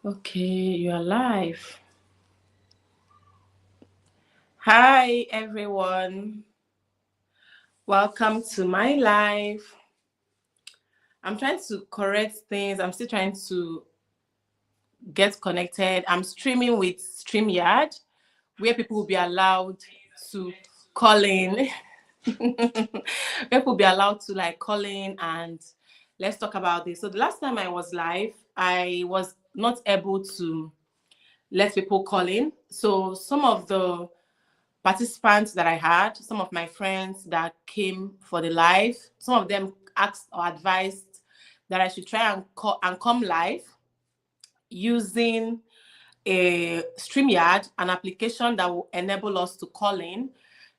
Okay, you're live. Hi, everyone. Welcome to my live. I'm trying to correct things. I'm still trying to get connected. I'm streaming with StreamYard, where people will be allowed to call in. People will be allowed to call in and let's talk about this. So the last time I was live, I was not able to let people call in. So some of the participants that I had, some of my friends that came for the live, some of them asked or advised that I should try and come live using a StreamYard, an application that will enable us to call in.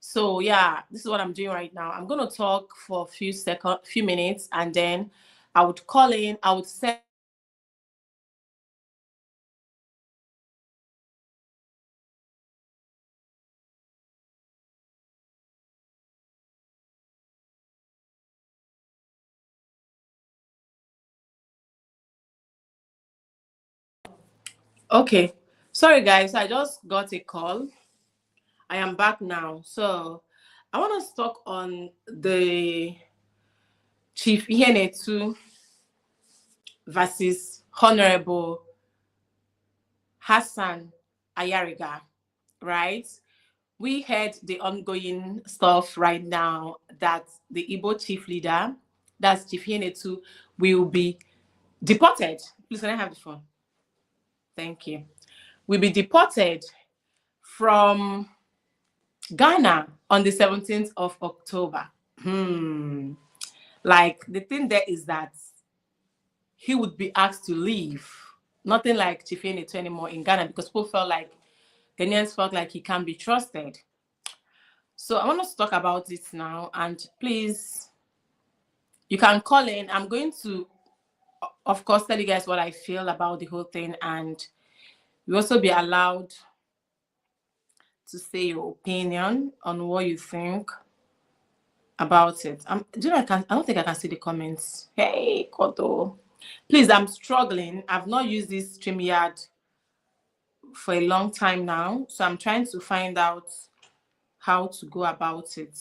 So yeah, this is what I'm doing right now. I'm gonna talk for a few minutes, and then I would call in. I would send Okay. Sorry, guys. I just got a call. I am back now. So I want to talk on the Chief Ihenetu versus Honorable Hassan Ayariga, right? We heard the ongoing stuff right now that the Igbo chief leader, that's Chief Ihenetu, will be deported. Please, can I have the phone? Thank you. Will be deported from Ghana on the 17th of October. Like the thing there is that he would be asked to leave. Nothing like Chifene anymore in Ghana because people felt like Ghanaians felt like he can't be trusted. So I want us to talk about it now. And please, you can call in. I'm going to, of course, tell you guys what I feel about the whole thing. And you also be allowed to say your opinion on what you think about it. Do you know I don't think I can see the comments. Hey, Koto. Please, I'm struggling. I've not used this StreamYard for a long time now. So I'm trying to find out how to go about it.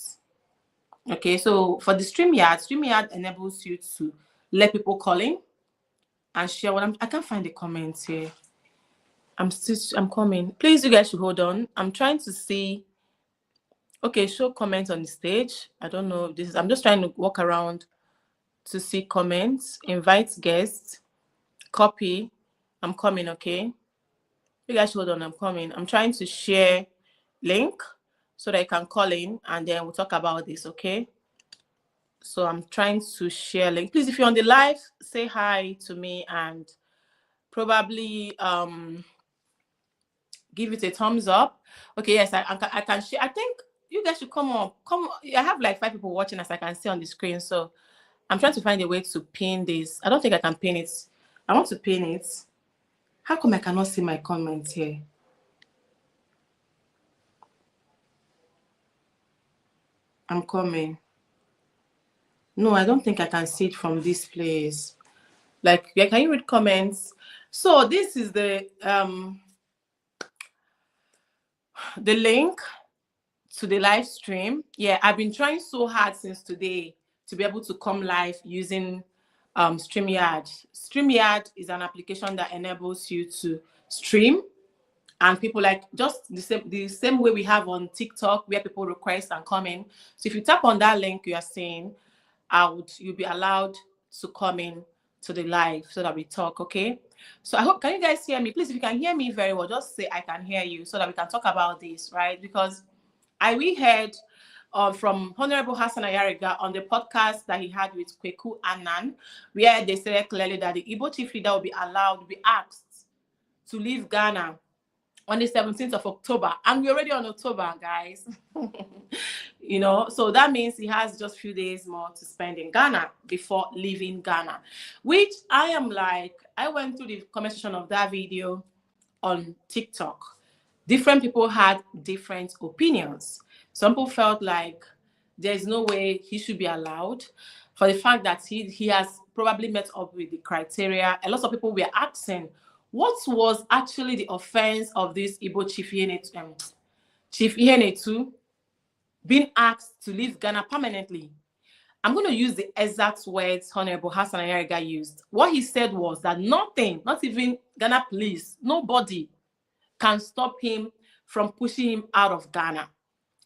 Okay, so for the StreamYard enables you to let people call in and share I can't find the comments here. I'm coming. Please, you guys should hold on. I'm trying to see. Okay, show comments on the stage. I don't know if this is, I'm just trying to walk around to see comments, invite guests, copy. I'm coming, okay? You guys hold on, I'm coming. I'm trying to share link so that you can call in and then we'll talk about this, okay? So I'm trying to share link. Please, if you're on the live, say hi to me and probably give it a thumbs up. Okay, yes, I can share. I think you guys should come on. I have like 5 people watching as I can see on the screen. So I'm trying to find a way to pin this. I don't think I can pin it. I want to pin it. How come I cannot see my comments here? I'm coming. No, I don't think I can see it from this place. Like, yeah, can you read comments? So this is the link to the live stream. Yeah, I've been trying so hard since today to be able to come live using StreamYard. StreamYard is an application that enables you to stream and people like just the same way we have on TikTok where people request and comment. So if you tap on that link you are seeing, you'll be allowed to come in to the live so that we talk, okay? So I hope, can you guys hear me? Please, if you can hear me very well, just say I can hear you so that we can talk about this, right? Because we heard from Honorable Hassan Ayariga on the podcast that he had with Kweku Annan, where they said clearly that the Igbo chief leader will be allowed, will be asked to leave Ghana on the 17th of October. And we're already on October, guys. So that means he has just a few days more to spend in Ghana before leaving Ghana, which I went through the comment section of that video on TikTok. Different people had different opinions. Some people felt like there's no way he should be allowed for the fact that he has probably met up with the criteria. A lot of people were asking, what was actually the offense of this Igbo Chief Ihenetu being asked to leave Ghana permanently? I'm going to use the exact words Honorable Hassan Ayariga used. What he said was that nothing, not even Ghana police, nobody can stop him from pushing him out of Ghana.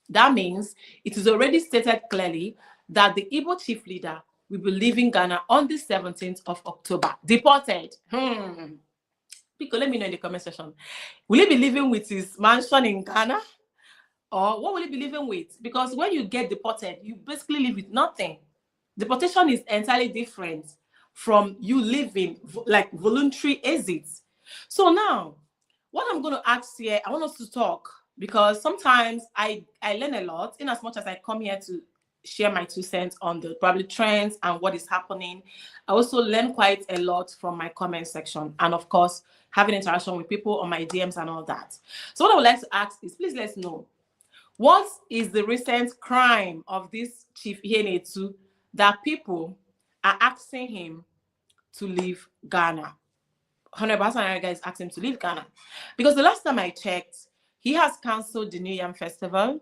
That means it is already stated clearly that the Igbo chief leader will be leaving Ghana on the 17th of October. Deported. People, let me know in the comment section. Will he be living with his mansion in Ghana? Or what will he be living with? Because when you get deported, you basically live with nothing. Deportation is entirely different from you living like voluntary exits. So now, what I'm going to ask here, I want us to talk, because sometimes I learn a lot in as much as I come here to share my 2 cents on the probably trends and what is happening. I also learn quite a lot from my comment section, and of course having interaction with people on my DMs and all that. So what I would like to ask is, please let us know, what is the recent crime of this Chief Ihenetu that people are asking him to leave Ghana? Honorable Hassan Ayariga is asking him to leave Ghana because the last time I checked, he has cancelled the New Yam Festival.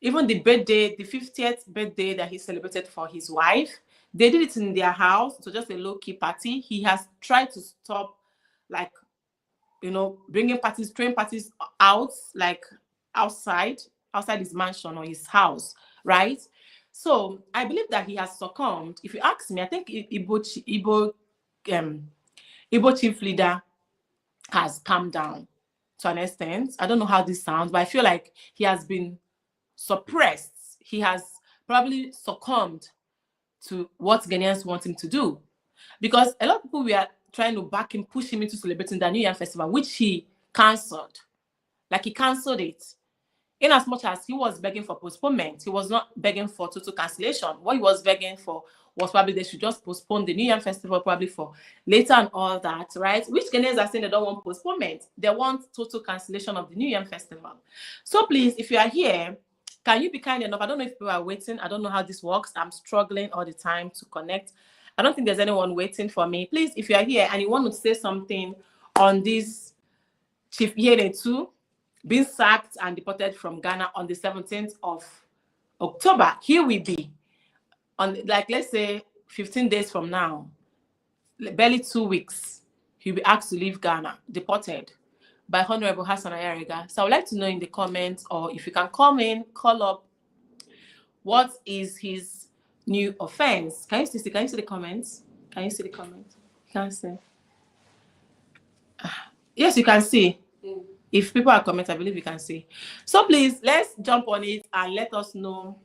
Even the birthday, the 50th birthday that he celebrated for his wife, they did it in their house. So just a low-key party. He has tried to stop, like, you know, bringing parties, train parties out, like outside his mansion or his house, right? So I believe that he has succumbed. If you ask me, I think Igbo chief leader has calmed down to an extent. I don't know how this sounds, but I feel like he has been suppressed. He has probably succumbed to what Ghanaians want him to do. Because a lot of people were trying to back him, push him into celebrating the New Year Festival, which he cancelled. Like, he cancelled it. In as much as he was begging for postponement, he was not begging for total cancellation. What he was begging for was probably they should just postpone the New Year Festival probably for later and all that, right? Which Ghanaians are saying they don't want postponement. They want total cancellation of the New Year Festival. So please, if you are here, can you be kind enough? I don't know if people are waiting. I don't know how this works. I'm struggling all the time to connect. I don't think there's anyone waiting for me. Please, if you are here and you want to say something on this Chief Ihenetu being sacked and deported from Ghana on the 17th of October, here we be on, like, let's say 15 days from now, barely 2 weeks, he'll be asked to leave Ghana, deported by Honorable Hassan Ayariga. So I would like to know in the comments, or if you can come in, call up, what is his new offense? Can you see the comments? Can you see the comments? You can't see. Yes, you can see. If people are commenting, I believe you can see. So please, let's jump on it and let us know.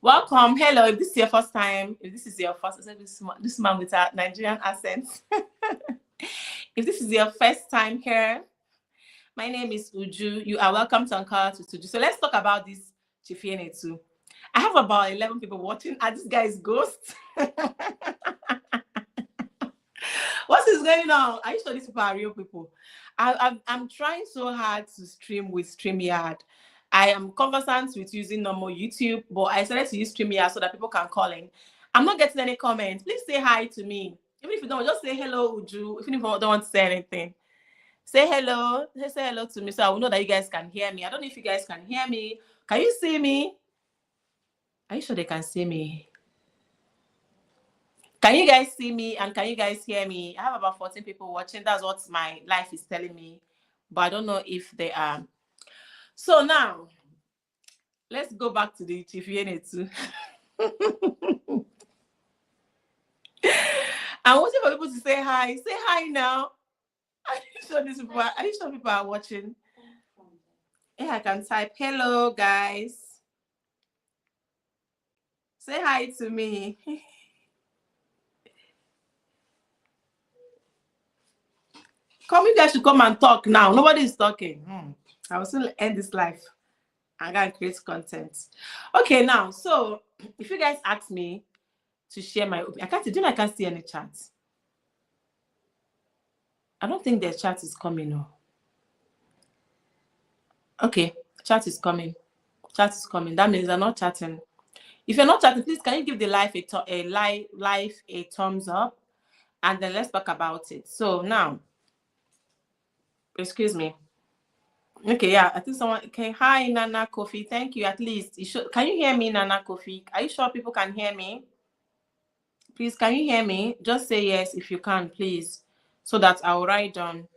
Welcome. Hello. If this is your first time, this man with a Nigerian accent. If this is your first time here, my name is Uju. You are welcome to Ankara to Uju. So let's talk about this Chief Ihenetu. I have about 11 people watching. Are this guy's ghost? What is going on? Are you sure these people are real people? I'm trying so hard to stream with StreamYard. I am conversant with using normal YouTube, but I decided to use StreamYard so that people can call in. I'm not getting any comments. Please say hi to me. Even if you don't, just say hello, Uju. Even if you don't want to say anything, say hello. Say hello to me so I will know that you guys can hear me. I don't know if you guys can hear me. Can you see me? Are you sure they can see me? Can you guys see me and can you guys hear me? I have about 14 people watching. That's what my life is telling me. But I don't know if they are. So now, let's go back to the Chief Ihenetu. I'm waiting for people to say hi. Say hi now. Are you sure people are watching? Yeah, I can type hello, guys. Say hi to me. Come, you guys should come and talk now. Nobody is talking. I will still end this life. I'm gonna create content. Okay, now, so if you guys ask me to share my opinion, I can't see any chat. I don't think the chat is coming. No. Okay, chat is coming. Chat is coming. That means they're not chatting. If you're not chatting, please can you give the live a thumbs up, and then let's talk about it. So now, Excuse me. Okay, yeah, I think someone. Okay, hi Nana Kofi. Thank you. At least you should. Can you hear me, Nana Kofi? Are you sure people can hear me? Please, can you hear me? Just say yes if you can, please, so that I'll write down.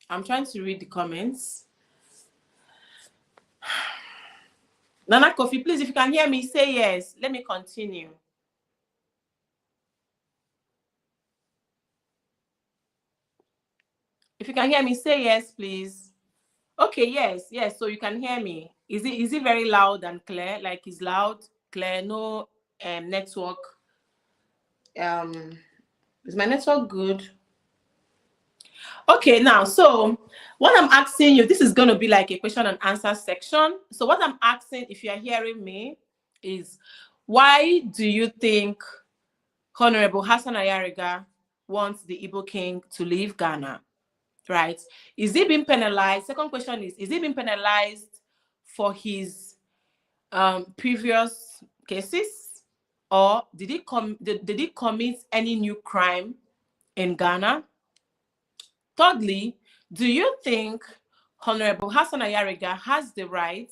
I'm trying to read the comments. Nana Kofi, please, if you can hear me, say yes. Let me continue. If you can hear me, say yes, please. Okay, yes, yes. So you can hear me. Is it very loud and clear? Like it's loud, clear, no network. Is my network good? Okay, now, so what I'm asking you, this is going to be like a question and answer section. So what I'm asking, if you are hearing me, is why do you think Honorable Hassan Ayariga wants the Igbo King to leave Ghana? Right? Is he being penalized? Second question is he being penalized for his previous cases, or did he commit any new crime in Ghana? Thirdly, do you think Honorable Hassan Ayariga has the right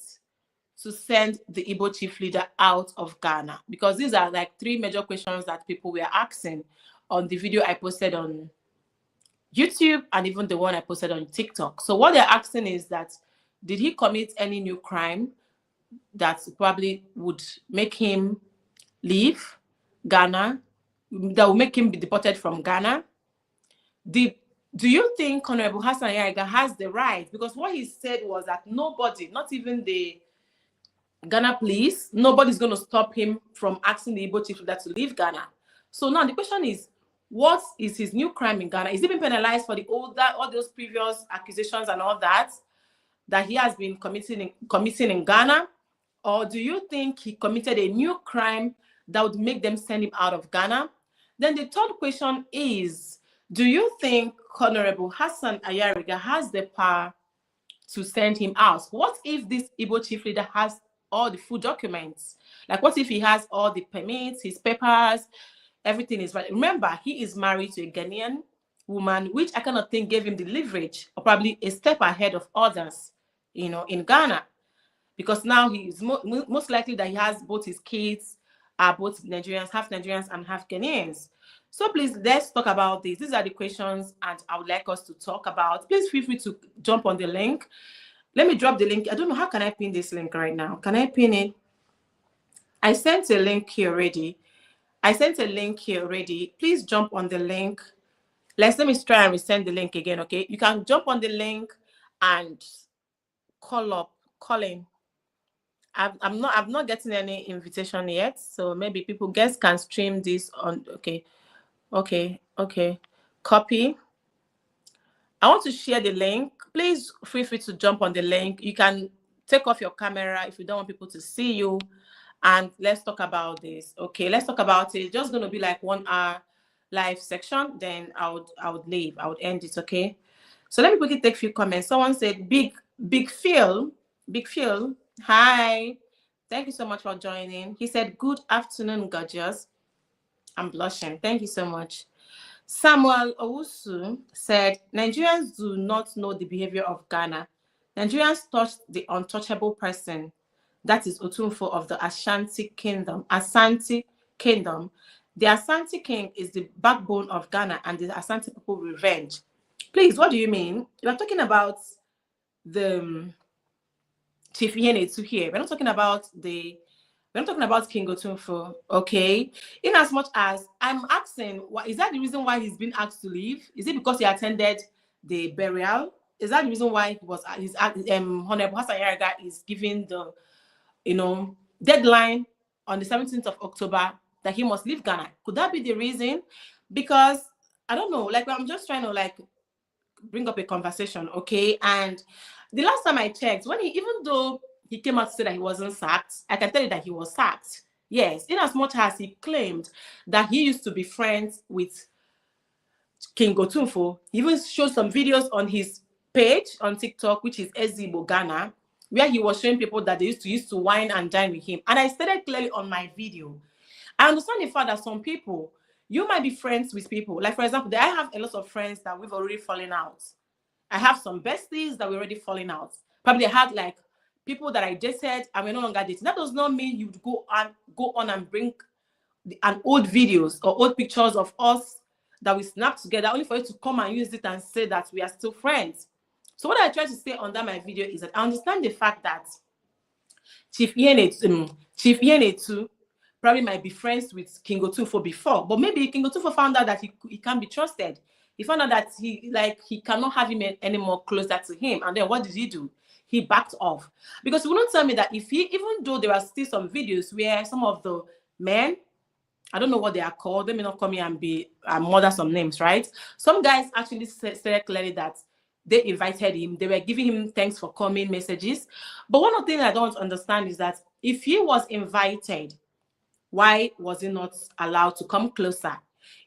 to send the Igbo chief leader out of Ghana? Because these are like three major questions that people were asking on the video I posted on YouTube and even the one I posted on TikTok. So what they're asking is that, did he commit any new crime that probably would make him leave Ghana, that will make him be deported from Ghana? Do you think Honorable Hassan Yaiga has the right? Because what he said was that nobody, not even the Ghana police, nobody's going to stop him from asking the Igbo chief leader to leave Ghana. So now the question is, what is his new crime in Ghana? Is he being penalized for all those previous accusations and all that he has been committing in Ghana? Or do you think he committed a new crime that would make them send him out of Ghana? Then the third question is, do you think Honorable Hassan Ayariga has the power to send him out? What if this Igbo chief leader has all the full documents? Like, what if he has all the permits, his papers, everything is right? Remember, he is married to a Ghanaian woman, which I cannot think gave him the leverage, or probably a step ahead of others, in Ghana. Because now he is most likely that he has both his kids are both Nigerians, half Nigerians and half Ghanaians. So please, let's talk about this. These are the questions and I would like us to talk about. Please feel free to jump on the link. Let me drop the link. I don't know, how can I pin this link right now? Can I pin it? I sent a link here already. Please jump on the link. Let me try and resend the link again, okay? You can jump on the link and call in. I'm not getting any invitation yet, so maybe guests can stream this on. Okay. Copy. I want to share the link. Please feel free to jump on the link. You can take off your camera if you don't want people to see you, and let's talk about this. Okay, let's talk about it. It's just going to be like 1 hour live section. Then I would leave. I would end it. Okay. So let me quickly take a few comments. Someone said, Big Phil. Hi. Thank you so much for joining. He said, good afternoon, gorgeous. I'm blushing. Thank you so much. Samuel Owusu said, Nigerians do not know the behavior of Ghana. Nigerians touched the untouchable person. That is Otunfo of the Ashanti Kingdom. The Ashanti King is the backbone of Ghana and the Ashanti people revenge. Please, what do you mean? You are talking about the Chief Yenetu here. We're not talking about King Otunfo, okay? In as much as I'm asking, is that the reason why he's been asked to leave? Is it because he attended the burial? Is that the reason why Honorable Hassan Yaraga is giving the deadline on the 17th of October that he must leave Ghana? Could that be the reason? Because I don't know, like, I'm just trying to bring up a conversation, okay? And the last time I checked, even though he came out to say that he wasn't sacked, I can tell you that he was sacked. Yes, in as much as he claimed that he used to be friends with King Otunfo. He even showed some videos on his page on TikTok, which is Ezigbo Ghana, where he was showing people that they used to wine and dine with him. And I stated clearly on my video, I understand the fact that some people You might be friends with people. Like, for example, I have a lot of friends that we've already fallen out. I have some besties that we're already falling out. Probably I had like people that I dated and we're no longer dating. That does not mean you'd go on and bring an old videos or old pictures of us that we snapped together only for you to come and use it and say that we are still friends. So what I try to say under my video is that I understand the fact that Chief Yenetu probably might be friends with King Otufo before, but maybe King Otufo found out that he can't be trusted. He found out that he cannot have him anymore closer to him. And then what did he do? He backed off. Because you wouldn't tell me that even though there are still some videos where some of the men, I don't know what they are called, they may not come here and murder some names, right? Some guys actually said clearly that they invited him. They were giving him thanks for coming messages. But one of the things I don't understand is that if he was invited, why was he not allowed to come closer?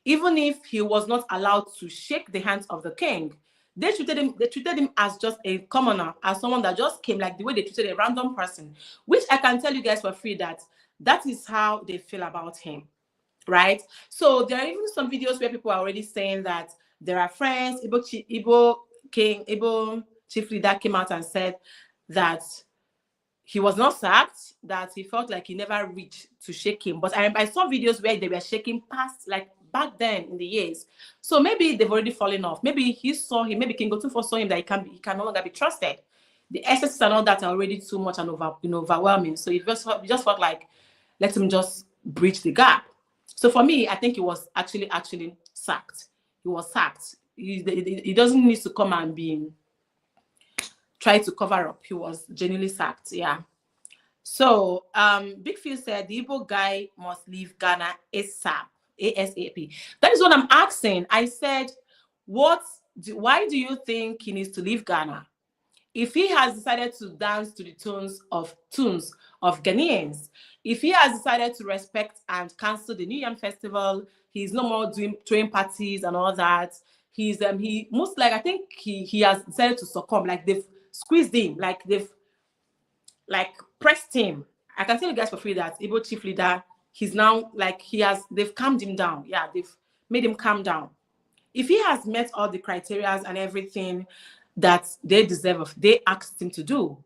Even if he was not allowed to shake the hands of the king, they treated him as just a commoner, as someone that just came, like the way they treated a random person, which I can tell you guys for free that is how they feel about him, right? So there are even some videos where people are already saying that there are friends. Igbo King, Igbo chief leader came out and said that he was not sacked, that he felt like he never reached to shake him. But I saw videos where they were shaking past, like back then in the years. So maybe they've already fallen off. Maybe he saw him, maybe King Otufo saw him that he can no longer be trusted. The excesses and all that are already too much and overwhelming. So he just felt like, let him just bridge the gap. So for me, I think he was actually sacked. He was sacked. He doesn't need to come and try to cover up. He was genuinely sacked. Yeah. So Big Phil said the Igbo guy must leave Ghana ASAP. That is what I'm asking. I said, why do you think he needs to leave Ghana? If he has decided to dance to the tunes of Ghanaians, if he has decided to respect and cancel the New Yam Festival, he's no more doing train parties and all that. He most like, I think he has decided to succumb. Like they've squeezed him, like they've pressed him. I can tell you guys for free that Igbo chief leader, he's now like they've calmed him down. Yeah, they've made him calm down. If he has met all the criteria and everything that they asked him to do,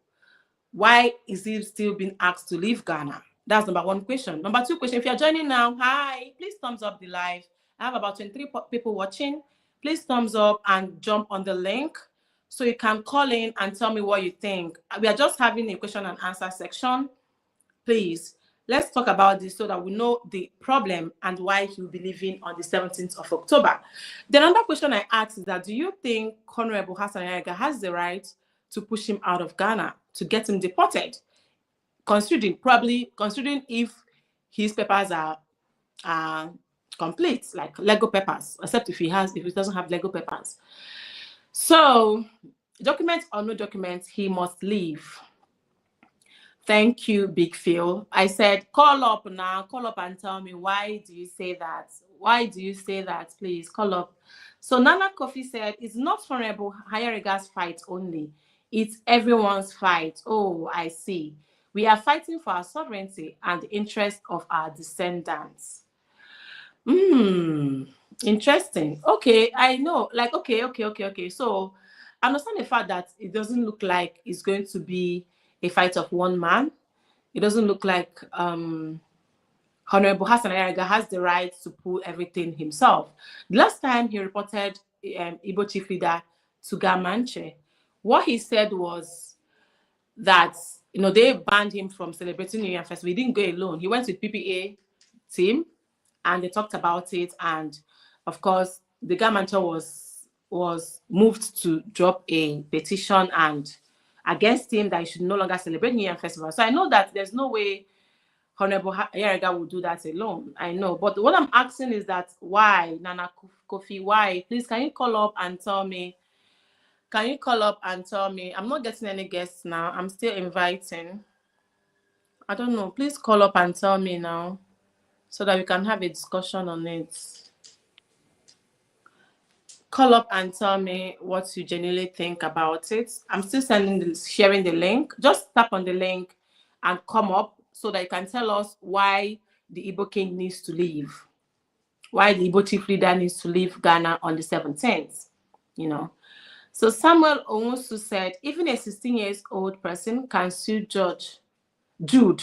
why is he still being asked to leave Ghana? That's number one question. Number two question, if you're joining now, hi, please thumbs up the live. I have about 23 people watching. Please thumbs up and jump on the link so you can call in and tell me what you think. We are just having a question and answer section. Please, let's talk about this so that we know the problem and why he'll be leaving on the 17th of October. The another question I asked is that, do you think Honorable Hassan Yariga has the right to push him out of Ghana, to get him deported, considering if his papers are complete, like Lego papers, except if he doesn't have Lego papers? So, document or no document, he must leave. Thank you, Big Phil. I said, call up now. Call up and tell me, why do you say that? Why do you say that? Please call up. So Nana Kofi said, it's not Honorable Hayariga's fight only. It's everyone's fight. Oh, I see. We are fighting for our sovereignty and the interest of our descendants. Interesting. Okay, I know. Like, okay. So I understand the fact that it doesn't look like it's going to be a fight of one man. It doesn't look like Honorable Hassan Ayariga has the right to pull everything himself. The last time he reported Igbo chief leader Tuga Manche, what he said was that they banned him from celebrating New Year Festival. He didn't go alone. He went with PPA team and they talked about it. And of course, the Gamanche was moved to drop a petition and against him that he should no longer celebrate New Year Festival. So I know that there's no way Honorable Ayariga will do that alone. I know. But what I'm asking is that why, Nana Kofi, why? Please, can you call up and tell me? Can you call up and tell me? I'm not getting any guests now. I'm still inviting. I don't know. Please call up and tell me now so that we can have a discussion on it. Call up and tell me what you genuinely think about it. I'm still sharing the link. Just tap on the link and come up so that you can tell us why the Igbo King needs to leave. why the Igbo chief leader needs to leave Ghana on the 17th, you know. So Samuel Owusu said, even a 16 years old person can sue Jude,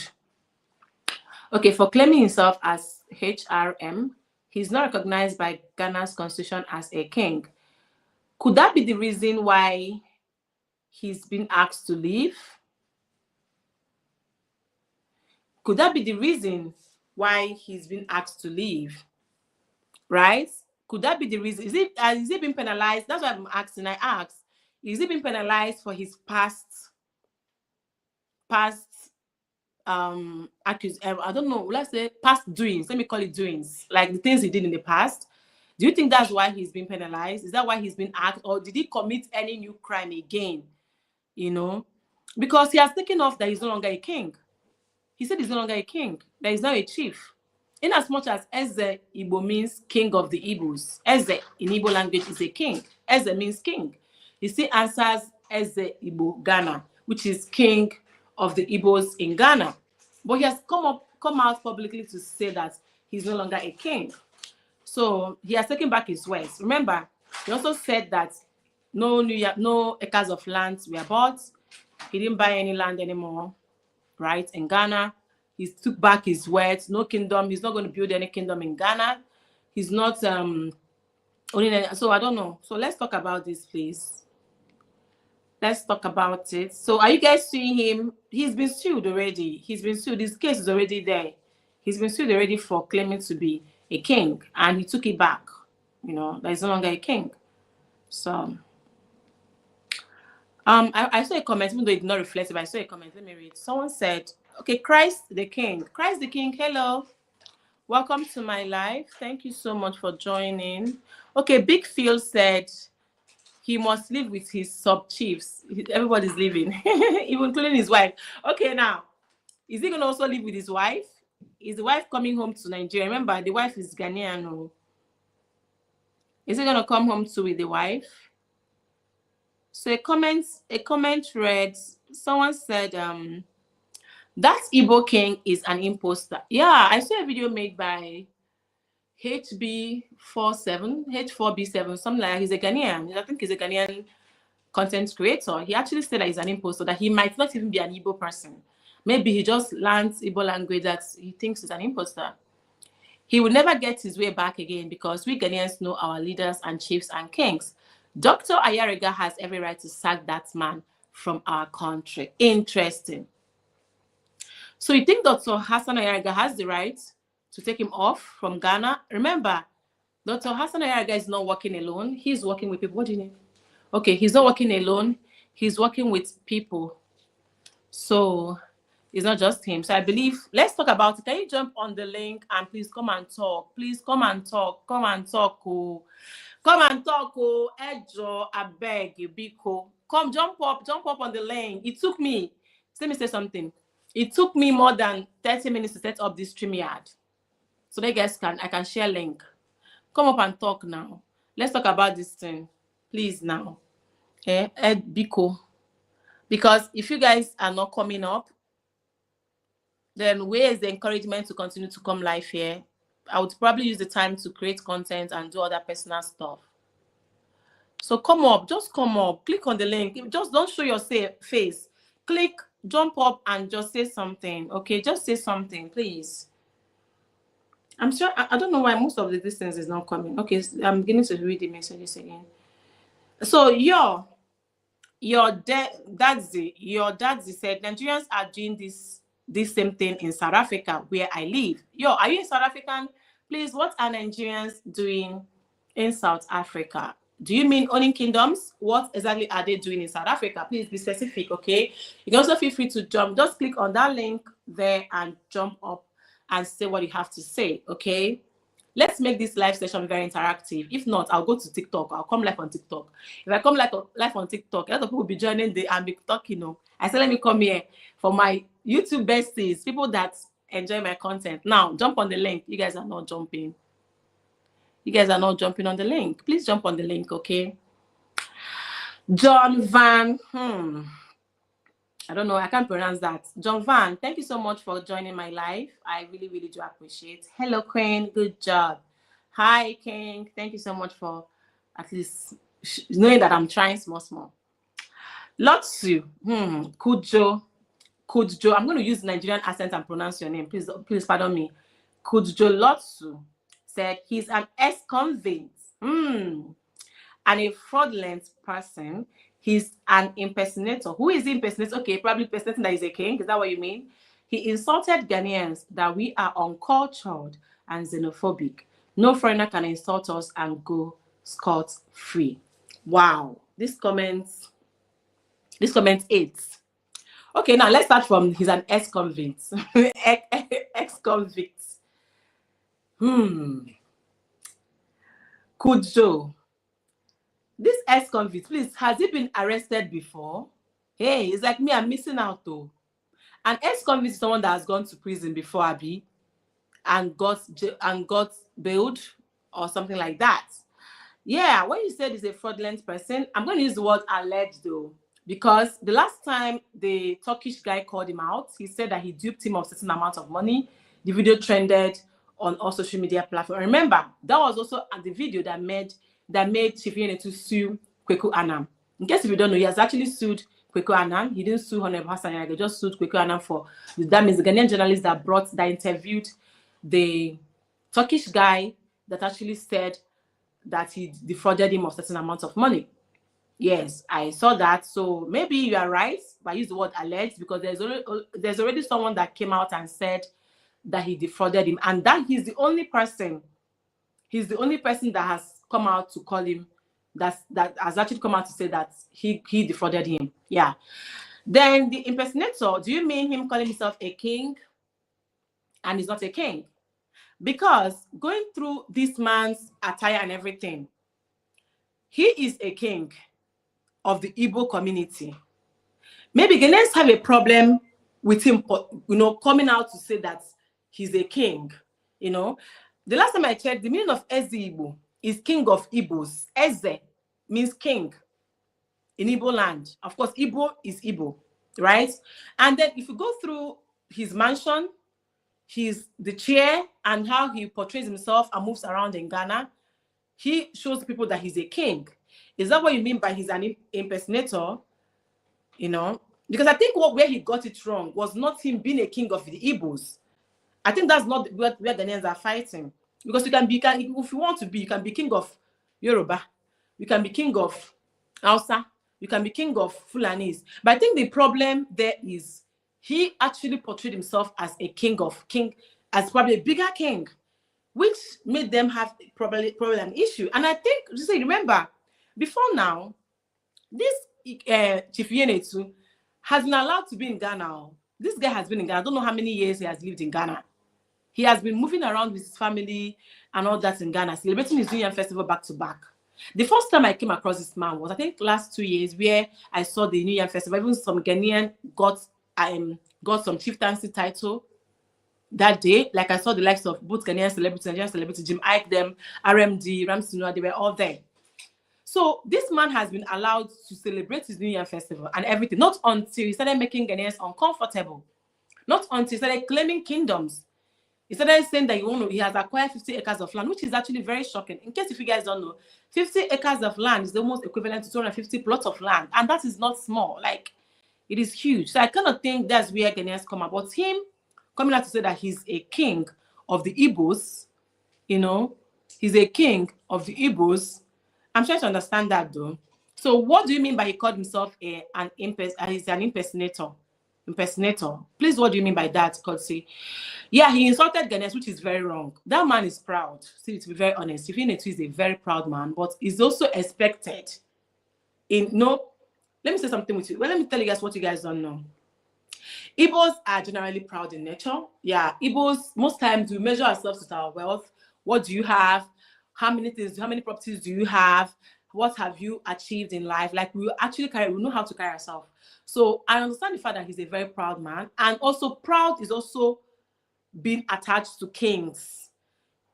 okay, for claiming himself as HRM. He's not recognized by Ghana's constitution as a king. Could that be the reason why he's been asked to leave? Could that be the reason why he's been asked to leave? Right? Could that be the reason? Is he being penalized? That's what I'm asking. I asked, is he being penalized for his past I don't know, let's say past doings, let me call it doings, like the things he did in the past? Do you think that's why he's been penalized? Is that why he's been asked, or did he commit any new crime again? You know, because he has taken off that he's no longer a king. He said he's no longer a king, that he's now a chief. In as much as Eze Igbo means king of the Igbos, Eze in Igbo language is a king. Eze means king. He still answers Eze Igbo Ghana, which is king of the Igbos in Ghana. But he has come out publicly to say that he's no longer a king. So he has taken back his words. Remember, he also said that no acres of land were bought. He didn't buy any land anymore, right, in Ghana. He took back his words. No kingdom. He's not going to build any kingdom in Ghana. He's not so I don't know. So let's talk about this, please. Let's talk about it. So are you guys seeing him? He's been sued already. He's been sued. His case is already there. He's been sued already for claiming to be a king, and he took it back. You know, that he's no longer a king. So I saw a comment, even though it did not reflect it, but I saw a comment. Let me read. Someone said, okay, Christ the King. Christ the King, hello. Welcome to my live. Thank you so much for joining. Okay, Big Phil said he must live with his sub-chiefs. Everybody's living, even including his wife. Okay, now, is he going to also live with his wife? Is the wife coming home to Nigeria? Remember, the wife is Ghanaian. Is he going to come home too with the wife? So a comment read, someone said, that Igbo King is an imposter. Yeah, I saw a video made by H4B7, something like that. He's a Ghanaian. I think he's a Ghanaian content creator. He actually said that he's an imposter, that he might not even be an Igbo person. Maybe he just learns Igbo language that he thinks he's an imposter. He will never get his way back again because we Ghanaians know our leaders and chiefs and kings. Dr. Ayariga has every right to sack that man from our country. Interesting. So you think Dr. Hassan Ayariga has the right to take him off from Ghana? Remember, Dr. Hassan Ayariga is not working alone. He's working with people. What do you need? Okay, he's not working alone. He's working with people. So it's not just him. So I believe, let's talk about it. Can you jump on the link and please come and talk? Please come and talk. Come and talk. Oh. Come and talk. Oh, Ejo, I beg you, Biko. Come, jump up on the link. It took me, let me say something. It took me more than 30 minutes to set up this StreamYard. So they guys I can share link. Come up and talk now. Let's talk about this thing. Please now. Ed Biko. Because if you guys are not coming up, then where is the encouragement to continue to come live here? I would probably use the time to create content and do other personal stuff. So come up, just come up, click on the link. Just don't show your face. Click, jump up and just say something. Okay, just say something, please. I'm sure, I don't know why most of the distance is not coming. Okay, I'm beginning to read the messages again. So your daddy said Nigerians are doing this same thing in South Africa where I live. Are you a South African? Please, what are Nigerians doing in South Africa? Do you mean owning kingdoms? What exactly are they doing in South Africa? Please be specific, okay? You can also feel free to jump. Just click on that link there and jump up and say what you have to say, okay? Let's make this live session very interactive. If not, I'll go to TikTok. I'll come live on TikTok. If I come live on TikTok, a lot of people will be joining and be talking. I said, let me come here for my YouTube besties, people that enjoy my content. Now, jump on the link. You guys are not jumping. You guys are not jumping on the link. Please jump on the link, okay? John Van, I don't know, I can't pronounce that. John Van, thank you so much for joining my live. I really, really do appreciate. Hello, Queen, good job. Hi, King. Thank you so much for at least knowing that I'm trying small. Lotsu, Kudjo. I'm going to use Nigerian accent and pronounce your name. Please pardon me. Kudjo Lotsu said he's an ex-convict. And a fraudulent person. He's an impersonator. Who is the impersonator? Okay, probably impersonating that he's a king. Is that what you mean? He insulted Ghanaians that we are uncultured and xenophobic. No foreigner can insult us and go scot-free. Wow. This comment 8. Okay, now let's start from he's an ex-convict. Ex-convict. Kujo. This ex-convict, please, has he been arrested before? Hey, it's like me, I'm missing out though. An ex-convict is someone that has gone to prison before, Abby, and got bailed or something like that. Yeah, when you said he's a fraudulent person, I'm going to use the word alleged though, because the last time the Turkish guy called him out, he said that he duped him of a certain amount of money. The video trended on all social media platforms. Remember, that was also the video that made Chief to sue Kweku Anam. In case if you don't know, he has actually sued Kweku Anam. He didn't sue Honorable Hassan. He just sued Kweku Anam for that means the Ghanaian journalist that interviewed the Turkish guy that actually said that he defrauded him of a certain amount of money. Yes, I saw that. So maybe you are right, but I use the word alleged because there's already someone that came out and said that he defrauded him, and that he's the only person that has come out to call him, that has actually come out to say that he defrauded him. Yeah. Then the impersonator, do you mean him calling himself a king? And he's not a king. Because going through this man's attire and everything, he is a king of the Igbo community. Maybe Ghanaians have a problem with him, coming out to say that he's a king. The last time I checked, the meaning of Eze Igbo is king of Igbos. Eze means king in Igbo land. Of course, Igbo is Igbo, right? And then if you go through his mansion, the chair and how he portrays himself and moves around in Ghana, he shows people that he's a king. Is that what you mean by he's an impersonator? Because I think where he got it wrong was not him being a king of the Igbos. I think that's not where Ghanaians are fighting. Because if you want to be, you can be king of Yoruba, you can be king of Hausa, you can be king of Fulanis. But I think the problem there is he actually portrayed himself as a king, as probably a bigger king, which made them have probably an issue. And I think, remember, before now, this Chief Yenetu has been allowed to be in Ghana. This guy has been in Ghana. I don't know how many years he has lived in Ghana. He has been moving around with his family and all that in Ghana, celebrating his New Year festival back to back. The first time I came across this man was, I think, last 2 years, where I saw the New Year festival. Even some Ghanaian got some chieftaincy title that day. Like I saw the likes of both Ghanaian celebrities, Nigerian celebrities, Jim Ike, them, RMD, Ramsinua, they were all there. So this man has been allowed to celebrate his New Year festival and everything, not until he started making Ghanaians uncomfortable. Not until he started claiming kingdoms. He started saying that he has acquired 50 acres of land, which is actually very shocking. In case if you guys don't know, 50 acres of land is almost equivalent to 250 plots of land. And that is not small. Like, it is huge. So I kind of think that's where Ghanaians come about. Him coming out to say that he's a king of the Igbos, he's a king of the Igbos. I'm trying to understand that though. So what do you mean by he called himself he's an impersonator? Impersonator. Please, what do you mean by that, Kotsi? Yeah, he insulted Ghanaians, which is very wrong. That man is proud. See, to be very honest, Chief is a very proud man, but he's also expected. Let me say something with you. Well, let me tell you guys what you guys don't know. Igbos are generally proud in nature. Yeah, Igbos, most times we measure ourselves with our wealth. What do you have? How many properties do you have? What have you achieved in life? Like, we know how to carry ourselves. So I understand the fact that he's a very proud man, and also proud is also being attached to kings.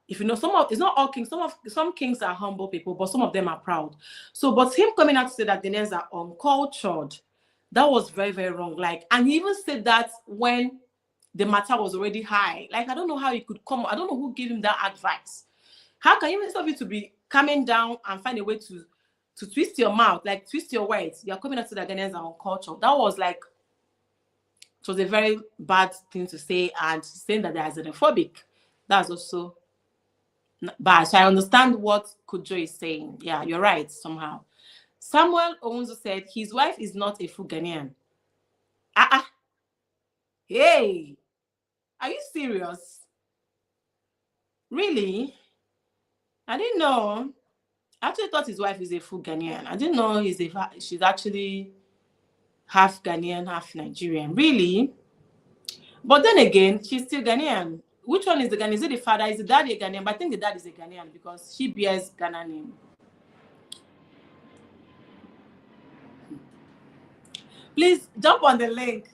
If you know, it's not all kings. Some kings are humble people, but some of them are proud. So, but him coming out to say that Ghanaians are uncultured, that was very, very wrong. Like, and he even said that when the matter was already high. Like, I don't know how he could come. I don't know who gave him that advice. How can you instead of you to be coming down and find a way to twist your mouth, like twist your words? You're coming out to the Ghanaians and culture. That was like, it was a very bad thing to say, and saying that they are xenophobic. That's also bad. So I understand what Kujo is saying. Yeah, you're right somehow. Samuel Owunzu said his wife is not a full Ghanaian. Hey, are you serious? Really? I didn't know. I actually thought his wife is a full Ghanaian. I didn't know she's actually half Ghanaian, half Nigerian. Really? But then again, she's still Ghanaian. Which one is the Ghanaian? Is it the father? Is the daddy a Ghanaian? But I think the dad is a Ghanaian because she bears Ghana name. Please jump on the link.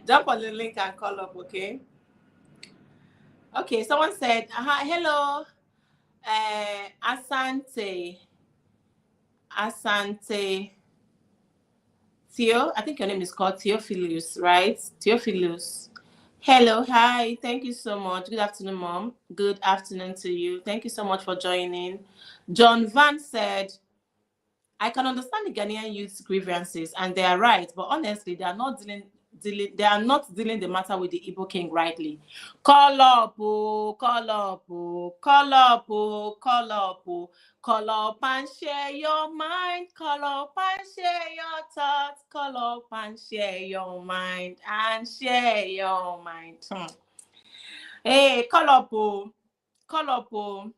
Jump on the link and call up, okay? Okay, someone said, hello, Asante. Theo, I think your name is called Theophilus, right? Theophilus. Hello, hi, thank you so much. Good afternoon, Mom. Good afternoon to you. Thank you so much for joining. John Van said, I can understand the Ghanaian youth's grievances, and they are right, but honestly, they are not dealing the matter with the Igbo King rightly. Call up, oh, call up, oh, call up, oh, call up, oh. Call up and share your mind. Call up and share your thoughts. Call up and share your mind and share your mind. Hey, call up, oh, call up, oh.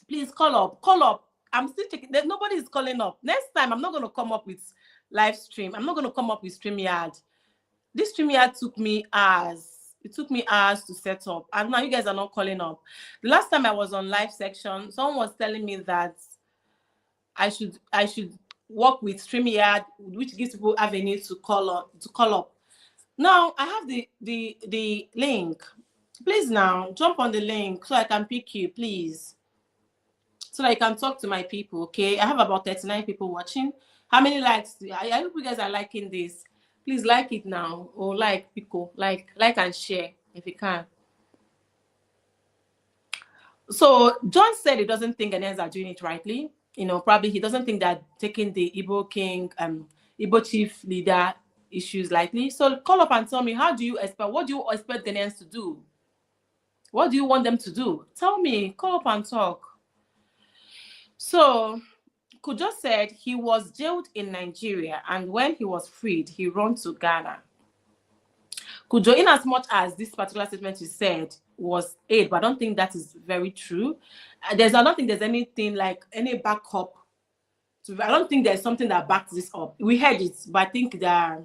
Please call up, call up. I'm still checking. Nobody is calling up. Next time, I'm not going to come up with live stream. I'm not going to come up with StreamYard. This StreamYard took me hours. It took me hours to set up. And now you guys are not calling up. The last time I was on live section, someone was telling me that I should work with StreamYard, which gives people avenue to call up. Now I have the link. Please now jump on the link so I can pick you, please. So that I can talk to my people, okay? I have about 39 people watching. How many likes? I hope you guys are liking this. Please like it now, or like people, like and share if you can. So John said he doesn't think Ghanaians are doing it rightly. You know, probably he doesn't think that taking the Igbo King, Igbo chief leader issues lightly. So call up and tell me, what do you expect Ghanaians to do? What do you want them to do? Tell me, call up and talk. So Kujo said he was jailed in Nigeria, and when he was freed, he ran to Ghana. Kujo, in as much as this particular statement you said was aid, but I don't think that is very true. I don't think there's anything like any backup. I don't think there's something that backs this up. We heard it, but I think they're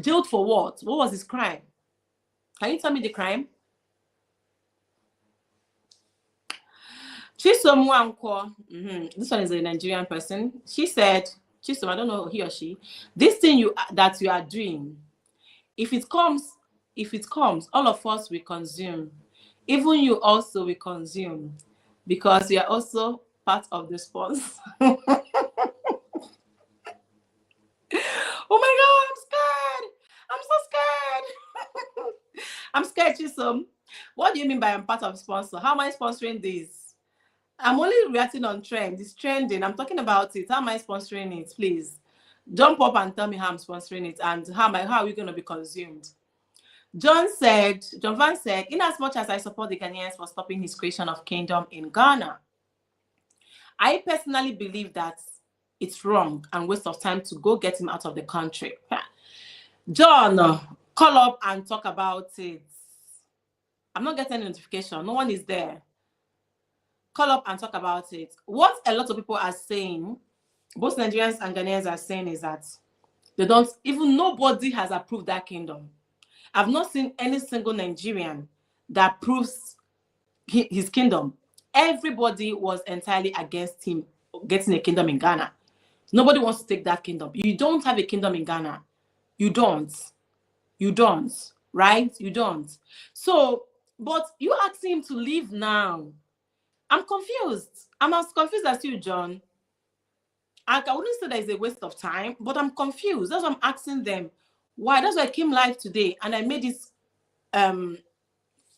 jailed for what? What was his crime? Can you tell me the crime? Chisom Wanko, this one is a Nigerian person. She said, Chisom, I don't know he or she, this thing that you are doing, if it comes, all of us will consume. Even you also will consume, because you are also part of the sponsor. Oh my God, I'm scared. I'm so scared. I'm scared, Chisom. What do you mean by I'm part of the sponsor? How am I sponsoring this? I'm only reacting on trend. It's trending. I'm talking about it. How am I sponsoring it? Please jump up and tell me how I'm sponsoring it and how are we going to be consumed. John Van said, in as much as I support the Ghanaians for stopping his creation of kingdom in Ghana, I personally believe that it's wrong and waste of time to go get him out of the country. John, call up and talk about it. I'm not getting a notification. No one is there. Call up and talk about it. What a lot of people are saying, both Nigerians and Ghanaians are saying, is that nobody has approved that kingdom. I've not seen any single Nigerian that approves his kingdom. Everybody was entirely against him getting a kingdom in Ghana. Nobody wants to take that kingdom. You don't have a kingdom in Ghana. You don't, right? You don't. So, but you asking him to leave now. I'm confused. I'm as confused as you, John. I wouldn't say that it's a waste of time, but I'm confused. That's why I'm asking them why. That's why I came live today and I made this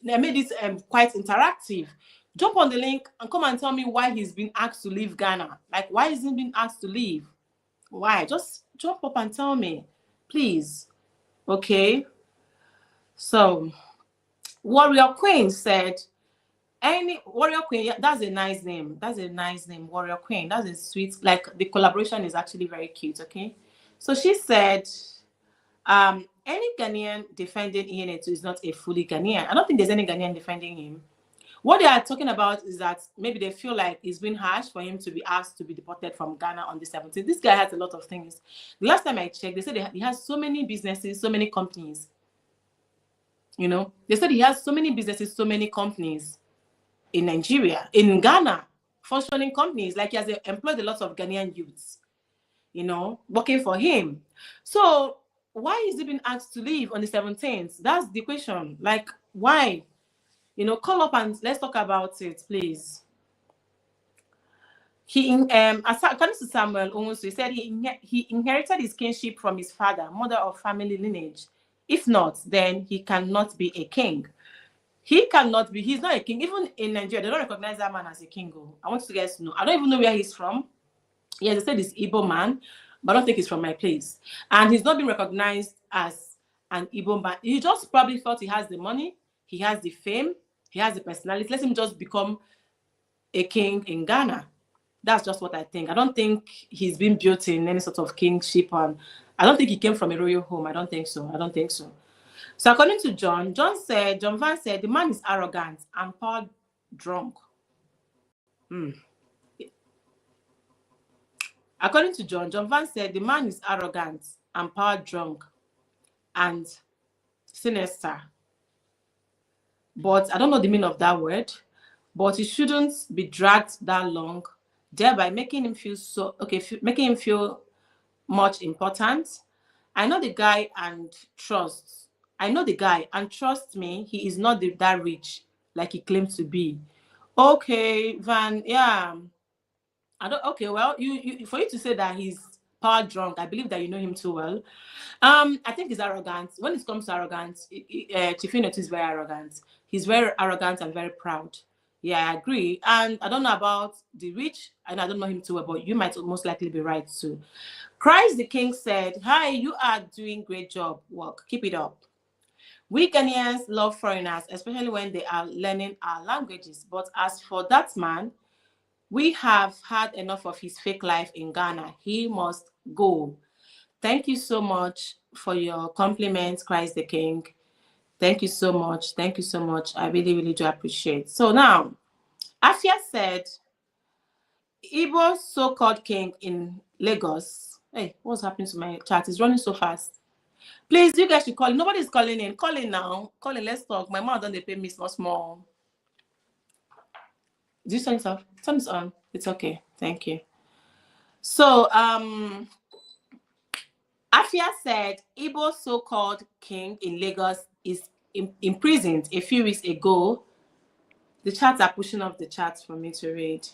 I made it quite interactive. Jump on the link and come and tell me why he's been asked to leave Ghana. Like, why is he being asked to leave? Why? Just jump up and tell me, please. Okay. So, Warrior Queen said, any Warrior Queen, yeah, that's a nice name. That's a nice name, Warrior Queen. That's a sweet, like the collaboration is actually very cute. Okay. So she said, any Ghanaian defending Ihenetu is not a fully Ghanaian. I don't think there's any Ghanaian defending him. What they are talking about is that maybe they feel like it's been harsh for him to be asked to be deported from Ghana on the 17th. This guy has a lot of things. The last time I checked, they said he has so many businesses, so many companies. You know, they said he has so many businesses, so many companies in Nigeria, in Ghana, functioning companies. Like he has employed a lot of Ghanaian youths, you know, working for him. So why is he being asked to leave on the 17th? That's the question. Like, why? You know, call up and let's talk about it, please. He, according to Samuel Owusu, he said he inherited his kingship from his father, mother of family lineage. If not, then he cannot be a king. He cannot be. He's not a king. Even in Nigeria, they don't recognize that man as a king. I want you guys to know. I don't even know where he's from. Yes, they said he's Igbo man, but I don't think he's from my place. And he's not been recognized as an Igbo man. He just probably thought he has the money, he has the fame, he has the personality. Let him just become a king in Ghana. That's just what I think. I don't think he's been built in any sort of kingship. And I don't think he came from a royal home. I don't think so. I don't think so. So according to John Van said, the man is arrogant and power drunk. According to John Van said, the man is arrogant and power drunk and sinister. But I don't know the meaning of that word. But he shouldn't be dragged that long, thereby making him feel making him feel much important. I know the guy and trust me, he is not that rich like he claims to be. Okay, Van, yeah. Okay, well, you for you to say that he's power drunk, I believe that you know him too well. I think he's arrogant. When it comes to arrogance, Chief Ihenetu is very arrogant. He's very arrogant and very proud. Yeah, I agree. And I don't know about the rich, and I don't know him too well, but you might most likely be right too. Christ the King said, "Hi, you are doing great job. Work. Keep it up. We Ghanaians love foreigners, especially when they are learning our languages. But as for that man, we have had enough of his fake life in Ghana. He must go." Thank you so much for your compliments, Christ the King. Thank you so much. Thank you so much. I really, really do appreciate. So now, Afia said, Igbo so-called king in Lagos. Hey, what's happening to my chat? It's running so fast. Please, you guys should call. Nobody's calling in. Call in now. Call in. Let's talk. My mom don't pay me small. Do you turn it off? Turn it on. It's okay. Thank you. So, Afia said, Igbo so-called king in Lagos is imprisoned a few weeks ago. The chats are pushing off the chats for me to read.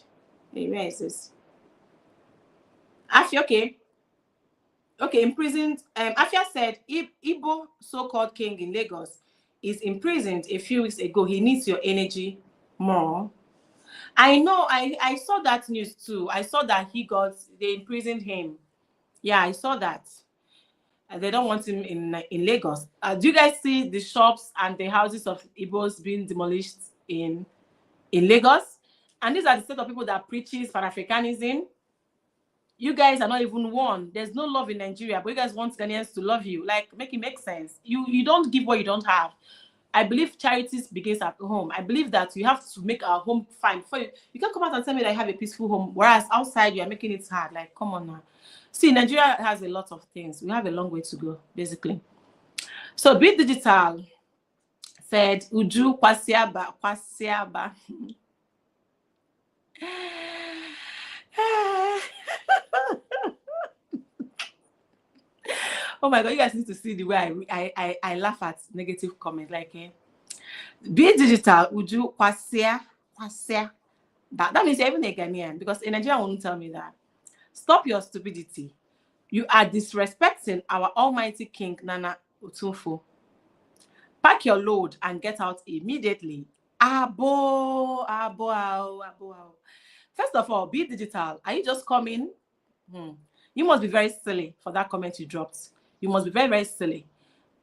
Hey, where is this? Afia, okay. Okay, imprisoned. Afia said, Igbo so-called king in Lagos is imprisoned a few weeks ago. He needs your energy more. I know, I saw that news too. I saw that they imprisoned him. Yeah, I saw that. They don't want him in Lagos. Do you guys see the shops and the houses of Igbos being demolished in Lagos? And these are the set of people that preaches Pan-Africanism. You guys are not even one. There's no love in Nigeria, but you guys want Ghanaians to love you. Like, make it make sense. You don't give what you don't have. I believe charities begins at home. I believe that you have to make our home fine for you. You can't come out and tell me that I have a peaceful home, whereas outside you are making it hard. Like, come on now. See, Nigeria has a lot of things. We have a long way to go, basically. So, Be Digital said, Uju kwasiaba. Oh my God, you guys need to see the way I laugh at negative comments. Like, Be Digital, Uju kwasia. That means you're even a Ghanaian, because in Nigeria won't tell me that. Stop your stupidity. You are disrespecting our almighty king, Nana Otunfo. Pack your load and get out immediately. Abo, abo, abo, abo. First of all, be digital. Are you just coming? You must be very silly for that comment you dropped. You must be very, very silly.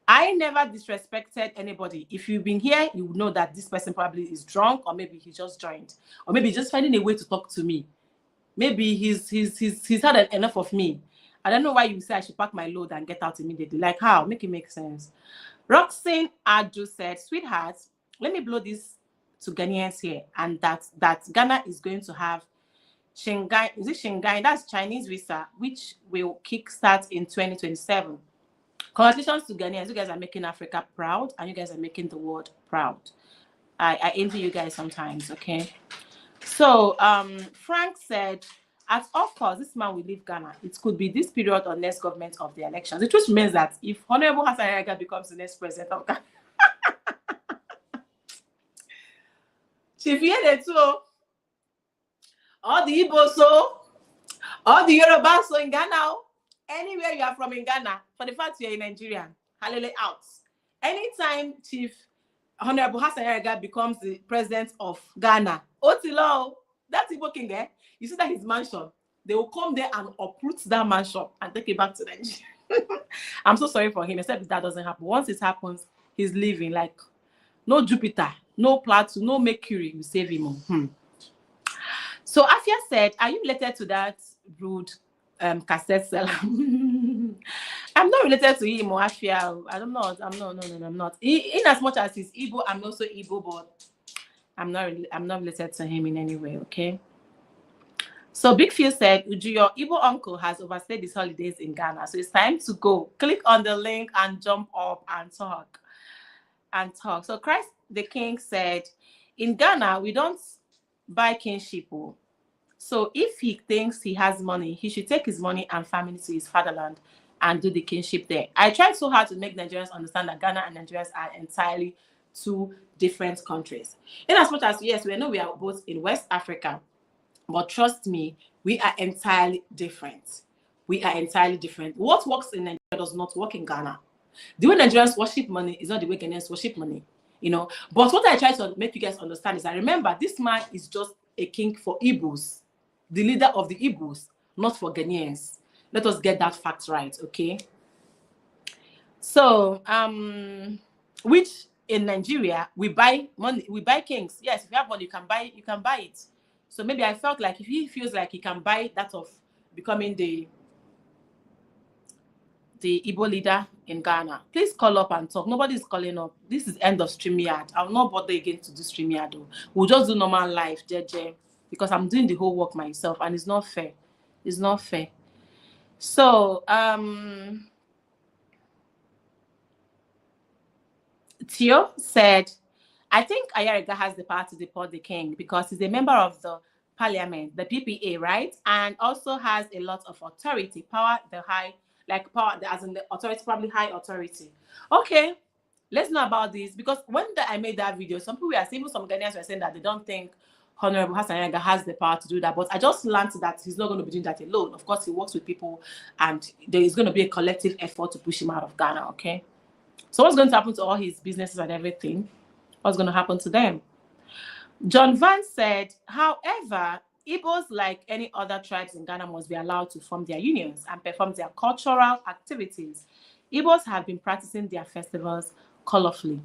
I never disrespected anybody. If you've been here, you would know that this person probably is drunk, or maybe he just joined, or maybe just finding a way to talk to me. Maybe he's had enough of me. I don't know why you say I should pack my load and get out immediately. Like how? Make it make sense. Roxanne Adu said, "Sweetheart, let me blow this to Ghanaians here, and that Ghana is going to have Shanghai. Is it Shanghai? That's Chinese visa, which will kickstart in 2027. Congratulations to Ghanaians. You guys are making Africa proud, and you guys are making the world proud. I envy you guys sometimes, okay?" So Frank said, "At all costs, this man will leave Ghana. It could be this period or next government of the elections." The truth remains that if Honorable Hassan Yaraga becomes the next president of Ghana, Chief Yenetu, all the Igbo so, all the Yoruba so in Ghana, anywhere you are from in Ghana, for the fact you're in Nigeria, hallelujah out. Anytime Chief Honorable Hassan Yaraga becomes the president of Ghana, Otilo, that's Igbo King, eh? You see that his mansion, they will come there and uproot that mansion and take it back to Nigeria. I'm so sorry for him, except that doesn't happen. Once it happens, he's leaving. Like, no Jupiter, no Plato, no Mercury will save him. So Afia said, "Are you related to that rude cassette seller?" I'm not related to him or Afia. I'm not. In as much as he's Igbo, I'm also Igbo, but I'm not related to him in any way, okay? So Big Phil said, "Uju, your Igbo uncle has overstayed his holidays in Ghana, so it's time to go. Click on the link and jump up and talk." So Christ the King said, "In Ghana, we don't buy kinship. So if he thinks he has money, he should take his money and family to his fatherland and do the kinship there." I tried so hard to make Nigerians understand that Ghana and Nigerians are entirely two different countries. In as much as, yes, we know we are both in West Africa, but trust me, we are entirely different. We are entirely different. What works in Nigeria does not work in Ghana. The way Nigerians worship money is not the way Ghanaians worship money, you know. But what I try to make you guys understand is that, remember, this man is just a king for Igbos, the leader of the Igbos, not for Ghanaians. Let us get that fact right, okay? So, which in Nigeria we buy money, we buy kings. Yes, if you have money, you can buy it. So maybe I felt like if he feels like he can buy that of becoming the Igbo leader in Ghana, please call up and talk. Nobody's calling up. This is end of StreamYard. I'll not bother again to do StreamYard though. We'll just do normal life, JJ, because I'm doing the whole work myself and it's not fair. It's not fair. So Tio said, "I think Ayariga has the power to deport the king because he's a member of the parliament, the PPA, right? And also has a lot of authority, power, as in the authority, probably high authority." Okay, let's know about this, because when I made that video, some people were saying, some Ghanaians were saying that they don't think Honorable Hassan Yaraga has the power to do that. But I just learned that he's not going to be doing that alone. Of course, he works with people, and there is going to be a collective effort to push him out of Ghana, okay? So what's going to happen to all his businesses and everything? What's going to happen to them? John Van said, "However, Igbos, like any other tribes in Ghana, must be allowed to form their unions and perform their cultural activities. Igbos have been practicing their festivals colorfully."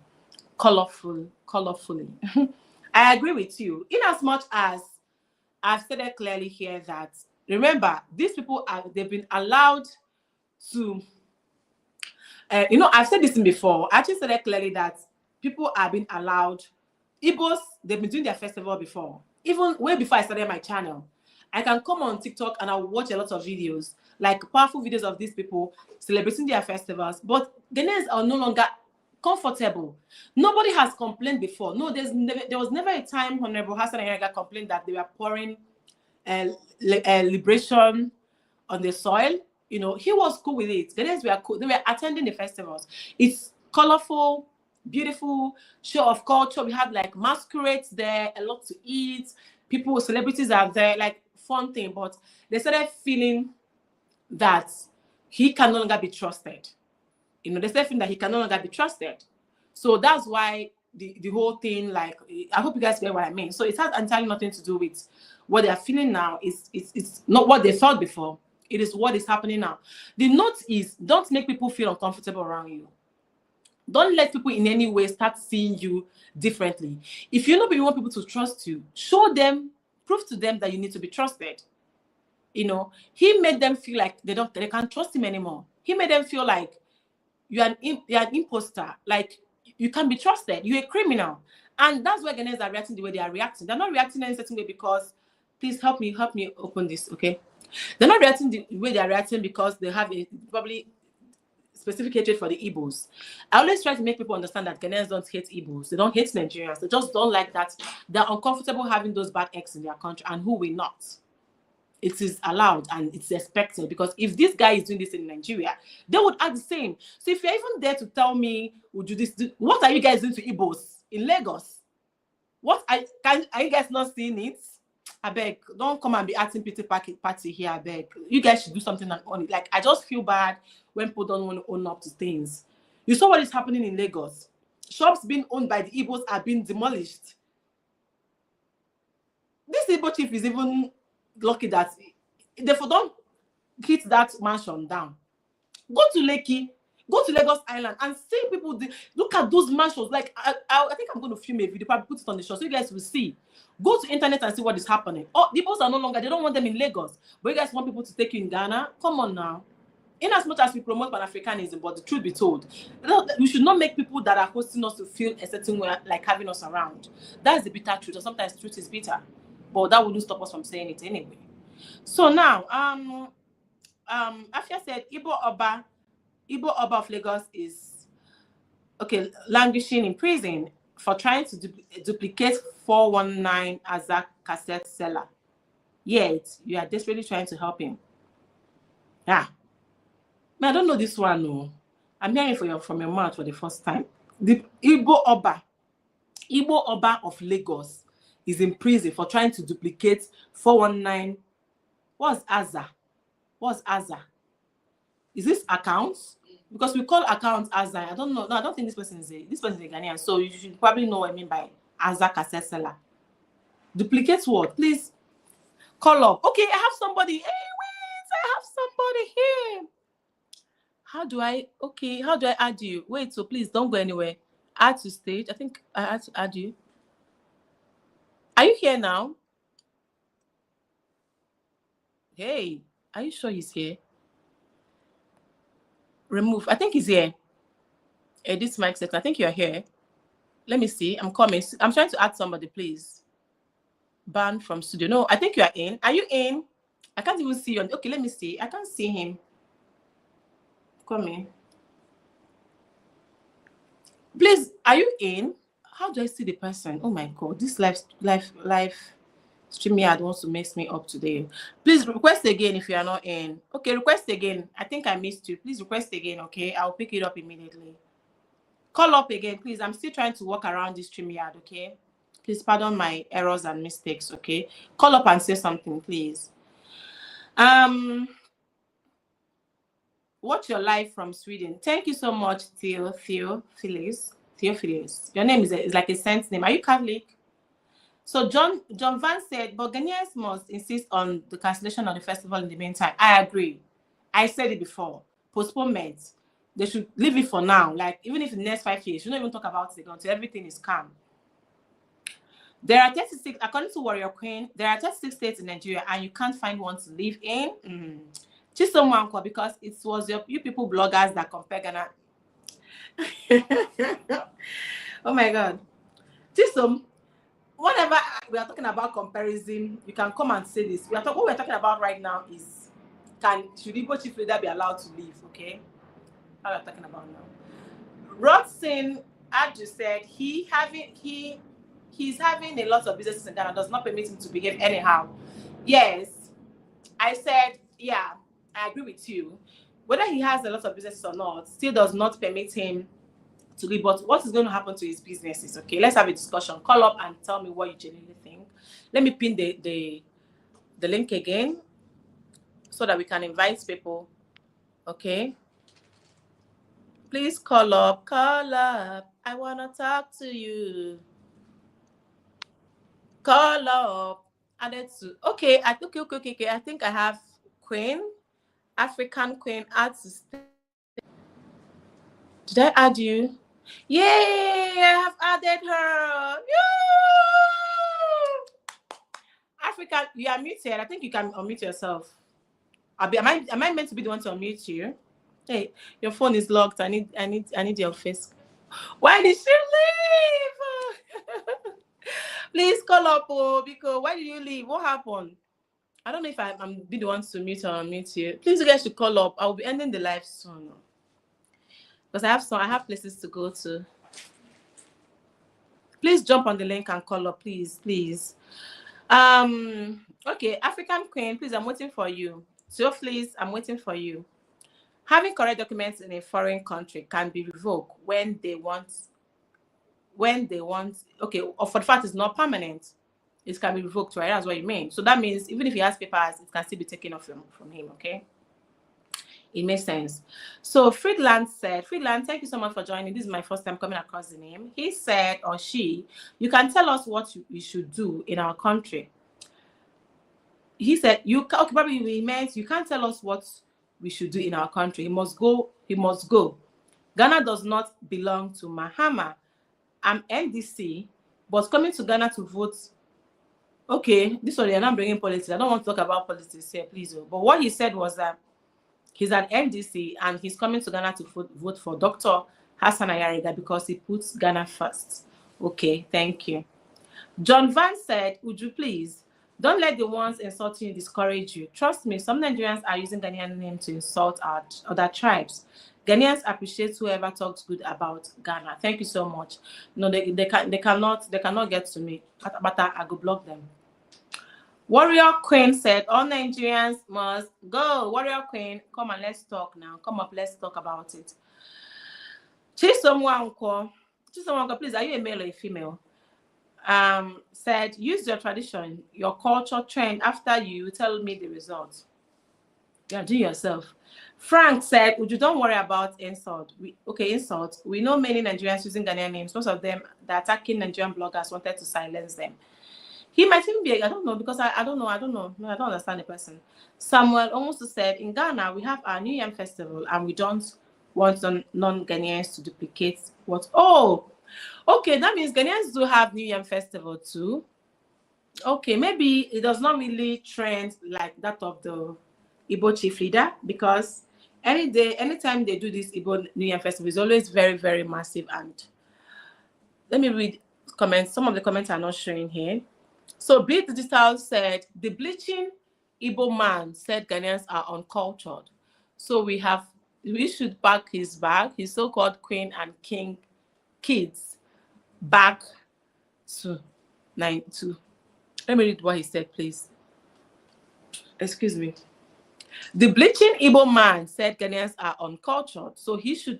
I agree with you. In as much as I've stated clearly here that, remember, these people they've been allowed to, I've said this before. I actually said clearly that people are being allowed. Igbos, they've been doing their festival before. Even way before I started my channel. I can come on TikTok and I'll watch a lot of videos, like powerful videos of these people celebrating their festivals. But Ghanaians are no longer comfortable. Nobody has complained before. No, there was never a time Honorable Hassan Yaraga complained that they were pouring liberation on the soil. You know, he was cool with it. Ghanaians were cool. They were attending the festivals. It's colorful, beautiful show of culture. We have like masquerades there, a lot to eat. People, celebrities are there, like fun thing. But they started feeling that he can no longer be trusted. You know, they started feeling that he can no longer be trusted. So that's why the whole thing, like, I hope you guys get what I mean. So it has entirely nothing to do with what they are feeling now. It's not what they felt before. It is what is happening now. The note is, don't make people feel uncomfortable around you. Don't let people in any way start seeing you differently. If you know you want people to trust you, show them, prove to them that you need to be trusted. You know, he made them feel like they can't trust him anymore. He made them feel like you're an imposter, like you can't be trusted, you're a criminal. And that's why Ghanaians are reacting the way they are reacting. They're not reacting in a certain way because, please help me open this, okay? They're not reacting the way they're reacting because they have a probably specific hatred for the Igbos. I always try to make people understand that Ghanaians don't hate Igbos. They don't hate Nigerians. They just don't like that. They're uncomfortable having those bad eggs in their country, and who will not? It is allowed and it's expected, because if this guy is doing this in Nigeria, they would act the same. So if you're even there to tell me, would you what are you guys doing to Igbos in Lagos? Are you guys not seeing it? I beg, don't come and be acting pity party here. I beg, you guys should do something on it. Like, I just feel bad when people don't want to own up to things. You saw what is happening in Lagos. Shops being owned by the Igbos are being demolished. This Igbo chief is even lucky that therefore don't hit that mansion down. Go to Lekki, go to Lagos Island and see people. Look at those mansions. Like, I think I'm going to film a video, probably put it on the show so you guys will see. Go to internet and see what is happening. Oh, the Igbos are no longer, they don't want them in Lagos, but you guys want people to take you in Ghana? Come on now. In as much as we promote Pan-Africanism, but the truth be told, we should not make people that are hosting us to feel a certain way, like having us around. That is the bitter truth, or sometimes truth is bitter, but that wouldn't stop us from saying it anyway. So now, Afia said Igbo Oba of Lagos is languishing in prison for trying to duplicate 419 as a cassette seller. Yet you are desperately trying to help him. Yeah. I don't know this one. No, I'm hearing from your mouth for the first time. The Igbo Oba of Lagos is in prison for trying to duplicate 419. What's Aza? Is this accounts? Because we call accounts Aza. I don't know. No, I don't think this person is a Ghanaian. So you should probably know what I mean by Aza cassette seller. Duplicate what? Please call up. Okay, I have somebody. Hey, wait, I have somebody here. How do I add you? Wait, so please don't go anywhere. Add to stage. I think I had to add you. Are you here now? Hey, are you sure he's here? Remove. I think he's here. Edit mic set. I think you're here. Let me see. I'm coming. I'm trying to add somebody, please. Ban from studio. No, I think you are in. Are you in? I can't even see you. Okay, let me see. I can't see him. Come in. Please, are you in? How do I see the person? Oh my God, this live StreamYard wants to mess me up today. Please request again if you are not in. Okay, request again. I think I missed you. Please request again, okay? I'll pick it up immediately. Call up again, please. I'm still trying to work around this StreamYard, okay? Please pardon my errors and mistakes, okay? Call up and say something, please. Watch your live from Sweden. Thank you so much, Theophilus. Your name is like a saint's name. Are you Catholic? So John Van said, but Ghanaians must insist on the cancellation of the festival in the meantime. I agree. I said it before. Postponement. They should leave it for now. Like, even if in the next 5 years, you don't even talk about it until everything is calm. There are 36, according to Warrior Queen, there are 36 states in Nigeria, and you can't find one to live in. Just someone, because it was you people bloggers that compare Ghana. Oh my God. Just whenever we are talking about comparison, you can come and say this. What we're talking about right now is, should Igbo chief leader be allowed to leave? Okay, how we're talking about now. Rodson, as you said, he's having a lot of businesses in Ghana, does not permit him to behave anyhow. Yes, I said, yeah, I agree with you. Whether he has a lot of businesses or not, still does not permit him to leave. But what is going to happen to his businesses? Okay, let's have a discussion. Call up and tell me what you genuinely think. Let me pin the link again so that we can invite people. Okay, Please call up. Call up. I want to talk to you. Call up. Added to. Okay, okay. I think I have Queen, African Queen, add to stay. Did I add you? Yay! I have added her. Yay! African, you are muted. I think you can unmute yourself. Am I meant to be the one to unmute you? Hey, your phone is locked. I need your face. Why did she leave? Please call up, oh, because why did you leave? What happened? I don't know if I'm be the one to mute or unmute you. Please, you guys should call up. I will be ending the live soon because I have places to go to. Please jump on the link and call up, please. Okay, African Queen, please, I'm waiting for you. So please, I'm waiting for you. Having correct documents in a foreign country can be revoked when they want, okay, or for the fact it's not permanent, it can be revoked, right? That's what you mean. So that means even if he has papers, it can still be taken off from him, okay? It makes sense. So Friedland, thank you so much for joining. This is my first time coming across the name. He said, or she, you can tell us what we should do in our country. He said, okay, probably we meant you can't tell us what we should do in our country. He must go. Ghana does not belong to Mahama. I'm NDC, but coming to Ghana to vote. Okay, this one, they're not bringing politics. I don't want to talk about politics here, please. But what he said was that he's an NDC and he's coming to Ghana to vote for Dr. Hassan Ayariga because he puts Ghana first. Okay, thank you. John Van said, would you please, don't let the ones insulting you discourage you. Trust me, some Nigerians are using Ghanaian name to insult our other tribes. Ghanaians appreciate whoever talks good about Ghana. Thank you so much. No, they cannot get to me. But I go block them. Warrior Queen said, all Nigerians must go. Warrior Queen, come and let's talk now. Come up, let's talk about it. Chisom Wanko, please, are you a male or a female? Said, use your tradition, your culture trend after you tell me the results. Yeah, do yourself. Frank said, would you don't worry about insult. Insult. We know many Nigerians using Ghanaian names. Most of them, the attacking Nigerian bloggers wanted to silence them. He might even be, I don't know, because I don't know. No, I don't understand the person. Samuel almost said, in Ghana, we have our New Yam Festival and we don't want non-Ghanaians to duplicate what. Oh, okay, that means Ghanaians do have New Yam Festival too. Okay, maybe it does not really trend like that of the Igbo chief leader, because anytime they do this Igbo New Year festival, it's always very, very massive. And let me read comments. Some of the comments are not showing here. So Be Digital said, the bleaching Igbo man said Ghanaians are uncultured. So we should pack his bag, his so-called queen and king kids back to 92. Let me read what he said, please. Excuse me. The bleaching Igbo man said Ghanaians are uncultured, so he should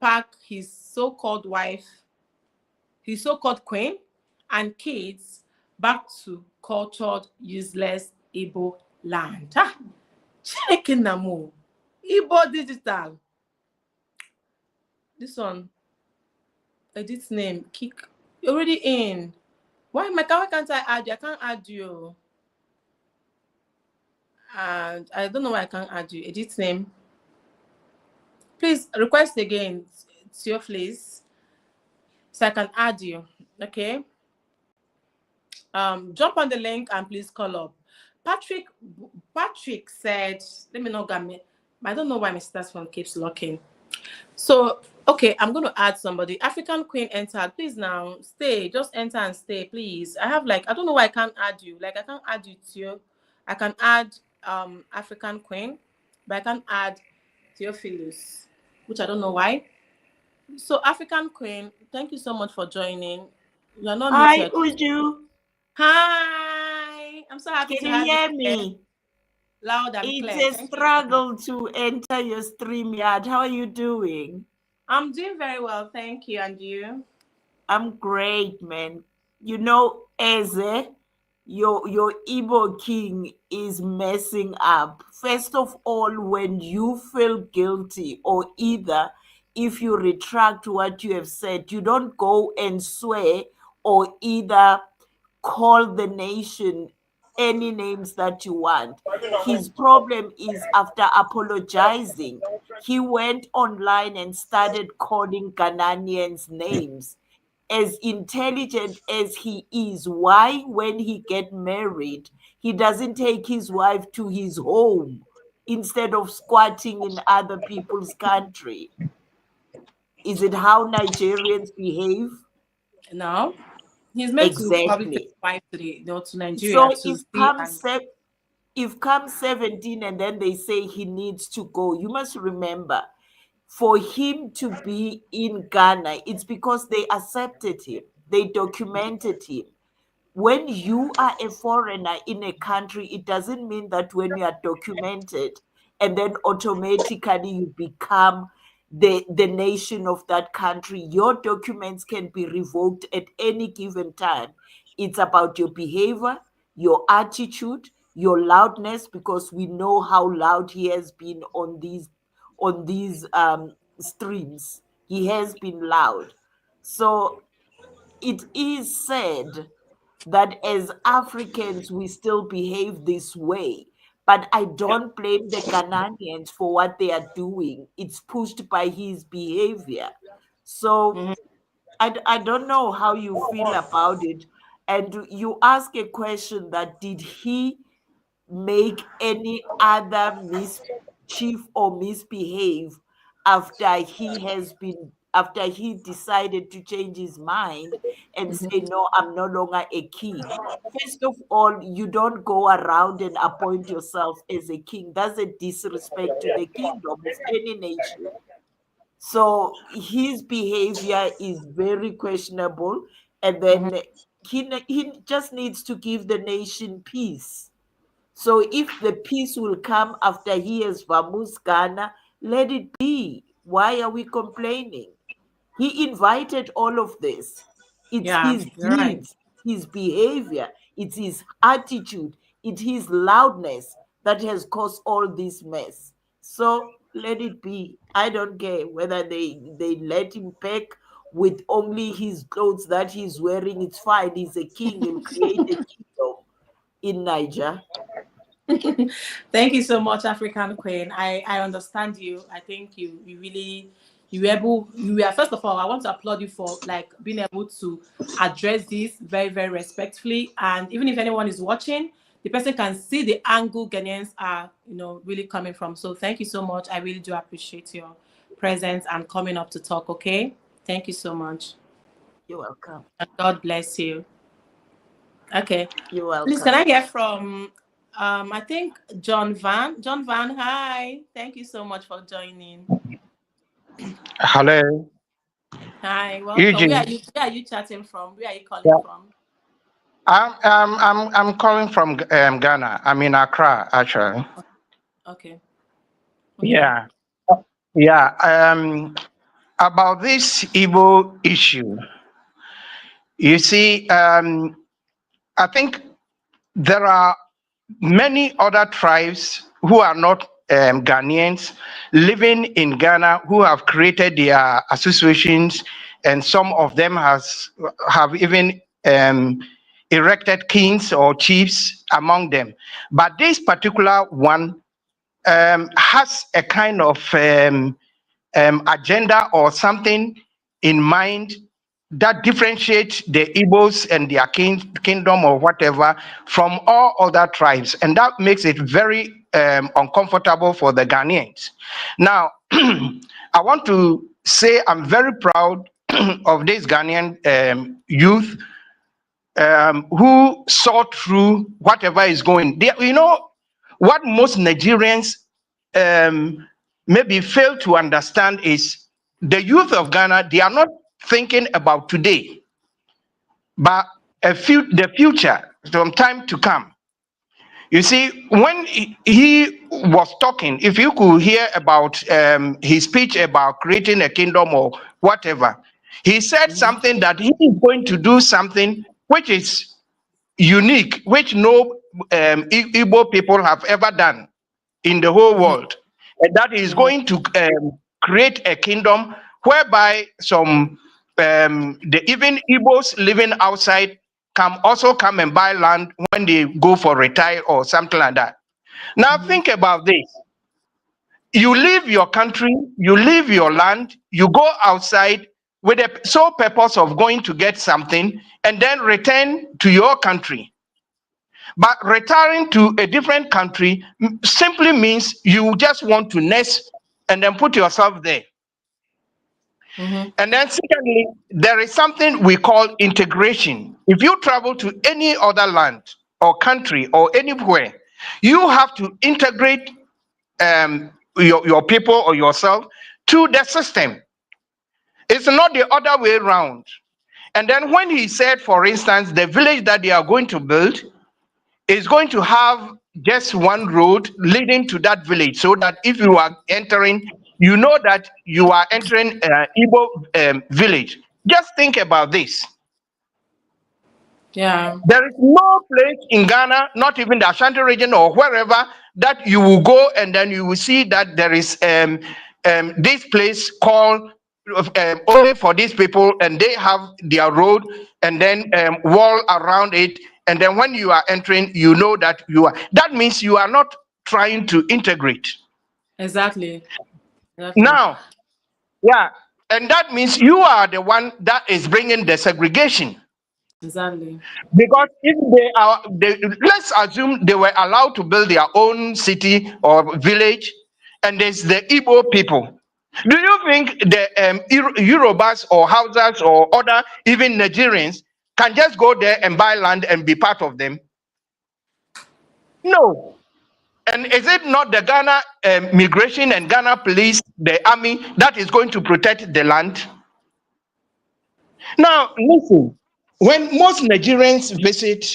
pack his so-called wife, his so-called queen, and kids back to cultured, useless Igbo land. Checking Namu. Igbo Digital. This one, edit name, kick. You're already in. Why can't I add you? I can't add you. And I don't know why I can't add you. Edit name. Please request again, please, so I can add you. Okay. Jump on the link and please call up. Patrick said, let me know. I don't know why my sister's phone keeps locking. So okay, I'm going to add somebody. African Queen entered. Please now stay. Just enter and stay, please. I don't know why I can't add you. Like I can't add you to you. I can add African Queen, but I can't add Theophilus, which I don't know why. So African Queen, thank you so much for joining. You are not muted. Hi, Uju. Hi. I'm so happy to have you. Can you hear me? Loud and clear. It's a struggle to enter your StreamYard. How are you doing? I'm doing very well, thank you. And you? I'm great, man. You know Eze? your Igbo King is messing up. First of all, when you feel guilty, or either if you retract what you have said, you don't go and swear or either call the nation any names that you want. His problem is after apologizing, he went online and started calling Ghanaians names. As intelligent as he is, why when he get married, he doesn't take his wife to his home instead of squatting in other people's country? Is it how Nigerians behave? No, he's meant to probably take Exactly. his wife to to Nigeria So to see and. if come 17 and then they say he needs to go, you must remember, for him to be in Ghana, it's because they accepted him, they documented him. When you are a foreigner in a country, it doesn't mean that when you are documented and then automatically you become the nation of that country. Your documents can be revoked at any given time. It's about your behavior, your attitude, your loudness, because we know how loud he has been on these streams. He has been loud. So it is said that as Africans, we still behave this way. But I don't blame the Ghanaians for what they are doing. It's pushed by his behavior. So Mhm. I don't know how you feel about it. And you ask a question that did he make any other mischief or misbehave after he decided to change his mind and say, no, I'm no longer a king? First of all, you don't go around and appoint yourself as a king. That's a disrespect to the kingdom of any nation. So his behavior is very questionable, and Mhm. then he just needs to give the nation peace. So if the peace will come after he has vamoosed Ghana, let it be. Why are we complaining? He invited all of this. It's Yeah, his you're right. deeds, his behavior, it's his attitude, it's his loudness that has caused all this mess. So let it be. I don't care whether they let him pack with only his clothes that he's wearing. It's fine. He's a king. He'll create a kingdom in Niger. Thank you so much, African Queen. I understand you. I think you really you were, first of all, I want to applaud you for like being able to address this very, very respectfully. And even if anyone is watching, the person can see the angle Ghanaians are, really coming from. So thank you so much. I really do appreciate your presence and coming up to talk, okay? Thank you so much. You're welcome. And God bless you. Okay. You're Please, can welcome. I get from, I think John Van? John Van, hi. Thank you so much for joining. Hello, Hi, welcome. Where are Eugene. you? Where are you chatting from? Where are you calling Yeah. from? I'm calling from Ghana. I'm in Accra, actually. Okay. Okay. Yeah. Yeah. About this Igbo issue, you see, I think there are many other tribes who are not Ghanaians living in Ghana who have created their associations, and some of them have even erected kings or chiefs among them. But this particular one has a kind of agenda or something in mind that differentiates the Igbos and their kingdom or whatever from all other tribes, and that makes it very uncomfortable for the Ghanaians. Now, I want to say I'm very proud of this Ghanaian youth who saw through whatever is going. What most Nigerians um, maybe fail to understand is the youth of Ghana. They are not thinking about today, but the future, some time to come. You see, when he was talking, if you could hear about his speech about creating a kingdom or whatever, he said Mm-hmm. something that he is going to do something which is unique, which no Igbo people have ever done in the whole Mm-hmm. world, and that is Mm-hmm. going to create a kingdom whereby some the even Igbos living outside can also come and buy land when they go for retire or something like that. Now Mm-hmm. think about this. You leave your country, you leave your land, you go outside with the sole purpose of going to get something and then return to your country. But retiring to a different country simply means you just want to nest and then put yourself there. Mm-hmm. And then, secondly, there is something we call integration. If you travel to any other land or country or anywhere, you have to integrate your people or yourself to the system. It's not the other way around. And then, when he said, for instance, the village that they are going to build is going to have just one road leading to that village, so that if you are entering, you know that you are entering Igbo village. Just think about this. Yeah. There is no place in Ghana, not even the Ashanti region or wherever, that you will go and then you will see that there is this place called only for these people, and they have their road and then wall around it. And then when you are entering, you know that you are. That means you are not trying to integrate. Exactly. Exactly. Now, yeah, and that means you are the one that is bringing the segregation. Exactly. Because if let's assume they were allowed to build their own city or village, and there's the Igbo people. Do you think the Yorubas or Hausas or other even Nigerians can just go there and buy land and be part of them? No. And is it not the Ghana migration and Ghana police, the army, that is going to protect the land? Now, listen, when most Nigerians visit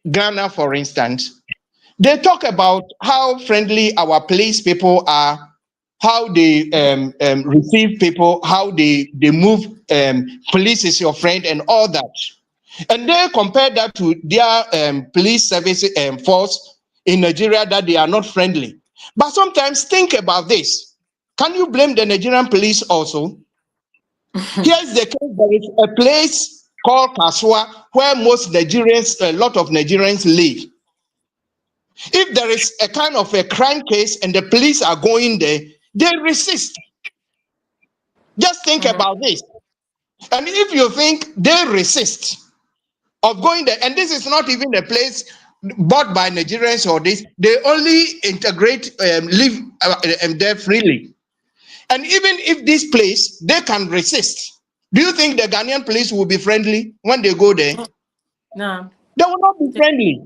Ghana, for instance, they talk about how friendly our police people are, how they receive people, how they move. Police is your friend, and all that. And they compare that to their police service force in Nigeria, that they are not friendly. But sometimes think about this. Can you blame the Nigerian police also? Here's the case: there is a place called Kaswa where most Nigerians, a lot of Nigerians live. If there is a kind of a crime case and the police are going there, they resist. Just think Mm-hmm. about this. And if you think they resist of going there, and this is not even a place bought by Nigerians or this, they only integrate, live there freely. And even if this place, they can resist. Do you think the Ghanaian police will be friendly when they go there? No. They will not be friendly.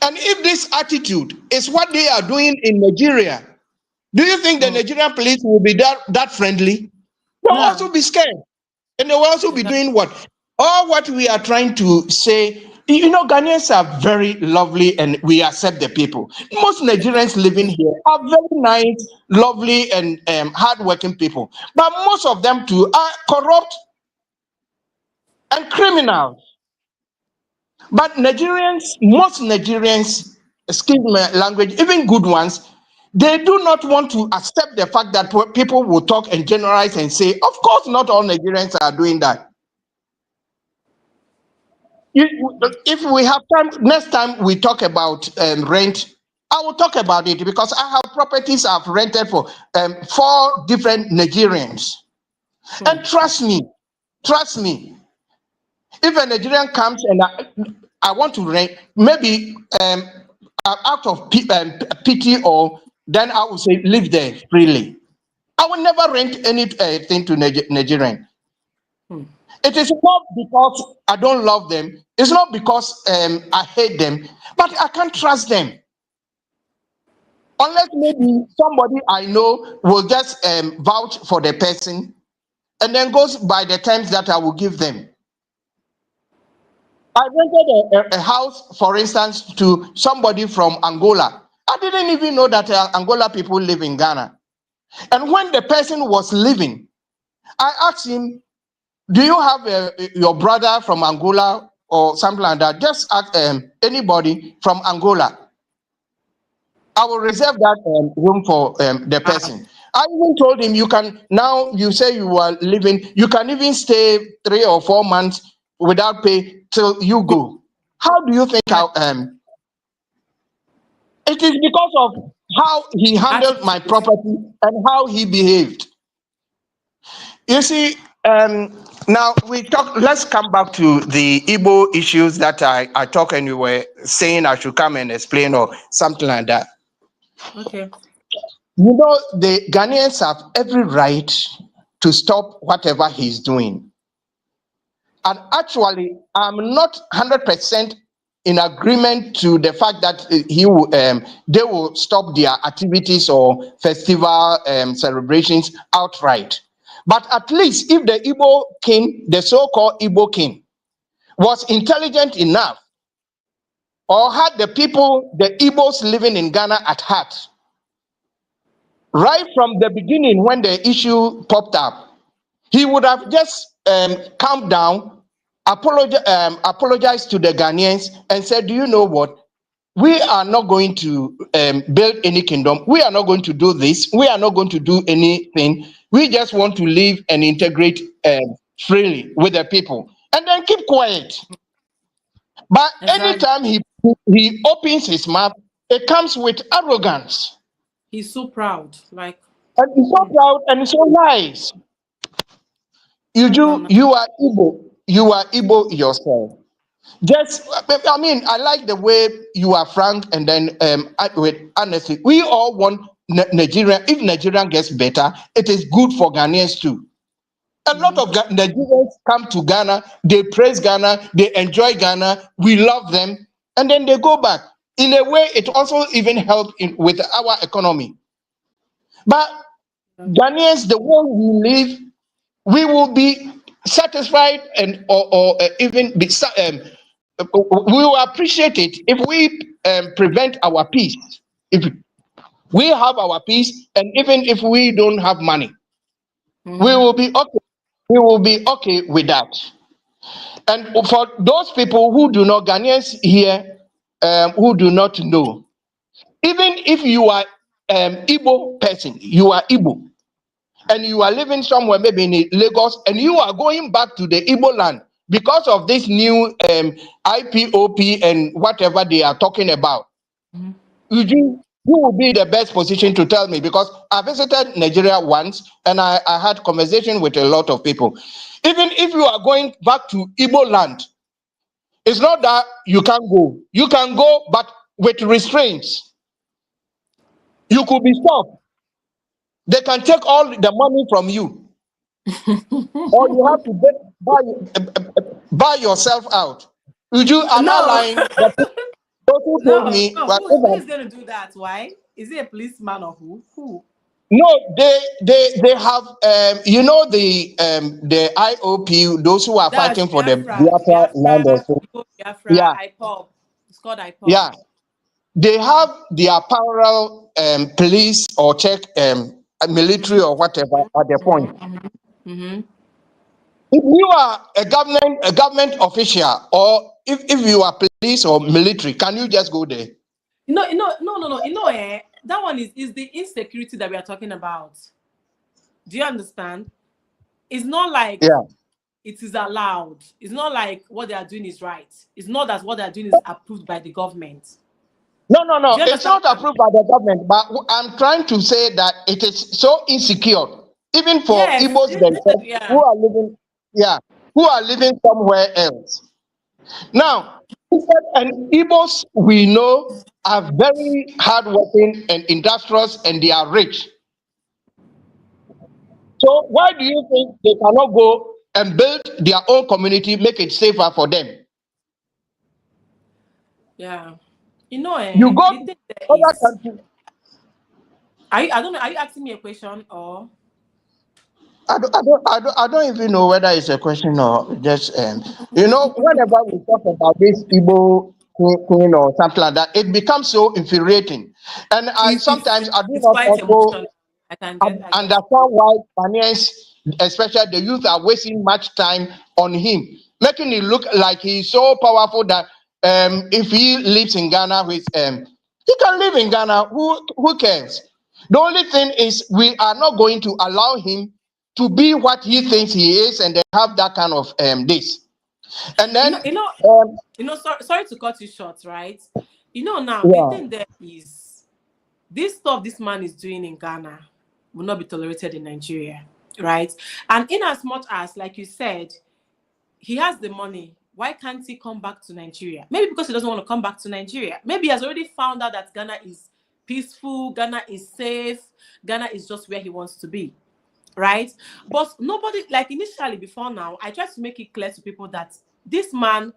And if this attitude is what they are doing in Nigeria, do you think the Mm. Nigerian police will be that friendly? They'll No. also be scared. And they will also be Exactly. doing what? All what we are trying to say, you know, Ghanaians are very lovely and we accept the people. Most Nigerians living here are very nice, lovely, and hardworking people. But most of them too are corrupt and criminals. But Nigerians, most Nigerians, excuse my language, even good ones, they do not want to accept the fact that people will talk and generalize and say, of course, not all Nigerians are doing that. If we have time, next time we talk about rent, I will talk about it because I have properties I've rented for 4 different Nigerians. Mm. And trust me, if a Nigerian comes and I want to rent, maybe out of pity, or then I will say live there freely. I will never rent anything to Nigerian. Mm. It is not because I don't love them. It's not because I hate them, but I can't trust them. Unless maybe somebody I know will just vouch for the person and then goes by the terms that I will give them. I rented a house, for instance, to somebody from Angola. I didn't even know that Angola people live in Ghana. And when the person was leaving, I asked him, do you have your brother from Angola or something like that, just ask anybody from Angola. I will reserve that room for the Wow. person. I even told him, you can now, you say you are living, you can even stay 3 or 4 months without pay till you go. How do you think Yeah. it is because of how he handled my Attitude. property and how he behaved. You see, now we talk. Let's come back to the Igbo issues that I talk and you were saying I should come and explain or something like that. Okay. You know, the Ghanaians have every right to stop whatever he's doing. And actually, I'm not 100% in agreement to the fact that they will stop their activities or festival celebrations outright. But at least if the Igbo king, the so-called Igbo king, was intelligent enough or had the people, the Igbos living in Ghana at heart, right from the beginning when the issue popped up, he would have just calmed down, apologized to the Ghanaians, and said, "Do you know what? We are not going to build any kingdom. We are not going to do this. We are not going to do anything. We just want to live and integrate freely with the people, and then keep quiet." But Exactly. anytime he opens his mouth, it comes with arrogance, He's so proud. Like, and he's so hmm, proud and so nice. no, no. You are Igbo. You are Igbo yourself. Just, I mean, I like the way you are frank and then with honesty. We all want Nigeria. If Nigeria gets better, it is good for Ghanaians too. A lot Mhm. of Nigerians come to Ghana, they praise Ghana, they enjoy Ghana, we love them, and then they go back. In a way, it also even helps with our economy. But Ghanaians, the way we live, we will be satisfied and or even be we will appreciate it if we prevent our peace, if we have our peace, and even if we don't have money, we Mhm. will be okay. We will be okay with that. And for those people who do not, Ghanaians here, who do not know, even if you are Igbo person, you are Igbo, and you are living somewhere, maybe in Lagos, and you are going back to the Igbo land because of this new IPOP and whatever they are talking about, Mhm. you will be the best position to tell me, because I visited Nigeria once and I had conversation with a lot of people. Even if you are going back to Igbo land, it's not that you can't go. You can go, but with restraints. You could be stopped. They can take all the money from you, or you have to buy yourself out. I'm not No. lying. But those who told No, me, no. but Who is going to do that? Why? Is he a policeman or who? Who? no, they have the IOP, those who are That's fighting for the Biafra. Biafra land Biafra. also. Igbo Biafra. Yeah, IPOB. It's called IPOB. yeah. They have their parallel police or check military or whatever at the point. Mm-hmm. If you are a government official, or if you are police or military, can you just go there? No. That one is the insecurity that we are talking about. Do you understand? It's not like Yeah. it is allowed. It's not like what they are doing is right. It's not that what they are doing is approved by the government. No, no, Do no. you It's understand not what I'm approved by the government, but I'm trying to say that it is so insecure, even for Yes. Igbos themselves Yeah. who are living, yeah, who are living somewhere else. Now, and Igbos we know are very hardworking and industrious, and they are rich. So why do you think they cannot go and build their own community, make it safer for them? Yeah. You go The to thing there other is, countries. I don't know, are you asking me a question or I don't even know whether it's a question or just whenever we talk about this Igbo queen or something like that, it becomes so infuriating, and I it's it's, sometimes I do it's not quite also emotional. I get understand why Ghanaians, especially the youth, are wasting much time on him. making it look like he's so powerful that if he lives in Ghana, with he can live in Ghana. Who cares? The only thing is we are not going to allow him to be what he thinks he is, and then have that kind of this. And You then know, you know, um, sorry to cut you short, right? Now the yeah, thing there is this stuff this man is doing in Ghana will not be tolerated in Nigeria, right? And in as much as, like you said, he has the money, why can't he come back to Nigeria? Maybe because he doesn't want to come back to Nigeria. Maybe he has already found out that Ghana is peaceful, Ghana is safe, Ghana is just where he wants to be, right? But nobody, like initially before now, I tried to make it clear to people that this man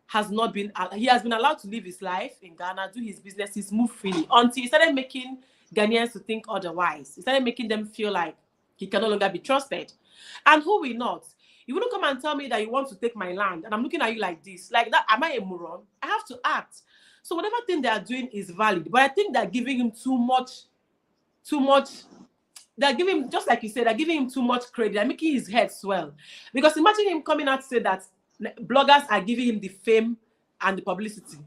has not been, he has been allowed to live his life in Ghana, do his businesses, move freely until he started making Ghanaians to think otherwise. He started making them feel like he can no longer be trusted. And who will not? You wouldn't come and tell me that you want to take my land, and I'm looking at you like this. Like that, am I a moron? I have to act. So whatever thing they are doing is valid. But I think they're giving him too much. They're giving him, just like you said, they're giving him too much credit. They're making his head swell. Because imagine him coming out to say that bloggers are giving him the fame and the publicity.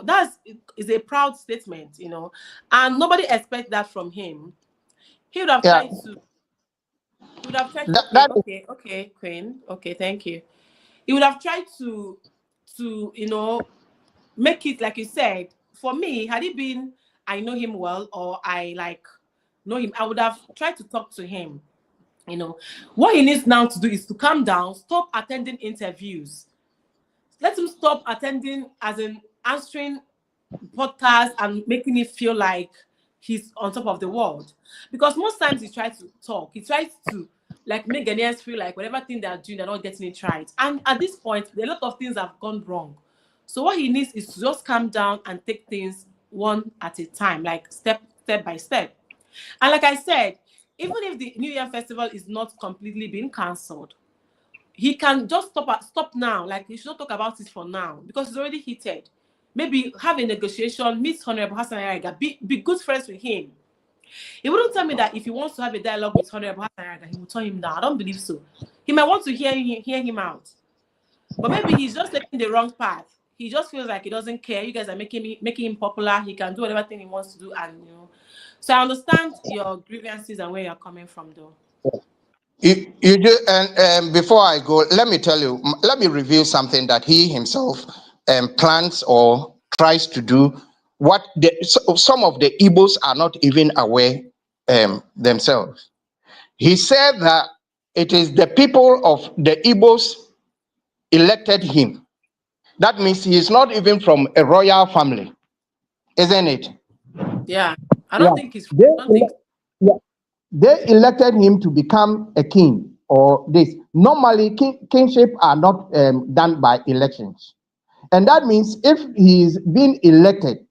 That's is a proud statement, and nobody expects that from him. He would have yeah, tried to, that, okay, that is, okay, okay, Queen. Okay, thank you. He would have tried to make it like you said. For me, had it been I know him well, or I like know him, I would have tried to talk to him. What he needs now to do is to calm down, stop attending interviews. Let him stop attending, as in answering podcasts and making it feel like he's on top of the world. Because most times he tries to talk, he tries to like make Ghanaians feel like whatever thing they're doing, they're not getting it right. And at this point, a lot of things have gone wrong. So what he needs is to just calm down and take things one at a time, like step by step. And like I said, even if the New Year festival is not completely being cancelled, he can just stop now. Like he should not talk about it for now because it's already heated. Maybe have a negotiation, meet Honorable Hassan Yariga, be good friends with him. He wouldn't tell me that if he wants to have a dialogue with Honorable Hassan Yariga, he will turn him down. I don't believe so. He might want to hear him out, but maybe he's just taking the wrong path. He just feels like he doesn't care. You guys are making him popular. He can do whatever thing he wants to do, and So I understand your grievances and where you're coming from, though. you do, and before I go, let me tell you, let me reveal something that he himself plans or tries to do. What some of the Igbos are not even aware themselves. He said that it is the people of the Igbos elected him. That means he is not even from a royal family, isn't it? Yeah, I don't Yeah. think he's. They, I don't think. yeah. They elected him to become a king or this. Normally, kingship are not done by elections. And that means if he's been elected,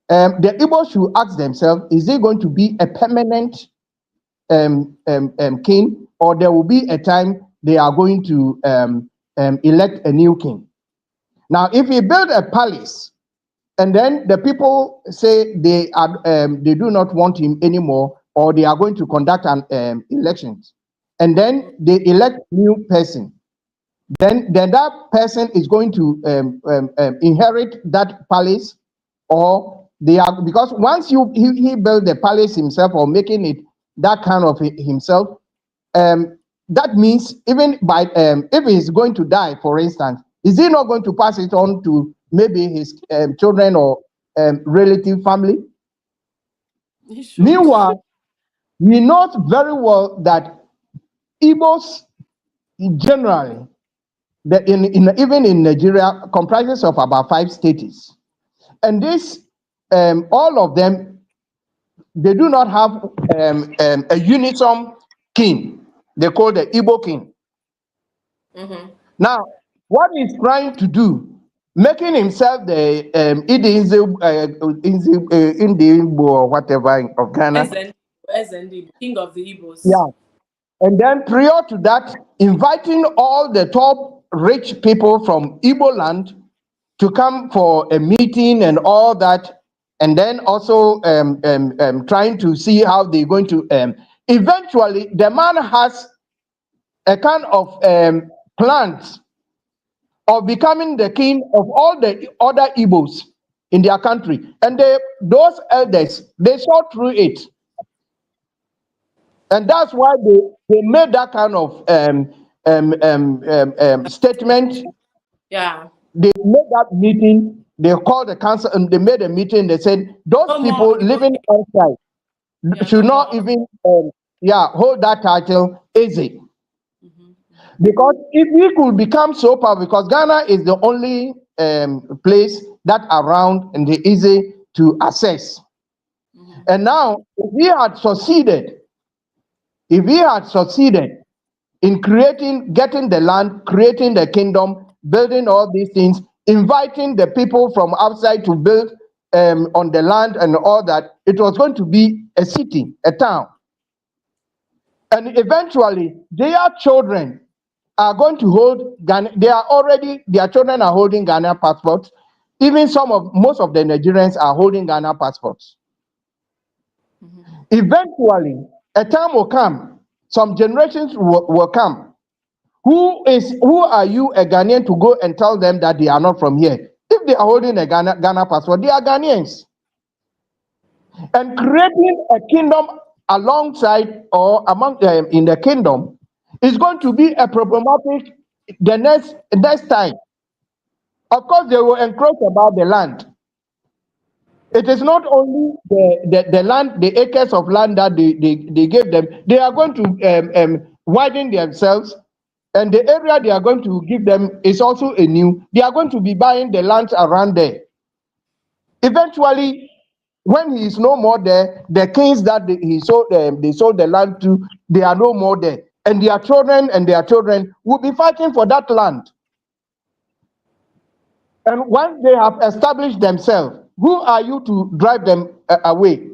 the Igbo should ask themselves, is he going to be a permanent king, or there will be a time they are going to elect a new king? Now, if he built a palace and then the people say they do not want him anymore, or they are going to conduct an elections, and then they elect a new person, then that person is going to inherit that palace, or they are, because once he built the palace himself or making it that kind of himself, um, that means even by if he's going to die, for instance, is he not going to pass it on to maybe his children or relative family? He should. Meanwhile, he knows very well that Igbos generally, even in Nigeria, comprises of about 5 states, and this all of them, they do not have a uniform king. They call the Igbo king. Mm-hmm. Now, what he's trying to do, making himself the Igbo or whatever of Ghana, SND, King of the Igbos. yeah, and then prior to that, inviting all the top rich people from Igbo land to come for a meeting and all that, and then also trying to see how they're going to. Eventually, the man has a kind of plans of becoming the king of all the other Igbos in their country. And those elders, they saw through it. And that's why they made that kind of statement. Yeah. They made that meeting, they called the council and they made a meeting. They said those No more people Igbo living King. outside Yeah, no should not more. even hold that title easy. Mhm, Because if we could become so powerful, because Ghana is the only place that around and they easy to access. mhm. And now, if we had succeeded in getting the land, creating the kingdom, building all these things, inviting the people from outside to build on the land and all that, it was going to be a city, a town. And eventually, their children are going to hold Ghana. Their children are holding Ghana passports. Even most of the Nigerians are holding Ghana passports. Eventually, a time will come, some generations will come. Who are you, a Ghanaian, to go and tell them that they are not from here? If they are holding a Ghana passport, they are Ghanaians. And creating a kingdom alongside or among them in the kingdom is going to be a problematic the next time. Of course, they will encroach about the land. It is not only the land, the acres of land that they gave them, they are going to widen themselves, and the area they are going to give them is also a new. They are going to be buying the lands around there. Eventually, when he is no more there, the kings that they sold the land to, they are no more there, and their children will be fighting for that land. And once they have established themselves, who are you to drive them away?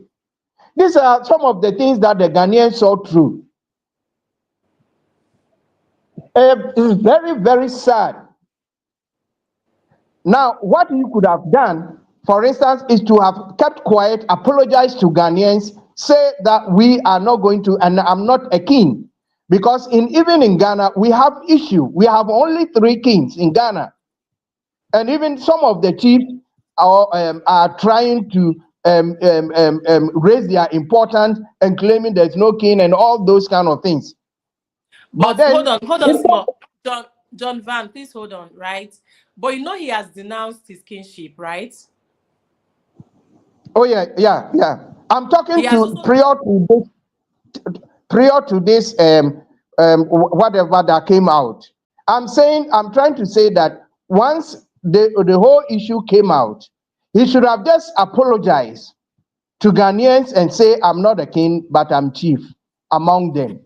These are some of the things that the Ghanaians saw through. It's very, very sad. Now, what you could have done, for instance, is to have kept quiet, apologize to Ghanaians, say that we are not going to, and I'm not a king. Because even in Ghana, we have issue. We have only 3 kings in Ghana. And even some of the chiefs are trying to raise their importance and claiming there's no king and all those kind of things. But But then, hold on, small. John Van, please hold on, right? But you know he has denounced his kingship, right? oh yeah. I'm He talking has to also prior to this whatever that came out. I'm trying to say that once the whole issue came out, he should have just apologized to Ghanaians and say, I'm not a king, but I'm chief among them.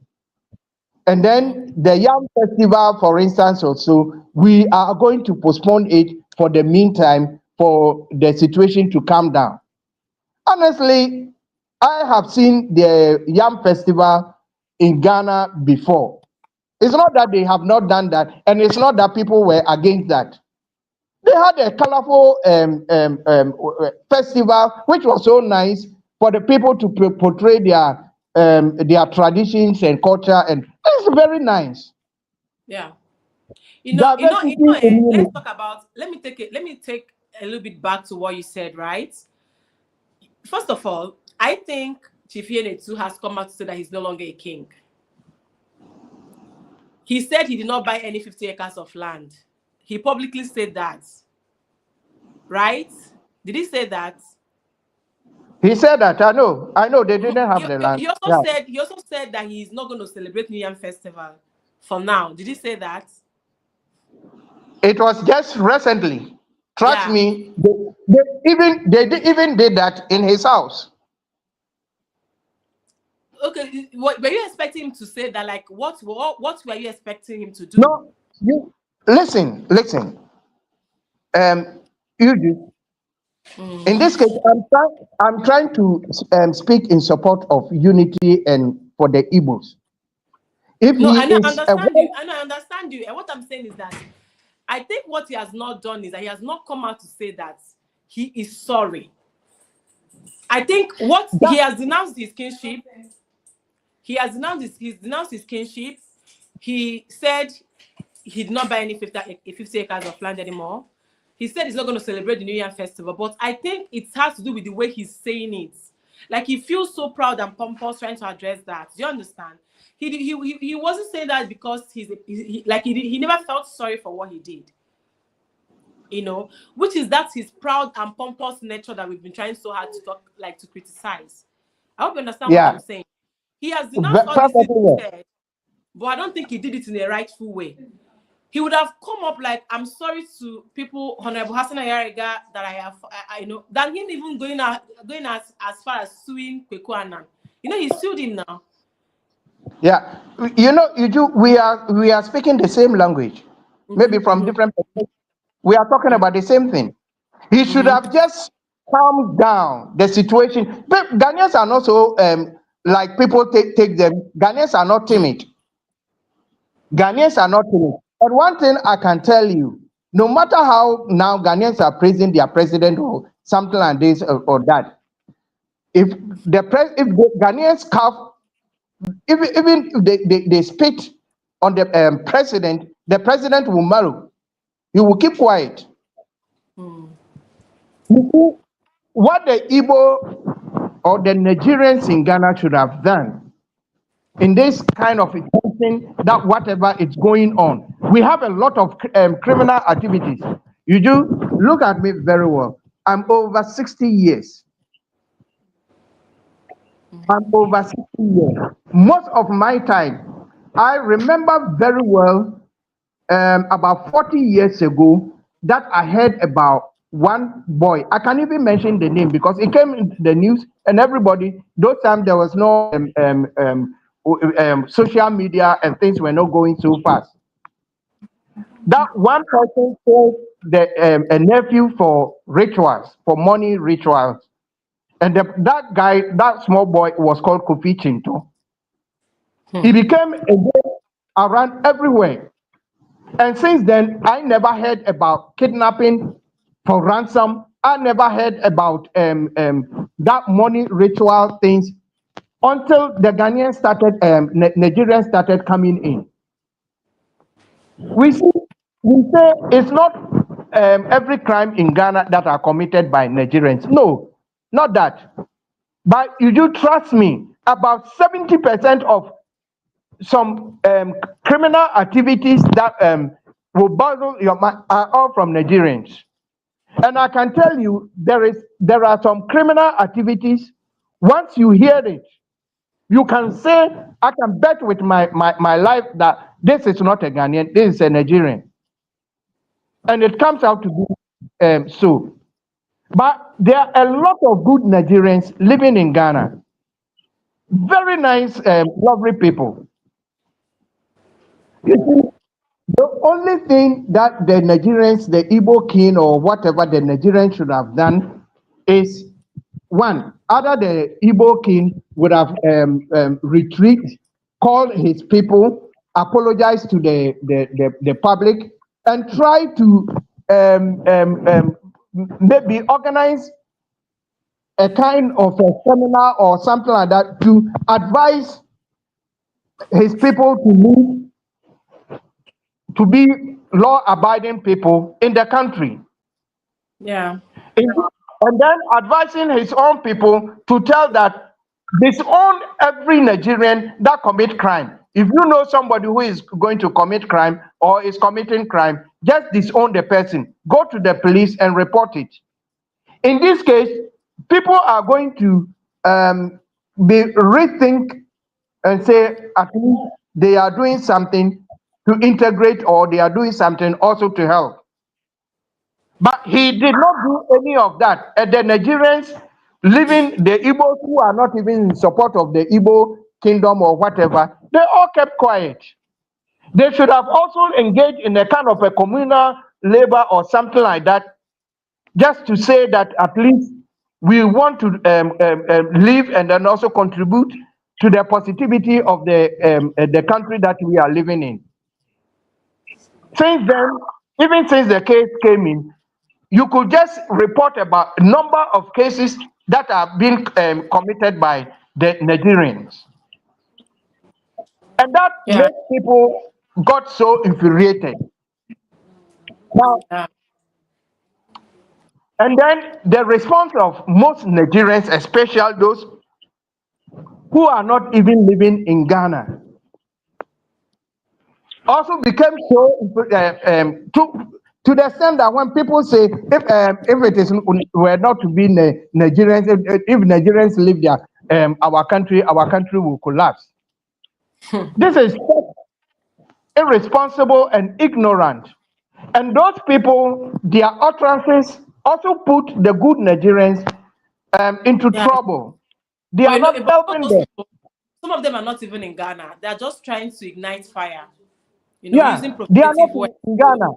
And then the Yam Festival, for instance, also, we are going to postpone it for the meantime for the situation to calm down. Honestly, I have seen the Yam Festival in Ghana before. It's not that they have not done that, and it's not that people were against that. They had a colorful festival, which was so nice for the people to portray their traditions and culture, and it's very nice. yeah. Diversity in Let's unity. talk about. Let me take a little bit back to what you said, right? First of all, I think Chief Yenetu has come out to say that he's no longer a king. He said he did not buy any 50 acres of land. He publicly said that, right? Did he say that? He said that. I know they didn't have the land. He also Yeah. said that he's not going to celebrate New Year Festival for now. Did he say that? It was just recently. Trust Yeah. me, they even did that in his house. Okay. Were you expecting him to say that? Like, what were you expecting him to do? No, you listen. Um, you do. In Mm. this case, I'm trying to speak in support of unity and for the Igbos. If No, he I know, I is a understand you. well, I know, I understand you. And what I'm saying is that I think what he has not done is that he has not come out to say that he is sorry. I think what he that has denounced his kingship. He has denounced his kingship. He said he did not buy any 50 acres of land anymore. He said he's not going to celebrate the New Year festival, but I think it has to do with the way he's saying it. Like he feels so proud and pompous trying to address that. Do you understand? He wasn't saying that because he never felt sorry for what he did. You know, which is that's his proud and pompous nature that we've been trying so hard to talk, like to criticize. I hope you understand what Yeah, I'm saying. He has denounced all these things perfectly he well. said, but I don't think he did it in a rightful way. He would have come up like, I'm sorry to people, Honorable Hassan Ayariga, that I know, than him even going as far as suing Kweku Annan. You know, he sued him now. Yeah, you do. We are speaking the same language, maybe from different perspectives. We are talking about the same thing. He should have just calmed down the situation. But Ghanaians are not so like people take them. Ghanaians are not timid. Ghanaians are not timid. But one thing I can tell you, no matter how now Ghanaians are praising their president or something like this or that, if if the Ghanaians cough, even if they spit on the president will marrow. He will keep quiet. You see, what the Igbo or the Nigerians in Ghana should have done in this kind of attention that whatever is going on, we have a lot of criminal activities. You do look at me very well. I'm over 60 years. I'm over 60 years. Most of my time, I remember very well about 40 years ago that I heard about one boy. I can't even mention the name because it came in the news and everybody, those times there was no social media and things were not going so fast. That one person sold a nephew for rituals, for money rituals. And that guy, that small boy was called Kofi Chinto. He became a name around everywhere. And since then, I never heard about kidnapping for ransom. I never heard about that money ritual things until the Ghanaians started, Nigerians started coming in. We see, we say it's not every crime in Ghana that are committed by Nigerians. No, not that. But you do trust me, about 70% of some criminal activities that will boggle your mind are all from Nigerians. And I can tell you there are some criminal activities. Once you hear it, you can say, I can bet with my life that this is not a Ghanaian, this is a Nigerian. And it comes out to be so. But there are a lot of good Nigerians living in Ghana. Very nice, lovely people. You see, the only thing that the Nigerians, the Igbo King or whatever the Nigerians should have done is one, either the Igbo King would have retreat, called his people, apologize to the public, and try to maybe organize a kind of a seminar or something like that to advise his people to move to be law-abiding people in the country. Yeah. And then advising his own people to tell that disown every Nigerian that commit crime. If you know somebody who is going to commit crime or is committing crime, just disown the person. Go to the police and report it. In this case, people are going to be rethink and say at least they are doing something to integrate or they are doing something also to help. But he did not do any of that. And the Nigerians living, the Igbos who are not even in support of the Igbo kingdom or whatever, they all kept quiet. They should have also engaged in a kind of a communal labor or something like that, just to say that at least we want to live and then also contribute to the positivity of the country that we are living in. Since then, even since the case came in, you could just report about a number of cases that are being committed by the Nigerians. And that Yeah. makes people got so infuriated. Now, Yeah. and then the response of most Nigerians, especially those who are not even living in Ghana, also became so to the extent that when people say if it is were not to be Nigerians, if Nigerians leave their our country will collapse. This is irresponsible and ignorant. And those people, their utterances also put the good Nigerians into Yeah. trouble. They But are you know, not but all helping those them. people, some of them are not even in Ghana. They are just trying to ignite fire, using Yeah, they are not provocative words. in Ghana.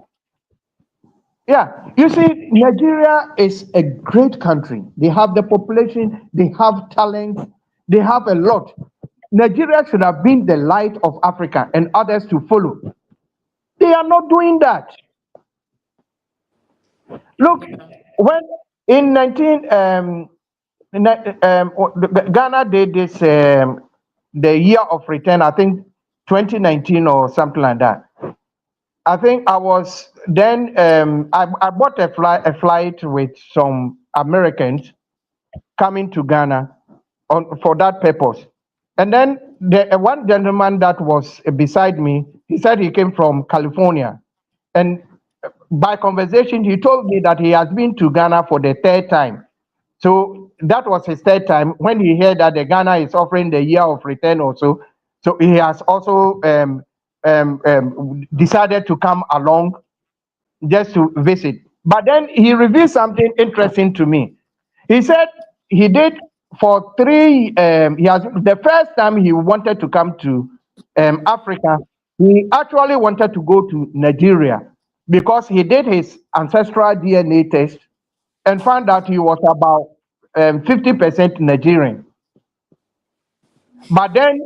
Yeah, you see, Nigeria is a great country. They have the population, they have talent, they have a lot. Nigeria should have been the light of Africa and others to follow. They are not doing that. Look, Yeah. when in 19 Ghana did this the year of return, I think 2019 or something like that. I think I was then I bought a flight with some Americans coming to Ghana on for that purpose. And then the one gentleman that was beside me, he said he came from California. And by conversation, he told me that he has been to Ghana for the third time. So that was his third time when he heard that the Ghana is offering the year of return also. So he has also decided to come along just to visit. But then he revealed something interesting to me. He said he did for three. He has the first time he wanted to come to Africa. He actually wanted to go to Nigeria because he did his ancestral DNA test and found out he was about 50% Nigerian. But then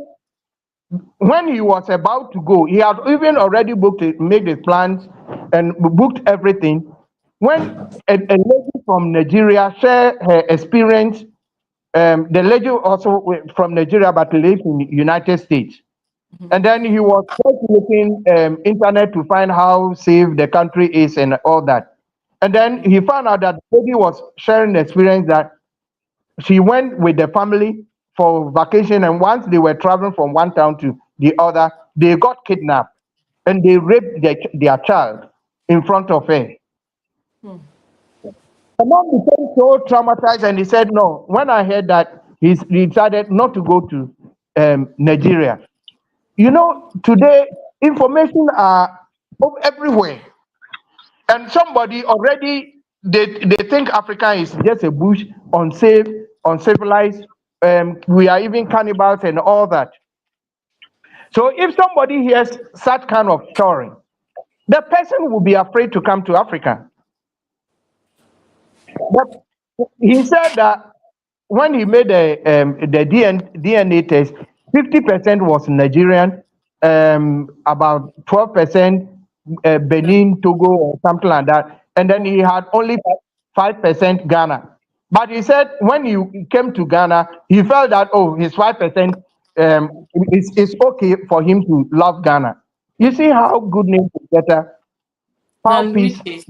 when he was about to go, he had even already booked it, made his plans and booked everything. When a lady from Nigeria shared her experience, the lady also from Nigeria but lives in the United States. And then he was just looking internet to find how safe the country is and all that. And then he found out that the lady was sharing the experience that she went with the family for vacation, and once they were traveling from one town to the other, they got kidnapped and they raped their child in front of her. Hmm. The mom became so traumatized and he said, no, when I heard that, he decided not to go to Nigeria. Today information are everywhere. And somebody already they think Africa is just a bush, unsafe, uncivilized. We are even cannibals and all that. So if somebody hears such kind of story, the person will be afraid to come to Africa. But he said that when he made the DNA test, 50% was Nigerian, about 12% Benin, Togo, or something like that, and then he had only 5% Ghana. But he said when he came to Ghana, he felt that his 5% is okay for him to love Ghana. You see how good name is better, how Then peace. which is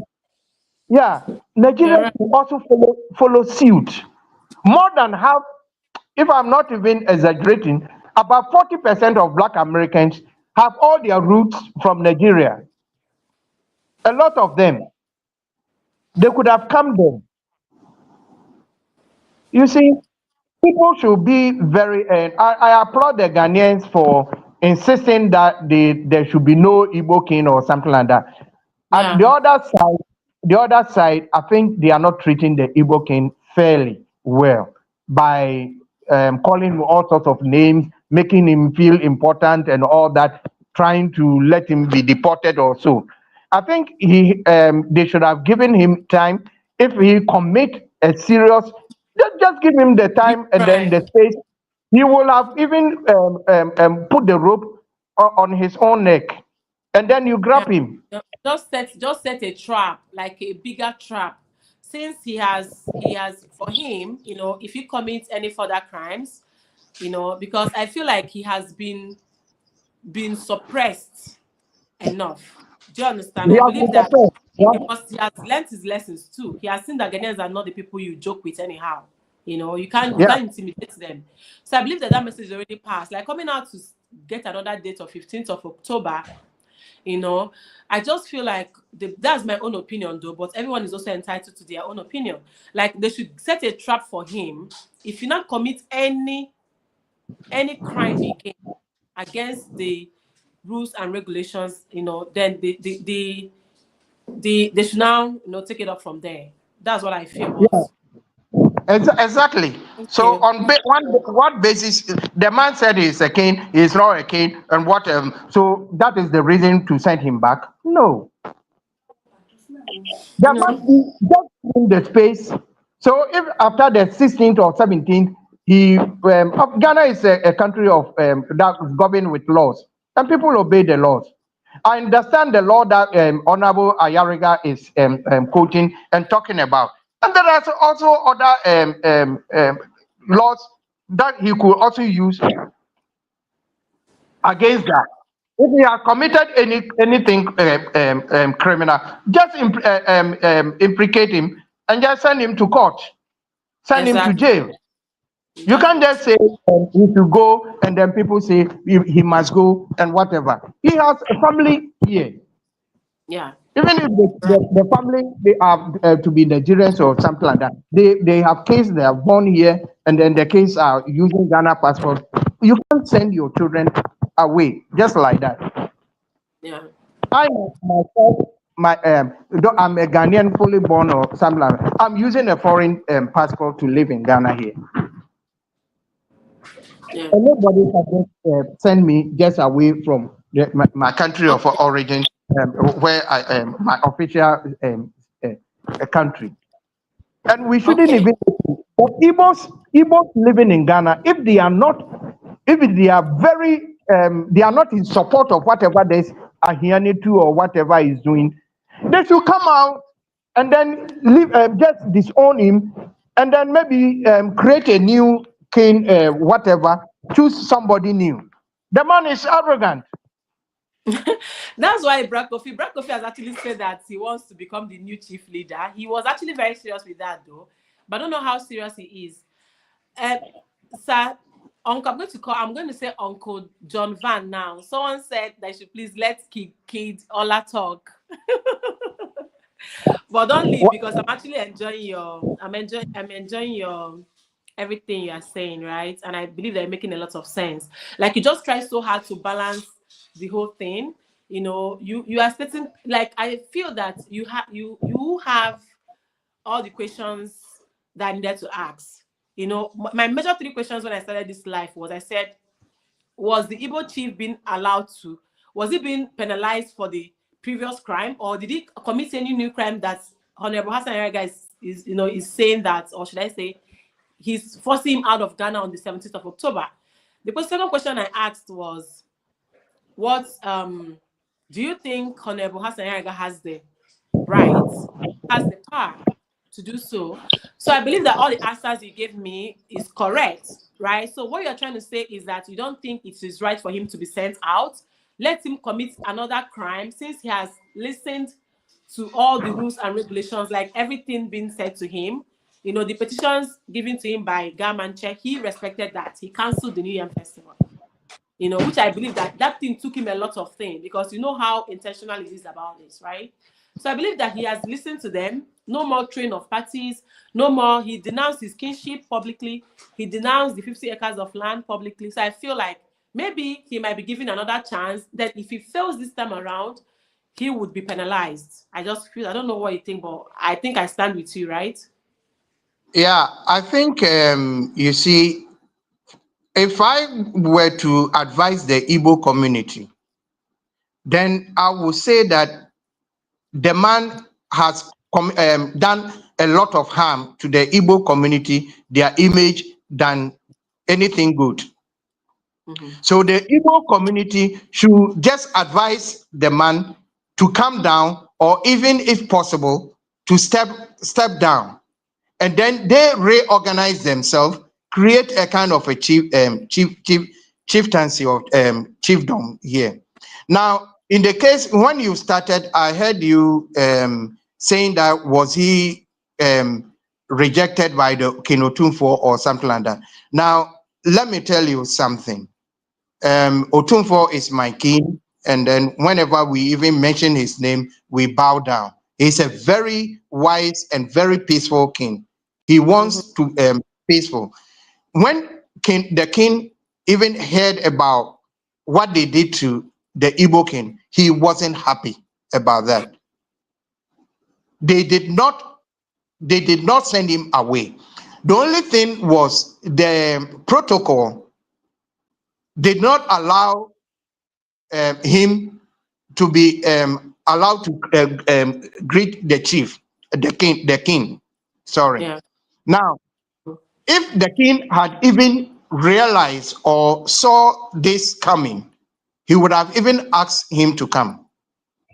Yeah, you're Nigeria right. will also follow suit. More than half, if I'm not even exaggerating, about 40% of Black Americans have all their roots from Nigeria. A lot of them, they could have come there. You see, people should be very. I applaud the Ghanaians for insisting that there should be no Igbo king or something like that. At Yeah. the other side, I think they are not treating the Igbo king fairly well by calling him all sorts of names, making him feel important and all that, trying to let him be deported or so. I think they should have given him time. If he commit a serious, just give him the You're time and then right. the space. He will have even put the rope on his own neck, and then you Yeah. grab him. Just set a trap, like a bigger trap. Since he has for him, if he commits any further crimes, because I feel like he has been suppressed. enough. Do you understand? He I has believe been that suppressed. Yeah. he has learned his lessons too. He has seen that Ghanaians are not the people you joke with anyhow. You Yeah. can't intimidate them. So I believe that that message is already passed. Like coming out to get another date of 15th of October, you know, I just feel like that's my own opinion though, but everyone is also entitled to their own opinion. Like they should set a trap for him. If you not commit any crime again against the rules and regulations, then they should now take it up from there. That's what I feel. But Yeah. Exactly. So okay, on what basis the man said he's a king, he's not a king, and what? So that is the reason to send him back? No, there must no, be just in the space. So if after the 16th or 17th, Ghana is a country of that is governed with laws, and people obey the laws. I understand the law that Honorable Ayariga is quoting and talking about, and there are also other laws that he could also use against that. If he has committed anything criminal, just implicate him and just send him to court, send him to exactly. jail. You That's can't just say he should go and then people say he must go and whatever. He has a family here. yeah, Even if the family they are to be Nigerians or something like that, they have kids they are born here and then the kids are using Ghana passport. You can't send your children away just like that. yeah, I myself, though I'm a Ghanaian, fully born or something like that, I'm using a foreign passport to live in Ghana here. yeah. And nobody can just send me just away from my country of Okay, origin, where I am, my official country. And we shouldn't okay. even. But Igbos living in Ghana, if they are not, if they are very, they are not in support of whatever this Ahianitu or whatever is doing, they should come out and then leave, just disown him, and then maybe create a new king, whatever, choose somebody new. The man is arrogant. That's why Brad Kofi has actually said that he wants to become the new chief leader. He was actually very serious with that though, but I don't know how serious he is. Uh, sir, Uncle, I'm going to say Uncle John Van now. Someone said that I should please let Kid Ola talk. But don't leave What? because I'm actually enjoying I'm enjoying your everything you are saying, right? And I believe they're making a lot of sense. Like you just try so hard to balance the whole thing. You are stating like I feel that you have all the questions that I needed to ask. My major three questions when I started this life was I said, was the Igbo chief being allowed to, was he being penalized for the previous crime, or did he commit any new crime that Honorable Hassan Yarega is saying that, or should I say, he's forcing him out of Ghana on the 17th of October? The second question I asked was, what do you think Honorable Hassan Yarega has the right, has the power to do so? So I believe that all the answers you gave me is correct, right? So what you're trying to say is that you don't think it is right for him to be sent out. Let him commit another crime since he has listened to all the rules and regulations, like everything being said to him. The petitions given to him by Garmanche, he respected that. He cancelled the New Year Festival. Which I believe that thing took him a lot of things because you know how intentional he is about this, right? So I believe that he has listened to them. No more train of parties, no more. He denounced his kinship publicly. He denounced the 50 acres of land publicly. So I feel like maybe he might be given another chance. That if he fails this time around, he would be penalized. I just feel, I don't know what you think, but I think I stand with you, right? Yeah, I think you see, if I were to advise the Igbo community, then I would say that the man has done a lot of harm to the Igbo community, their image, than anything good. Mm-hmm. So the Igbo community should just advise the man to come down, or even if possible, to step down, and then they reorganize themselves, create a kind of a chieftaincy or chiefdom here. Now, in the case when you started, I heard you saying that was he rejected by the Kinotunfo or something like that. Now, let me tell you something. Otunfo is my king, and then whenever we even mention his name, we bow down. He's a very wise and very peaceful king. He Mhm. wants to peaceful. When the king even heard about what they did to the Igbo king, he wasn't happy about that. They did not they did not send him away. The only thing was the protocol did not allow him to be allowed to greet the chief, the king. Sorry. Yeah. Now, if the king had even realized or saw this coming, he would have even asked him to come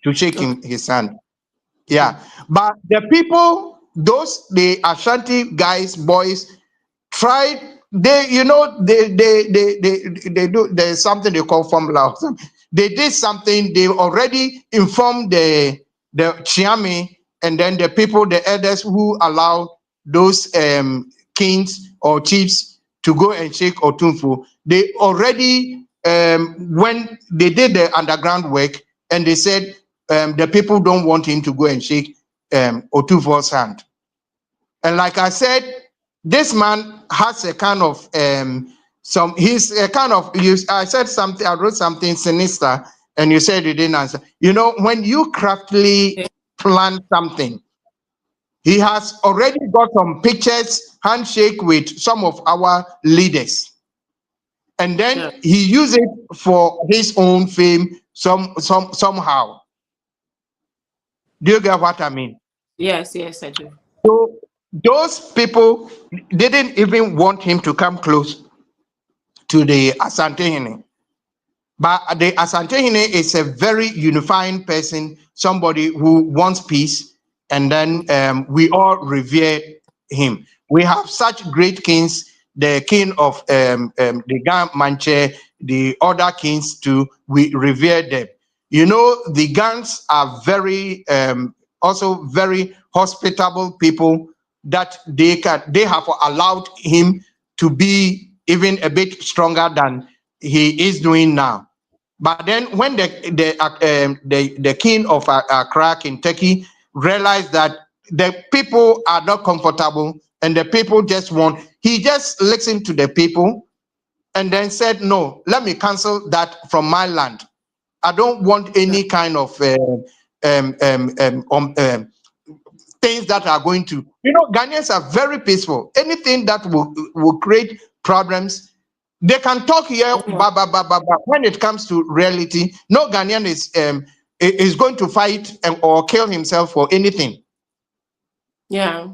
to shake Okay. him his hand. Yeah, but the people, those the Ashanti guys, boys, tried. They do. There's something they call formula. Or something. They did something. They already informed the Chiami and then the people, the elders who allowed those kings or chiefs to go and shake Otunfu. They already when they did the underground work and they said the people don't want him to go and shake Otunfu's hand. And like I said, this man has a kind of some. He's a kind of. You, I said something. I wrote something sinister, and you said you didn't answer. You know, when you craftily Yeah. plan something, he has already got some pictures, handshake with some of our leaders, and Yeah. then he used it for his own fame. Somehow. Do you get what I mean? Yes. Yes, I do. So those people didn't even want him to come close to the Asantehene. But the Asantehene is a very unifying person, somebody who wants peace, and then we all revere him. We have such great kings, the king of the Gan Manche, the other kings too, we revere them. You know, the Gans are very, also very hospitable people that they have allowed him to be even a bit stronger than he is doing now. But then when the king of Accra, Kentucky, realized that the people are not comfortable and the people just want, he just listened to the people and then said, "No, let me cancel that from my land. I don't want Yeah. any kind of um, um, um, um, um, things that are going to, Ghanaians are very peaceful. Anything that will create problems, they can talk here, Mhm. but when it comes to reality, no Ghanaian is going to fight or kill himself for anything. Yeah.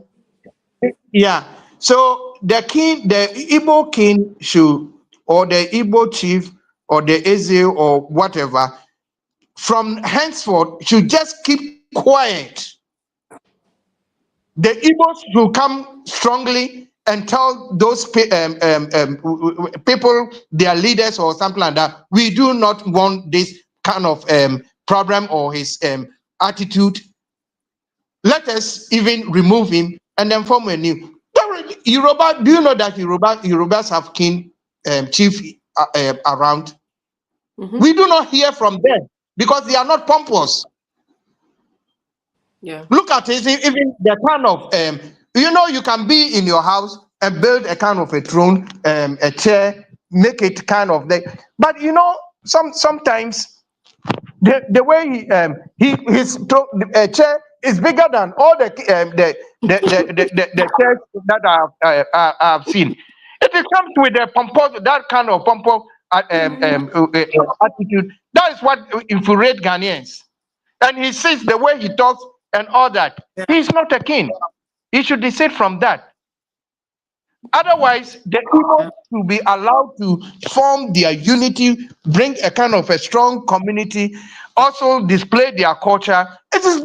Yeah. So the king, the Igbo king should, or the Igbo chief, or the Eze, or whatever, from henceforth should just keep quiet. The Igbos will come strongly and tell those people, their leaders or something like that, we do not want this kind of problem or his attitude. Let us even remove him and then form a new. Yoruba, do you know that Yorubas have king chief around? Mm-hmm. We do not hear from them because they are not pompous. Yeah. Look at it, even the kind of you can be in your house and build a kind of a throne, a chair, make it kind of but sometimes the way his chair is bigger than all the chairs that I've seen. It comes with a pompous, that kind of pompous attitude. That is what infuriates Ghanaians. And he sees the way he talks and all that. Yeah. He's not a king. He should desist from that. Otherwise, the people Yeah. will be allowed to form their unity, bring a kind of a strong community, also display their culture. It is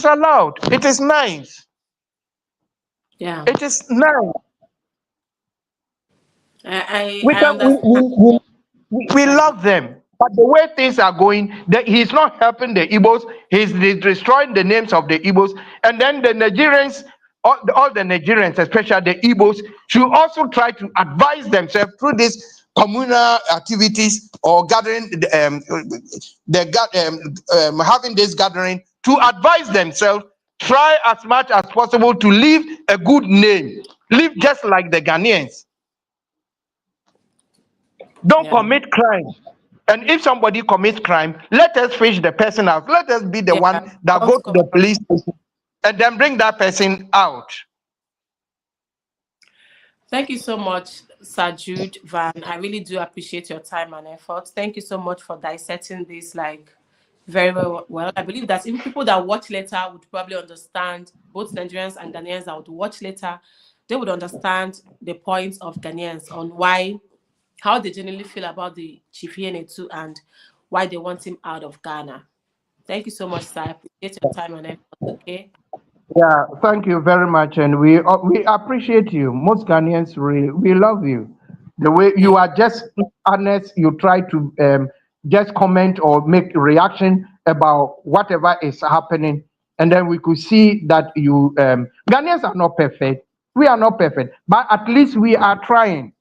allowed. It is nice. Yeah. It is nice. I We I can understand. we I, love them. But the way things are going, he's not helping the Igbos. He's destroying the names of the Igbos. And then the Nigerians, all the Nigerians, especially the Igbos, should also try to advise themselves through these communal activities or gathering, having this gathering to advise themselves. Try as much as possible to leave a good name. Live just like the Ghanaians. Don't Yeah. commit crime. And if somebody commits crime, let us fish the person out. Let us be the Yeah. one that go Don't to the cover. police station and then bring that person out. Thank you so much, Sir Jude Van. I really do appreciate your time and effort. Thank you so much for dissecting this like very well. I believe that even people that watch later would probably understand, both Nigerians and Ghanaians that would watch later, they would understand the points of Ghanaians on why, how they generally feel about the Chief too, and why they want him out of Ghana. Thank you so much, sir. I appreciate your time and effort. Okay. Yeah, thank you very much, and we appreciate you. Most Ghanaians really we love you. The way you Thank are just honest, you try to just comment or make reaction about whatever is happening, and then we could see that you Ghanaians are not perfect. We are not perfect, but at least we are trying.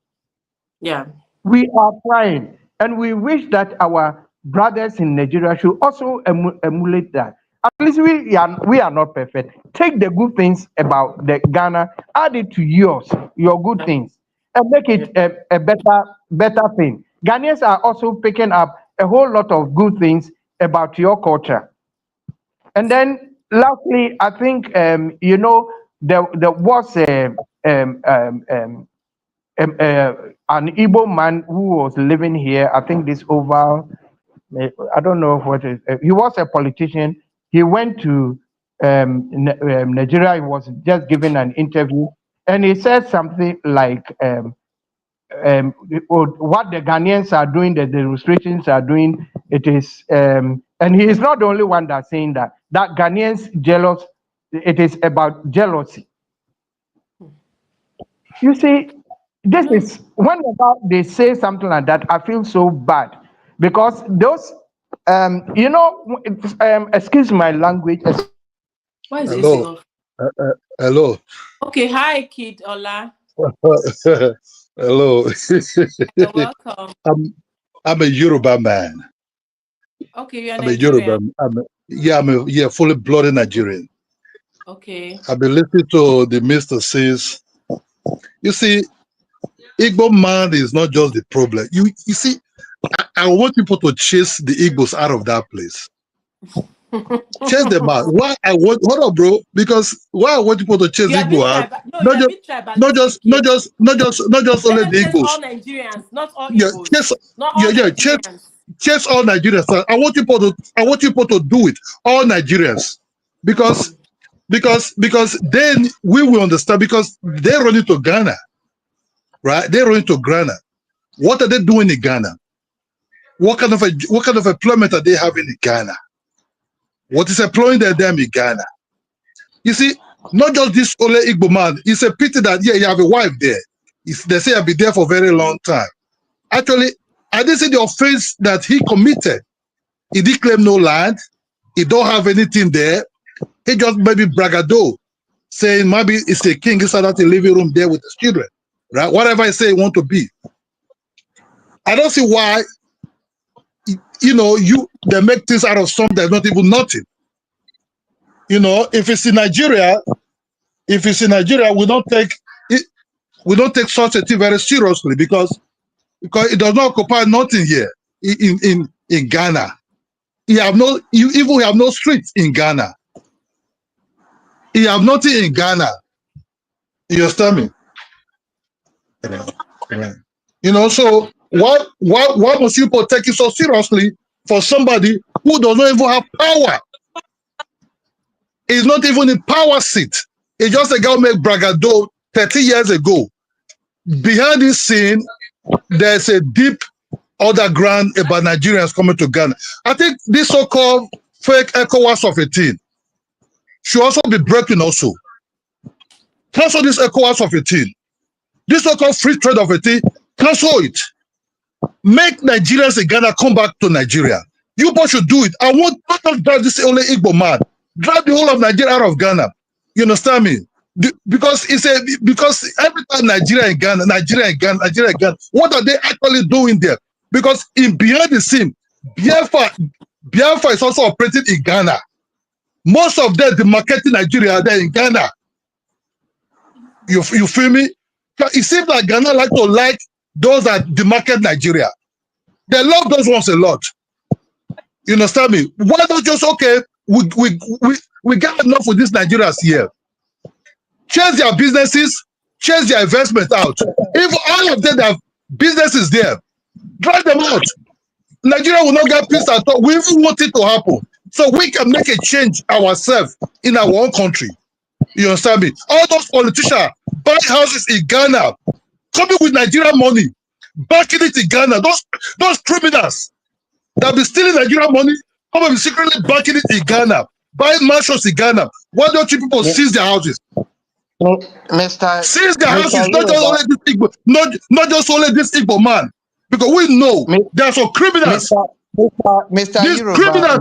Yeah. We are trying, and we wish that our brothers in Nigeria should also emulate that. At least we are not perfect. Take the good things about the Ghana, add it to your good things, and make Yeah. it a better thing. Ghanaians are also picking up a whole lot of good things about your culture. And then lastly, I think there was um, uh, an Igbo man who was living here. I think this over. I don't know what it, he was a politician. He went to Nigeria. He was just giving an interview, and he said something like, "What the Ghanaians are doing, the demonstrations are doing. It is," and he is not the only one that's saying that. That Ghanaians jealous. It is about jealousy. You see, You this know, is whenever they say something like that, I feel so bad because those, excuse my language. why is AC Hello, off? hello, Okay. Hi, Kid Ola. hello. You're welcome. I'm I'm a Yoruba man. Okay, you're I'm a Yoruba. Nigerian. I'm a fully blooded Nigerian. Okay. I've been listening to the Mister says. You see, Igbo man is not just the problem. You see, I want people to chase the Igbos out of that place. Chase them out. Why I want hold on, bro? Because why I want people to chase You are being Igbo out? tribal. No, you Not are just being tribalistic here. not just Let only them the chase Igbos. all Nigerians, not all Yeah, Igbos. Not all yeah, chase Nigerians. chase all Nigerians. I want people to do it, all Nigerians, because Mm. because then we will understand because they're running to Ghana, right? They're running to Ghana. What are they doing in Ghana? What kind of employment are they having in Ghana? What is employing them in Ghana? You see, not just this Ole Igbo man. It's a pity that yeah, you have a wife there. They say I'll be there for a very long time. Actually, I didn't see the offense that he committed. He did claim no land. He don't have anything there. He just maybe bragado, saying maybe it's a king inside that living room there with his children, right? Whatever I say he want to be. I don't see why, they make things out of something that's not even nothing. If it's in Nigeria, we don't take it, we don't take such a thing very seriously because it does not occupy nothing here in Ghana. You even have no streets in Ghana. You have nothing in Ghana. You understand me? Right. So why must people take it so seriously for somebody who does not even have power? He's not even in power seat. He's just a guy who made bragado 30 years ago. Behind this scene, there's a deep underground about Nigerians coming to Ghana. I think this so-called fake ECOWAS of a thing should also be breaking also. Cancel this ECOWAS of a thing. This so-called free trade of a thing, cancel it. Make Nigerians in Ghana come back to Nigeria. You both should do it. I want not just drive this only Igbo man. Drive the whole of Nigeria out of Ghana. You understand me? Because every time Nigeria and Ghana, what are they actually doing there? Because in behind the scene, Biafra is also operating in Ghana. Most of them, the marketing Nigeria, they're in Ghana. You feel me? It seems like Ghana like those that demarket Nigeria. They love those ones a lot. You understand me? Why don't just we get enough with these Nigerians here? Change their businesses, change their investment out. If all of them have businesses there, drive them out. Nigeria will not get peace at all. We even want it to happen. So we can make a change ourselves in our own country. You understand me? All those politicians buy houses in Ghana, coming with Nigerian money, backing it in Ghana. Those criminals that be stealing Nigerian money, come and be secretly backing it in Ghana, buying mansions in Ghana. Why don't you people seize their houses? Mr. Seize their houses, Mr. not just only this Igbo man. Because we know there are some criminals. Mr. These Yoruba,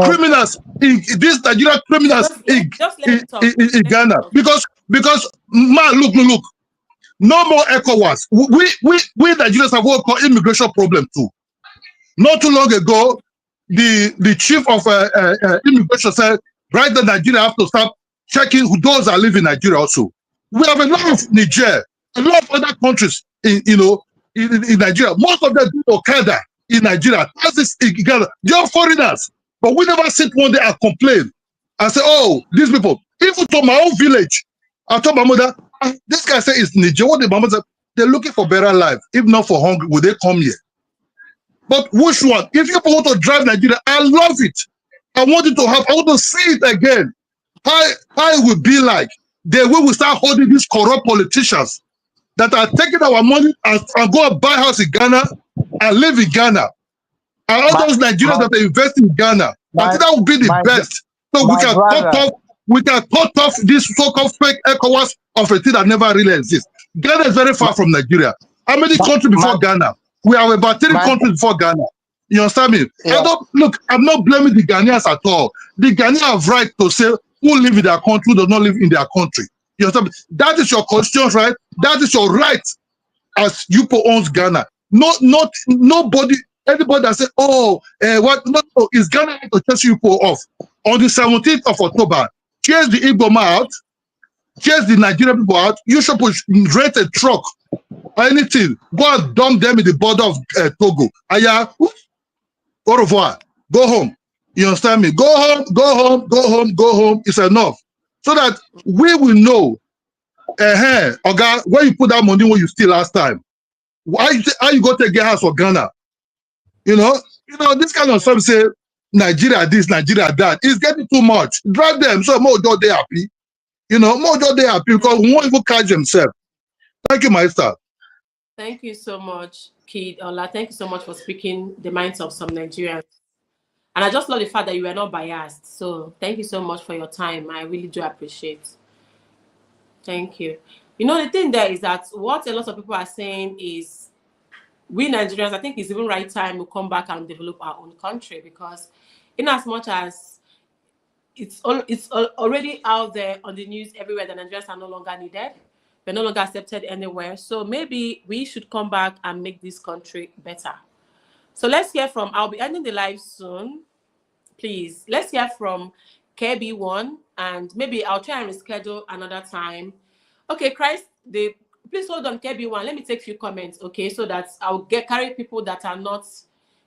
criminals, these Nigerian criminals in Ghana. Because man, look. No more ECOWAS. We Nigerians have what we call immigration problem too. Not too long ago, the chief of immigration said, right now Nigeria have to start checking who those that live in Nigeria also. We have a lot of Niger, a lot of other countries in Nigeria. Most of them do Okada in Nigeria. That's this in Ghana. They're foreigners. But we never sit one day and complain and say, oh, these people. Even to my own village, I told my mother, this guy said it's Niger. What the mama said, they're looking for better life. If not for hunger, would they come here? But which one? If you want to drive Nigeria, I love it. I want it to have, I want to see it again. How it would be like the way we start holding these corrupt politicians that are taking our money and go and buy house in Ghana and live in Ghana. And all those Nigerians that are investing in Ghana. I think that would be the best. So we can cut off this so-called fake ECOWAS of a thing that never really exists. Ghana is very far from Nigeria. How many countries before Ghana? We have about 3 countries before Ghana. You understand me? Yeah. I'm not blaming the Ghanaians at all. The Ghanaians have right to say who live in their country, who does not live in their country. You understand me? That is your constitution, right? That is your right as Yupo owns Ghana. Nobody, anybody that say, no, is Ghana to chase Yupo off? On the 17th of October, chase the Igbo man out, chase the Nigerian people out. You should rent a truck or anything. Go and dump them in the border of Togo. Aya, au revoir. Go home. You understand me? Go home. It's enough. So that we will know, Oga, where you put that money when you steal last time. How you go to get house for Ghana? You know, this kind of stuff say, Nigeria this, Nigeria that. It's getting too much. Drive them so more they happy. More they happy because we won't even catch themselves. Thank you, my star. Thank you so much, Kid Ola. Thank you so much for speaking the minds of some Nigerians. And I just love the fact that you were not biased. So thank you so much for your time. I really do appreciate. Thank you. The thing there is that what a lot of people are saying is we Nigerians, I think it's even right time to come back and develop our own country, because in as much as it's already out there on the news everywhere that Nigerians are no longer needed, we're no longer accepted anywhere. So maybe we should come back and make this country better. So let's hear from, I'll be ending the live soon. Please, let's hear from KB1, and maybe I'll try and reschedule another time. Okay, Christ, please hold on, KB1. Let me take a few comments, okay, so that I'll carry people that are not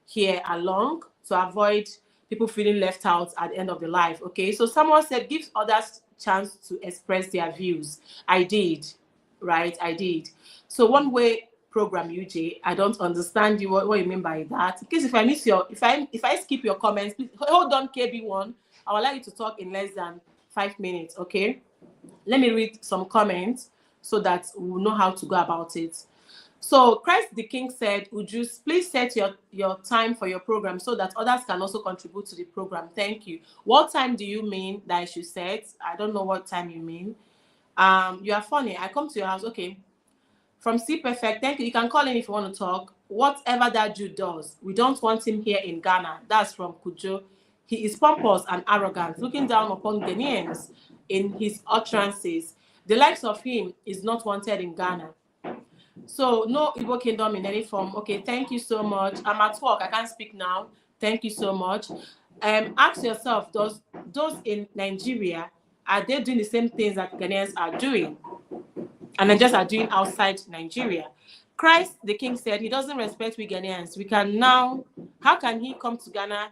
here along to avoid people feeling left out at the end of the live, okay? So someone said, give others chance to express their views. I did, right? I did. So one way program, UJ, I don't understand you what you mean by that. In case if I miss if I skip your comments, please hold on, KB1. I would like you to talk in less than 5 minutes, okay? Let me read some comments so that we'll know how to go about it. So Christ the King said, would you please set your time for your program so that others can also contribute to the program? Thank you. What time do you mean that I should set? I don't know what time you mean. You are funny. I come to your house. Okay. from C Perfect, thank you. You can call in if you want to talk. Whatever that Jew does, we don't want him here in Ghana. That's from Kujo. He is pompous and arrogant, looking down upon Ghanaians in his utterances. The likes of him is not wanted in Ghana. So no Igbo kingdom in any form. Okay, thank you so much. I'm at work. I can't speak now. Thank you so much. Ask yourself, does those in Nigeria, are they doing the same things that Ghanaians are doing? And then just are doing outside Nigeria. Christ the King said he doesn't respect we Ghanaians. We can now, how can he come to Ghana,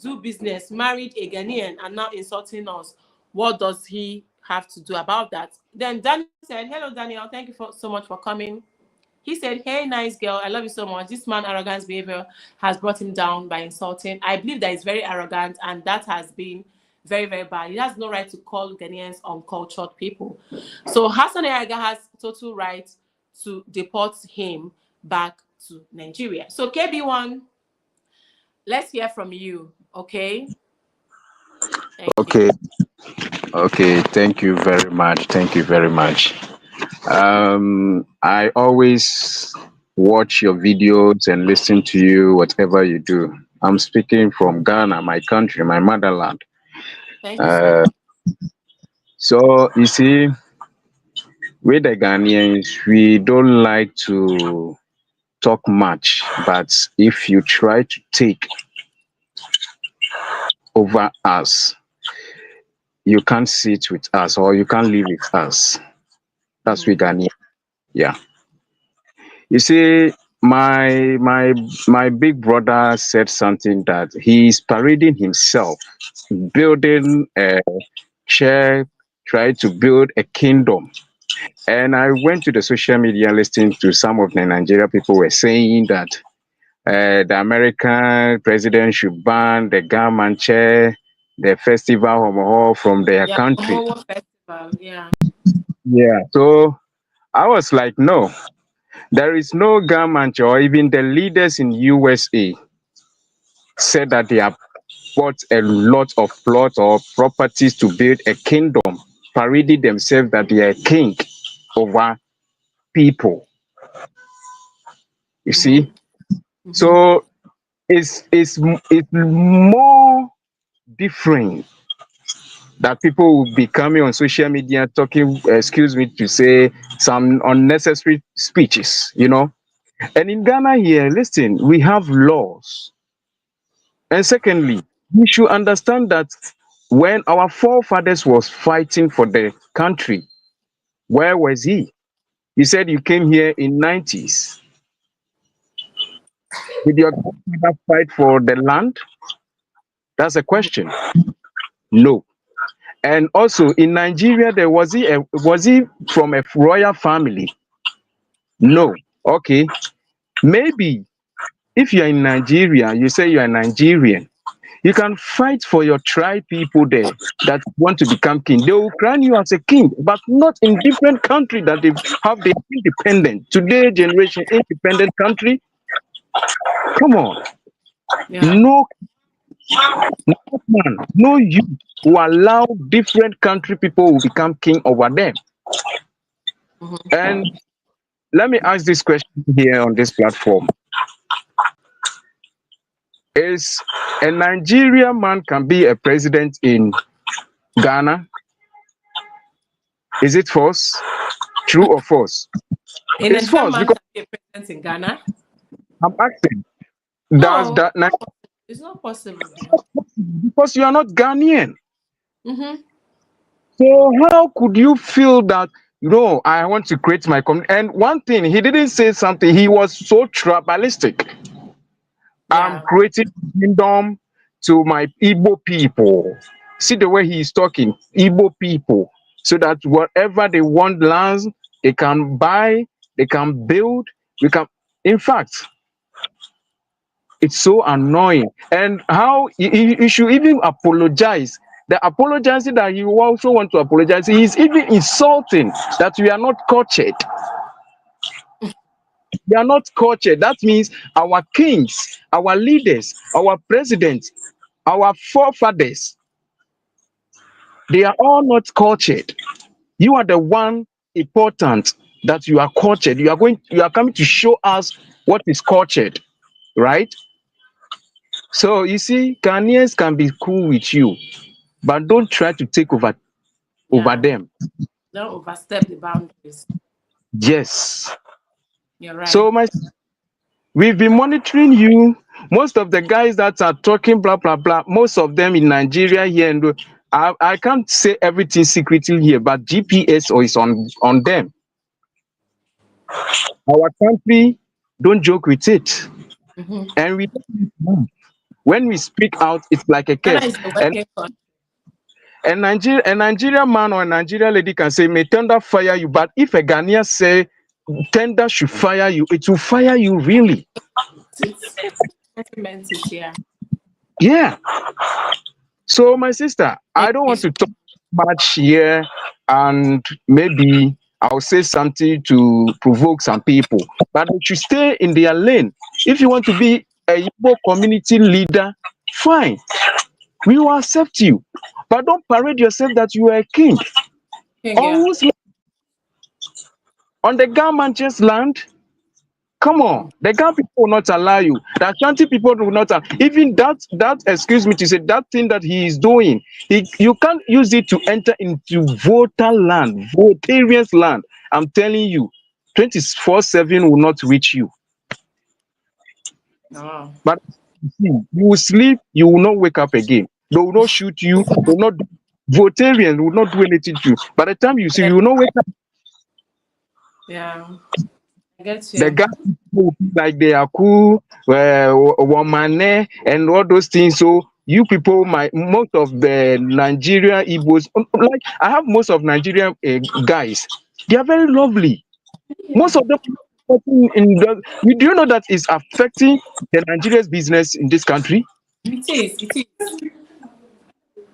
do business, married a Ghanaian, and now insulting us? What does he have to do about that? Then Daniel said, hello Daniel, thank you so much for coming. He said, hey, nice girl, I love you so much. This man arrogant behavior has brought him down by insulting. I believe that he's very arrogant, and that has been very, very bad. He has no right to call Ghanaians uncultured people. So Hassan Ayaga has total right to deport him back to Nigeria. So KB1, let's hear from you, okay? Thank you. Okay, okay. Thank you very much. Thank you very much. I always watch your videos and listen to you, whatever you do. I'm speaking from Ghana, my country, my motherland. Thank you so Uh, much. so you see, with the Ghanaians, we don't like to talk much, but if you try to take over us, you can't sit with us or you can't live with us. That's with Ghanaian. Yeah. You see, my big brother said something that he's parading himself, building a chair, trying to build a kingdom. And I went to the social media listening to some of the Nigeria people were saying that the American president should ban the government chair, the festival hall from their Yeah, country. Omowo Festival, yeah. Yeah. So I was like, no, there is no government or even the leaders in USA said that they have bought a lot of plots or properties to build a kingdom, parading themselves that they are king over people. You see, Mm-hmm. so it's more different that people will be coming on social media talking, excuse me to say, some unnecessary speeches, you know. And in Ghana here, listen, we have laws. And secondly, we should understand that when our forefathers was fighting for the country, where was he? You said you came here in 90s. Did your grandfather fight for the land? That's a question. No. And also in Nigeria, there was he from a royal family? No. Okay. Maybe if you're in Nigeria, you say you're a Nigerian, you can fight for your tribe people there that want to become king. They will crown you as a king, but not in different country that they have their independent. Today generation independent country. Come on. Yeah. No, no man, no youth who allow different country people who become king over them. Mm-hmm. And let me ask this question here on this platform. Is a Nigerian man can be a president in Ghana? Is it false? True or false? A It's Nigerian false man because can be a president in Ghana? I'm asking. Does No, that not it's not possible now. because you are not Ghanaian? Mm-hmm. So how could you feel that no, I want to create my community? And one thing, he didn't say something, he was so tribalistic. I'm Yeah. creating kingdom to my Igbo people. See the way he is talking, Igbo people, so that whatever they want lands, they can buy, they can build, we can. In fact, it's so annoying. And how he should even apologize. The apologizing that you also want to apologize, he is even insulting that we are not cultured. We are not cultured. That means our kings, our leaders, our presidents, our forefathers, they are all not cultured. You are the one important. that you are cultured. You are coming to show us what is cultured, right? So you see, Ghanaians can be cool with you, but don't try to take over Yeah. them. Don't overstep the boundaries. Yes. You're right. So we've been monitoring you. Most of the guys that are talking blah blah blah, most of them in Nigeria here, and I can't say everything secretly here, but GPS is on them. Our country, don't joke with it, Mm-hmm. and when we speak out, it's like a Ghana curse. is a And working country. a Nigerian man or a Nigerian lady can say, "May thunder fire you," but if a Ghanaian say, "Thunder should fire you," it will fire you really. It's sentiment is here. Yeah. So, my sister, Thank I don't you want so to talk much here, and maybe I'll say something to provoke some people, but they should stay in their lane. If you want to be a Igbo community leader, fine, we will accept you. But don't parade yourself that you are a king. much. On Yeah. whose on the Gamanches land? Come on, the Ga people will not allow you. The Ashanti people will not. Even that excuse me to say that thing that he is doing, you can't use it to enter into voter land, votarians land. I'm telling you, 24/7 will not reach you. No. But you will sleep, you will not wake up again. They will not shoot you. They will not. Votarians will not do anything to you. By the time you see, you will not wake up. Yeah. I get The you. Ghana people will be like they are cool, Womane, and all those things. So you people, most of the Nigerian Igbos, like I have most of Nigerian guys. They are very lovely. Yeah. Most of them, do you know that is affecting the Nigeria's business in this country? It is. It is.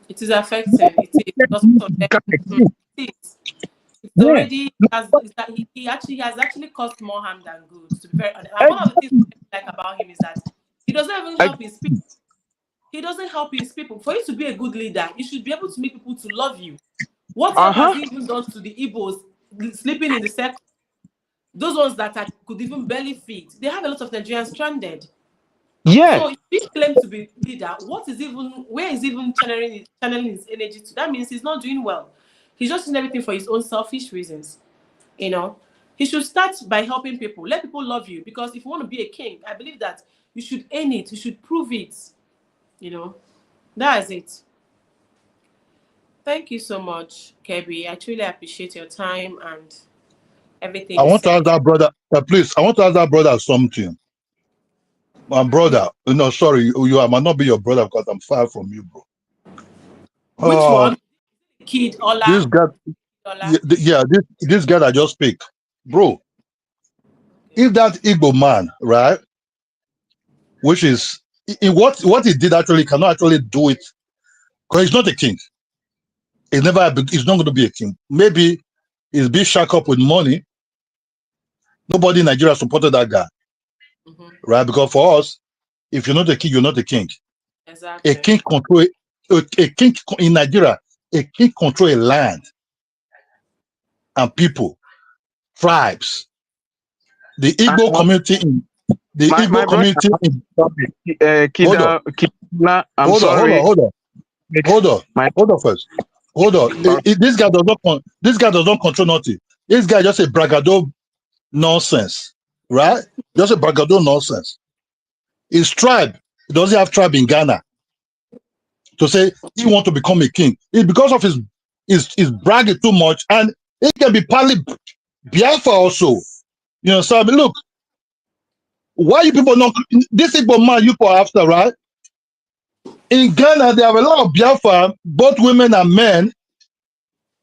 It is affecting. It is. Because most of them. Mhm, it is. It's Yeah. already has. It's that he has actually caused more harm than good. To be very honest, and one of the things I like about him is that he doesn't even help his people. He doesn't help his people. For you to be a good leader, you should be able to make people to love you. What Uh help has huh. he even done to the Igbos sleeping in the circle? Those ones that could even barely feed. They have a lot of Nigerians stranded. Yeah. So if he claims to be leader, what is even where is even channeling his energy to? That means he's not doing well. He's just doing everything for his own selfish reasons. You know, he should start by helping people. Let people love you because if you want to be a king, I believe that you should earn it. You should prove it. You know, that's it. Thank you so much, Kebi. I truly appreciate your time and everything I you want to said. ask that brother, please. I want to ask that brother something. My brother, sorry, I might not be your brother because I'm far from you, bro. Which Um, one? Kid Ola? this guy, Ola? yeah, this guy that just speak, bro. Okay. If that Igbo man, right, which is in what he did actually cannot actually do it because he's not a king. He's not going to be a king. Maybe he's being shacked up with money. Nobody in Nigeria supported that guy, Mm-hmm. right? Because for us, if you're not a king, you're not a king. A Exactly. king control a king in Nigeria. A king control a land and people, tribes. The Igbo Uh, community in the my Igbo brother, community in sorry, hold on, Kidna, I'm sorry. hold on, hold on, My hold on first. Hold on. This guy does not this guy does not control nothing. This guy just a bragado nonsense, right? Just a bragado nonsense. His tribe, he doesn't have tribe in Ghana to say he want to become a king. It's because of his bragging too much, and it can be partly Biafra also. You know, so I mean, look, why you people not this Igbo man you for after, right? In Ghana, there have a lot of Biafra, both women and men,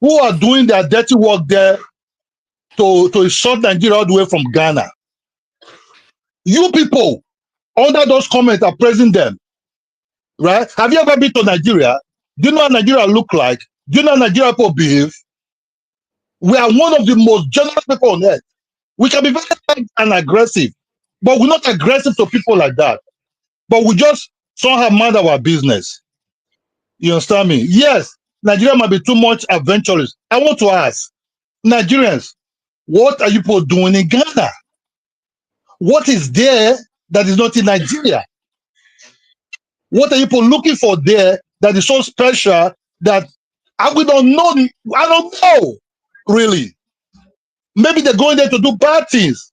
who are doing their dirty work there to shut Nigeria all the way from Ghana. You people under those comments are praising them, right? Have you ever been to Nigeria? Do you know how Nigeria look like? Do you know how Nigeria people behave? We are one of the most generous people on earth. We can be very kind and aggressive, but we're not aggressive to people like that. But we just somehow mind our business. You understand me? Yes, Nigeria might be too much adventurous. I want to ask Nigerians, What are you people doing in Ghana? What is there that is not in Nigeria? What are you people looking for there that is so special that we don't know? I don't know, really. Maybe they're going there to do bad things.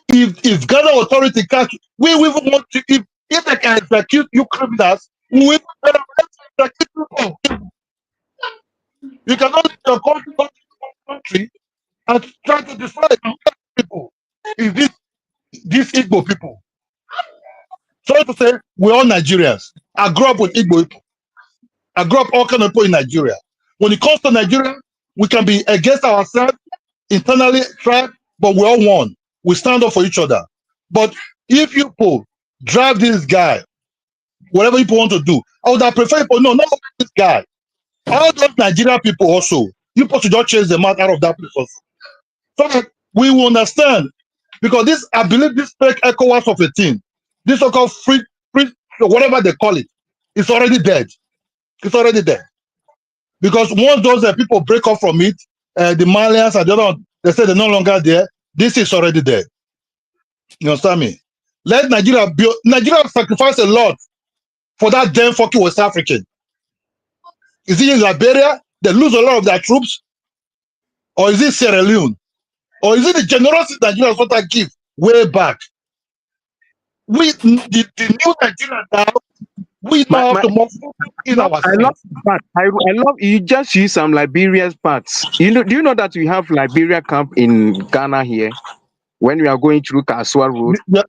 If Ghana authority catch, we even want to, if they can execute you criminals, we will execute people. You cannot leave your country and try to destroy people. If these Igbo people, sorry to say, we're all Nigerians. I grew up with Igbo people. I grew up all kind of people in Nigeria. When it comes to Nigeria, we can be against ourselves, internally tribe, but we're all one. We stand up for each other. But if you people drive this guy, whatever you want to do, I would have preferred people, no, not this guy. All those Nigerian people also, you people should just chase them out of that place also. So that we will understand. Because this, I believe this fake ECOWAS of a thing, this so-called free, whatever they call it, it's already dead. It's already dead. Because once those people break off from it, the Malians and the other one, they say they're no longer there, this is already dead. You understand me? Let Nigeria build. Nigeria sacrificed a lot for that damn fucking West African. Is it in Liberia? They lose a lot of their troops? Or is it Sierra Leone? Or is it the generosity Nigeria sort of give way back? The new Nigeria now, we don't have to move in our I love that. I love you just use some Liberian parts. You know, do you know that we have Liberia camp in Ghana here when we are going through Kaswa Road? Yeah,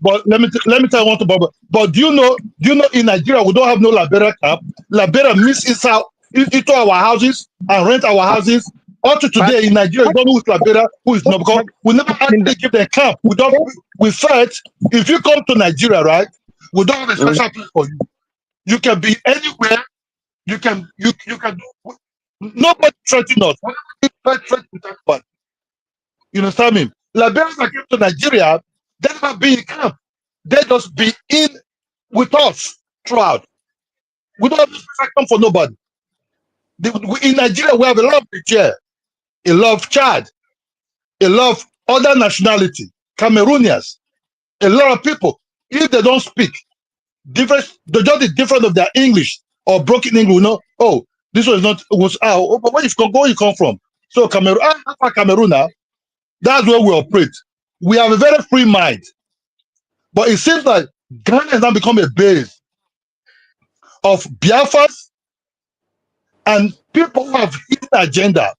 but let me tell you one thing, but do you know in Nigeria we don't have no Liberia camp? Liberia miss out into our houses and rent our houses. Up to today in Nigeria, you don't know who's Liberia, who is not, because we never actually give them camp. We said if you come to Nigeria, right, we don't have a special place for you. You can be anywhere. You can do. Nobody threaten us. You understand me? Liberians that came to Nigeria, they never be in camp. They just be in with us throughout. We don't have to come for nobody. In Nigeria, we have a lot of Niger, a lot of Chad, a lot of other nationality, Cameroonians, a lot of people. If they don't speak, they're just different of their English or broken English. You know, oh, this was not but where you come from? So Cameroon, Cameroon now. That's where we operate. We have a very free mind. But it seems like Ghana has now become a base of Biafras and people who have hidden agenda,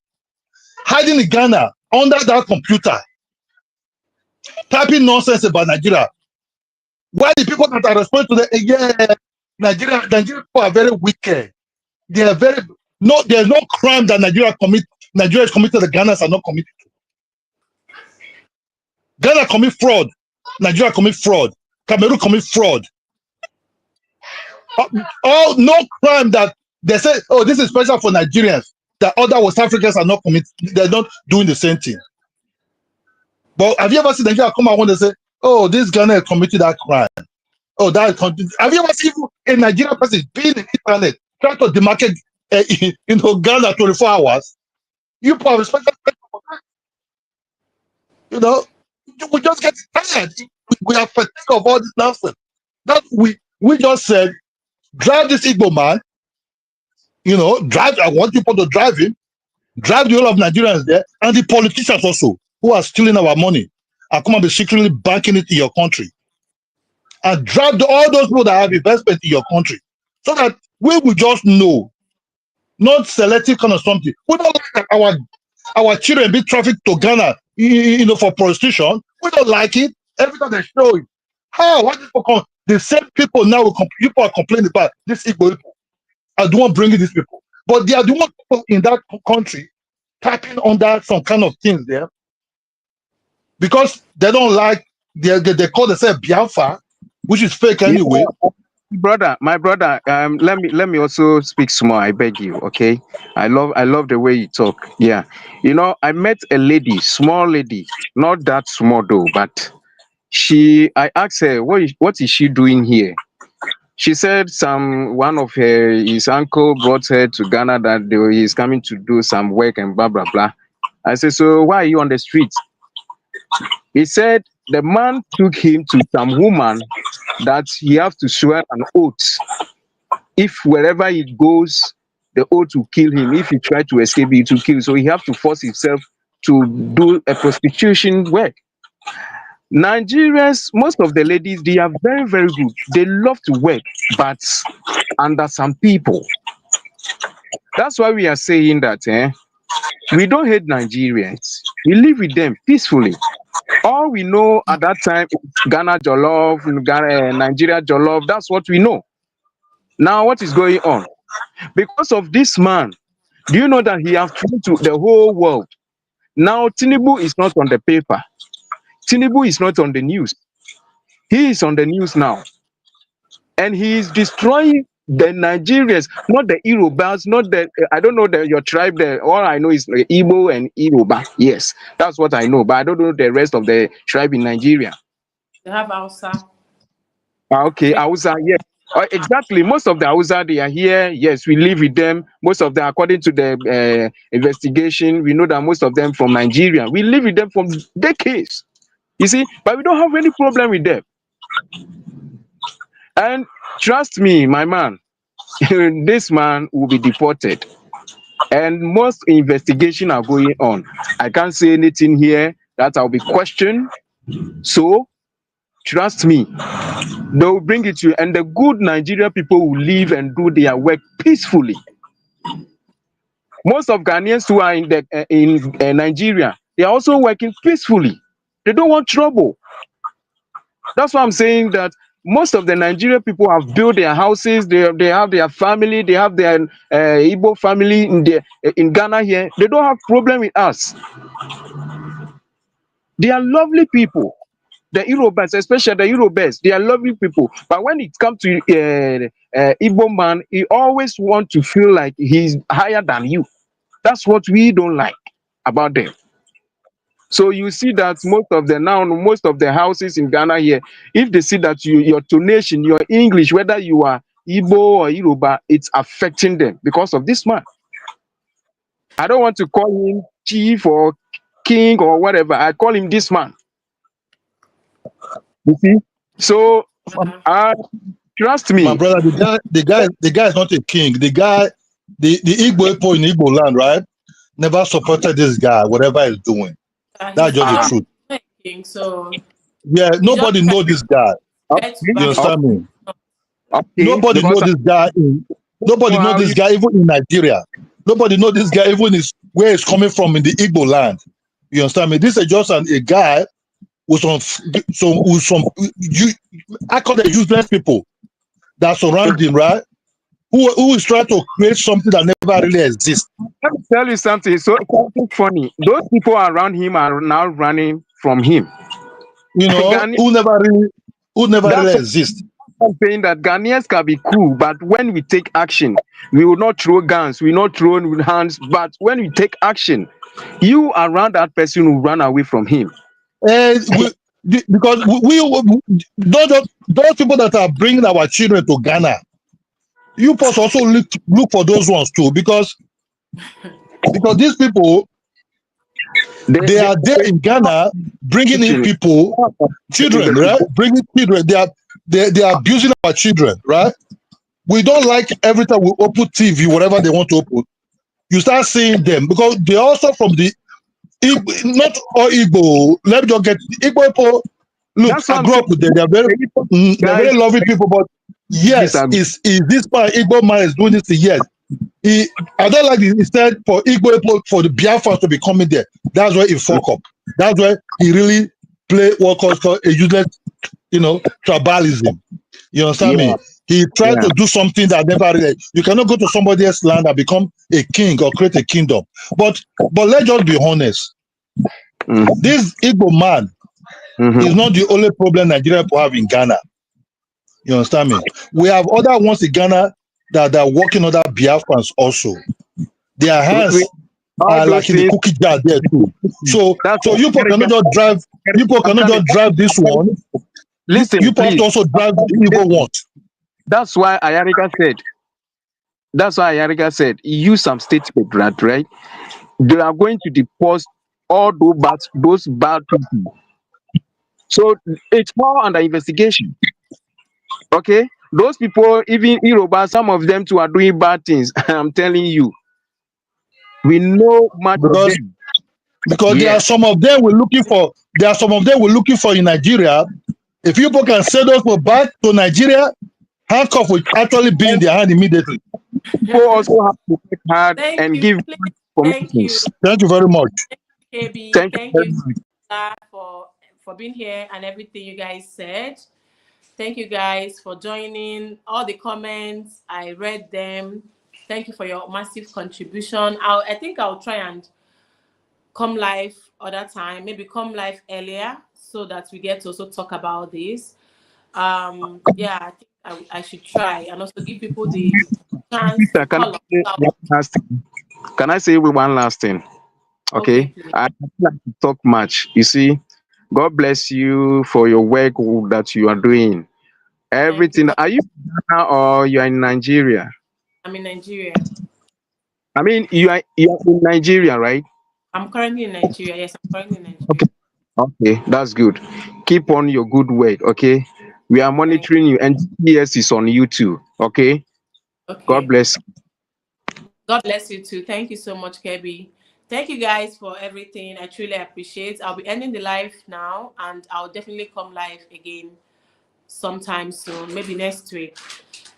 hiding in Ghana under that computer, typing nonsense about Nigeria. Why the people that are responsible to the Nigeria people are very wicked. They are very there's no crime that Nigeria is committed that Ghanaians are not committed to. Ghana commit fraud, Nigeria commit fraud, Cameroon commit fraud. All no crime that they say, oh, this is special for Nigerians, that other West Africans are not committing, they're not doing the same thing. But have you ever seen Nigeria come out when they say, oh, this Ghana committed that crime? Oh, that have you ever seen a Nigerian person being in the internet trying to demarcate Ghana 24 hours? You probably expect that. You know, we just get tired. We are fatigued of all this nonsense. That we just said, drive this Igbo man. You know, drive. I want people to drive him, drive the whole of Nigerians there, and the politicians also who are stealing our money and come and be secretly banking it in your country, and drive all those people that have investment in your country, so that we will just know, not selective kind of something. We don't like that our children be trafficked to Ghana, for prostitution. We don't like it. Every time they show it, how? Why people come? The same people now people are complaining about this Igbo people are the one bringing these people, but they are the one people in that country typing under some kind of things there because they don't like they call themselves Biafra, which is fake anyway. My brother, let me also speak small. I beg you, okay? I love the way you talk. Yeah, you know, I met a lady, small lady, not that small though, but I asked her what is she doing here. She said one of his uncle brought her to Ghana that he's coming to do some work and blah blah blah. I said, so why are you on the street? He said the man took him to some woman that he have to swear an oath. If wherever he goes, the oath will kill him. If he try to escape, it will kill him. So he have to force himself to do a prostitution work. Nigerians, most of the ladies, they are very, very good. They love to work, but under some people. That's why we are saying that we don't hate Nigerians. We live with them peacefully. All we know at that time is Ghana Jollof, Nigeria Jollof. That's what we know. Now, what is going on? Because of this man, do you know that he has traveled to the whole world? Now, Tinubu is not on the paper. Tinubu is not on the news. He is on the news now. And he is destroying the Nigerians, not the Yorubas, not the, I don't know your tribe there. All I know is Igbo and Yoruba. Yes, that's what I know. But I don't know the rest of the tribe in Nigeria. They have Hausa. Okay, Hausa, yes. Exactly. Most of the Hausa, they are here. Yes, we live with them. Most of them, according to the investigation, we know that most of them from Nigeria. We live with them from decades. You see, but we don't have any problem with them. And trust me, my man, this man will be deported. And most investigation are going on. I can't say anything here that I'll be questioned. So trust me, they will bring it to you, and the good Nigerian people will live and do their work peacefully. Most of Ghanaians who are in Nigeria, they are also working peacefully. They don't want trouble. That's why I'm saying that most of the Nigerian people have built their houses. They have their family. They have their Igbo family in Ghana here. They don't have problem with us. They are lovely people. The Eurobans, especially the Eurobans, they are lovely people. But when it comes to Igbo man, he always want to feel like he's higher than you. That's what we don't like about them. So you see that most of the houses in Ghana here, if they see that your tonation, your English, whether you are Igbo or Yoruba, it's affecting them because of this man. I don't want to call him chief or king or whatever. I call him this man. You see? So trust My me. brother, the guy is not a king. The Igbo people in Igbo land, right? Never supported this guy, whatever he's doing. That's just the truth. King, so Yeah, nobody know this guy. Okay. You understand me? Okay. Nobody know this guy. Nobody know this guy even in Nigeria. Nobody know this guy even where he's coming from in the Igbo land. You understand me? This is just a guy with I call them useless people that surround him, right? Who is trying to create something that never really exists. Let me tell you something. So something funny. Those people around him are now running from him. You know, who never really exist. I'm saying that Ghanaians can be cool, but when we take action, we will not throw guns, we will not throw with hands. But when we take action, you around that person will run away from him. Because those people that are bringing our children to Ghana, you must also look for those ones too, because these people they are there in Ghana bringing in people, children, right? Bringing children. They are abusing our children, right? We don't like every time we open TV, whatever they want to open, you start seeing them because they're also from the not all Igbo. Let me just get Igbo people. Look, I grew up with them. They're very loving people, but yes, is this part Igbo man is doing this? Yes. I don't like it. He said for Igbo people, for the Biafra to be coming there. That's where he fuck up. That's where he really play what called a useless, tribalism. You understand me? He tried to do something that never really. You cannot go to somebody else's land and become a king or create a kingdom. But let's just be honest. This Igbo man is not the only problem Nigeria people have in Ghana. You understand me? We have other ones in Ghana that are working other Biafrans also. Their hands are like in the cookie jar there too. So you people cannot just drive. You people cannot just drive this one. Listen, you have to also drive the Igbo one. That's why Ayariga said, use some statement, right? They are going to deport all those bad people. So it's all under investigation. Okay, those people, even Yoruba, some of them too are doing bad things. I'm telling you, we know much of because them. there are Yes, some of them we're looking for. There are some of them we're looking for in Nigeria. If people can send us back to Nigeria, handcuff will actually be in their hand immediately. people also have to work hard Thank and you. give Please, thank you. commitments. Thank you very much. KB. Thank you Thank very you much. for being here and everything you guys said. Thank you guys for joining. All the comments, I read them. Thank you for your massive contribution. I think I'll try and come live other time, maybe come live earlier so that we get to also talk about this. Yeah, I think I should try and also give people the chance to Peter, call up. can I say one last thing? Okay, Okay, please. I don't like to talk much. You see, God bless you for your work that you are doing. Thank you. Everything. Are you in Ghana or you are in Nigeria? I'm in Nigeria. I mean, you are in Nigeria, right? I'm currently in Nigeria. Yes, I'm currently in Nigeria. Okay. Okay, that's good. Keep on your good work. Okay, we are Thank monitoring you, and GPS is on you too. Okay. God Okay. bless. God bless you too. Thank you so much, Kebi. Thank you guys for everything. I truly appreciate. I'll be ending the live now and I'll definitely come live again sometime soon, maybe next week.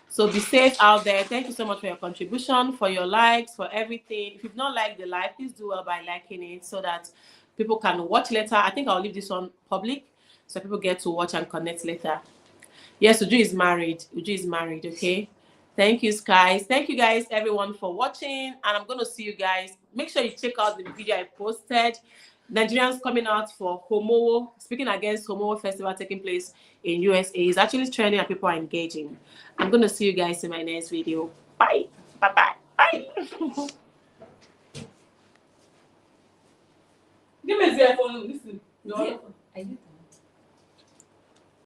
So be safe out there. Thank you so much for your contribution, for your likes, for everything. If you've not liked the live, please do well by liking it so that people can watch later. I think I'll leave this one public so people get to watch and connect later. Yes, Uju is married. Uju is married, okay? Thank you, guys. Thank you, guys, everyone, for watching. And I'm going to see you guys. Make sure you check out the video I posted. Nigerians coming out for Homo, speaking against Homo Festival taking place in USA. It's actually trending and people are engaging. I'm going to see you guys in my next video. Bye. Bye-bye. Bye. Give me the phone. Listen. No.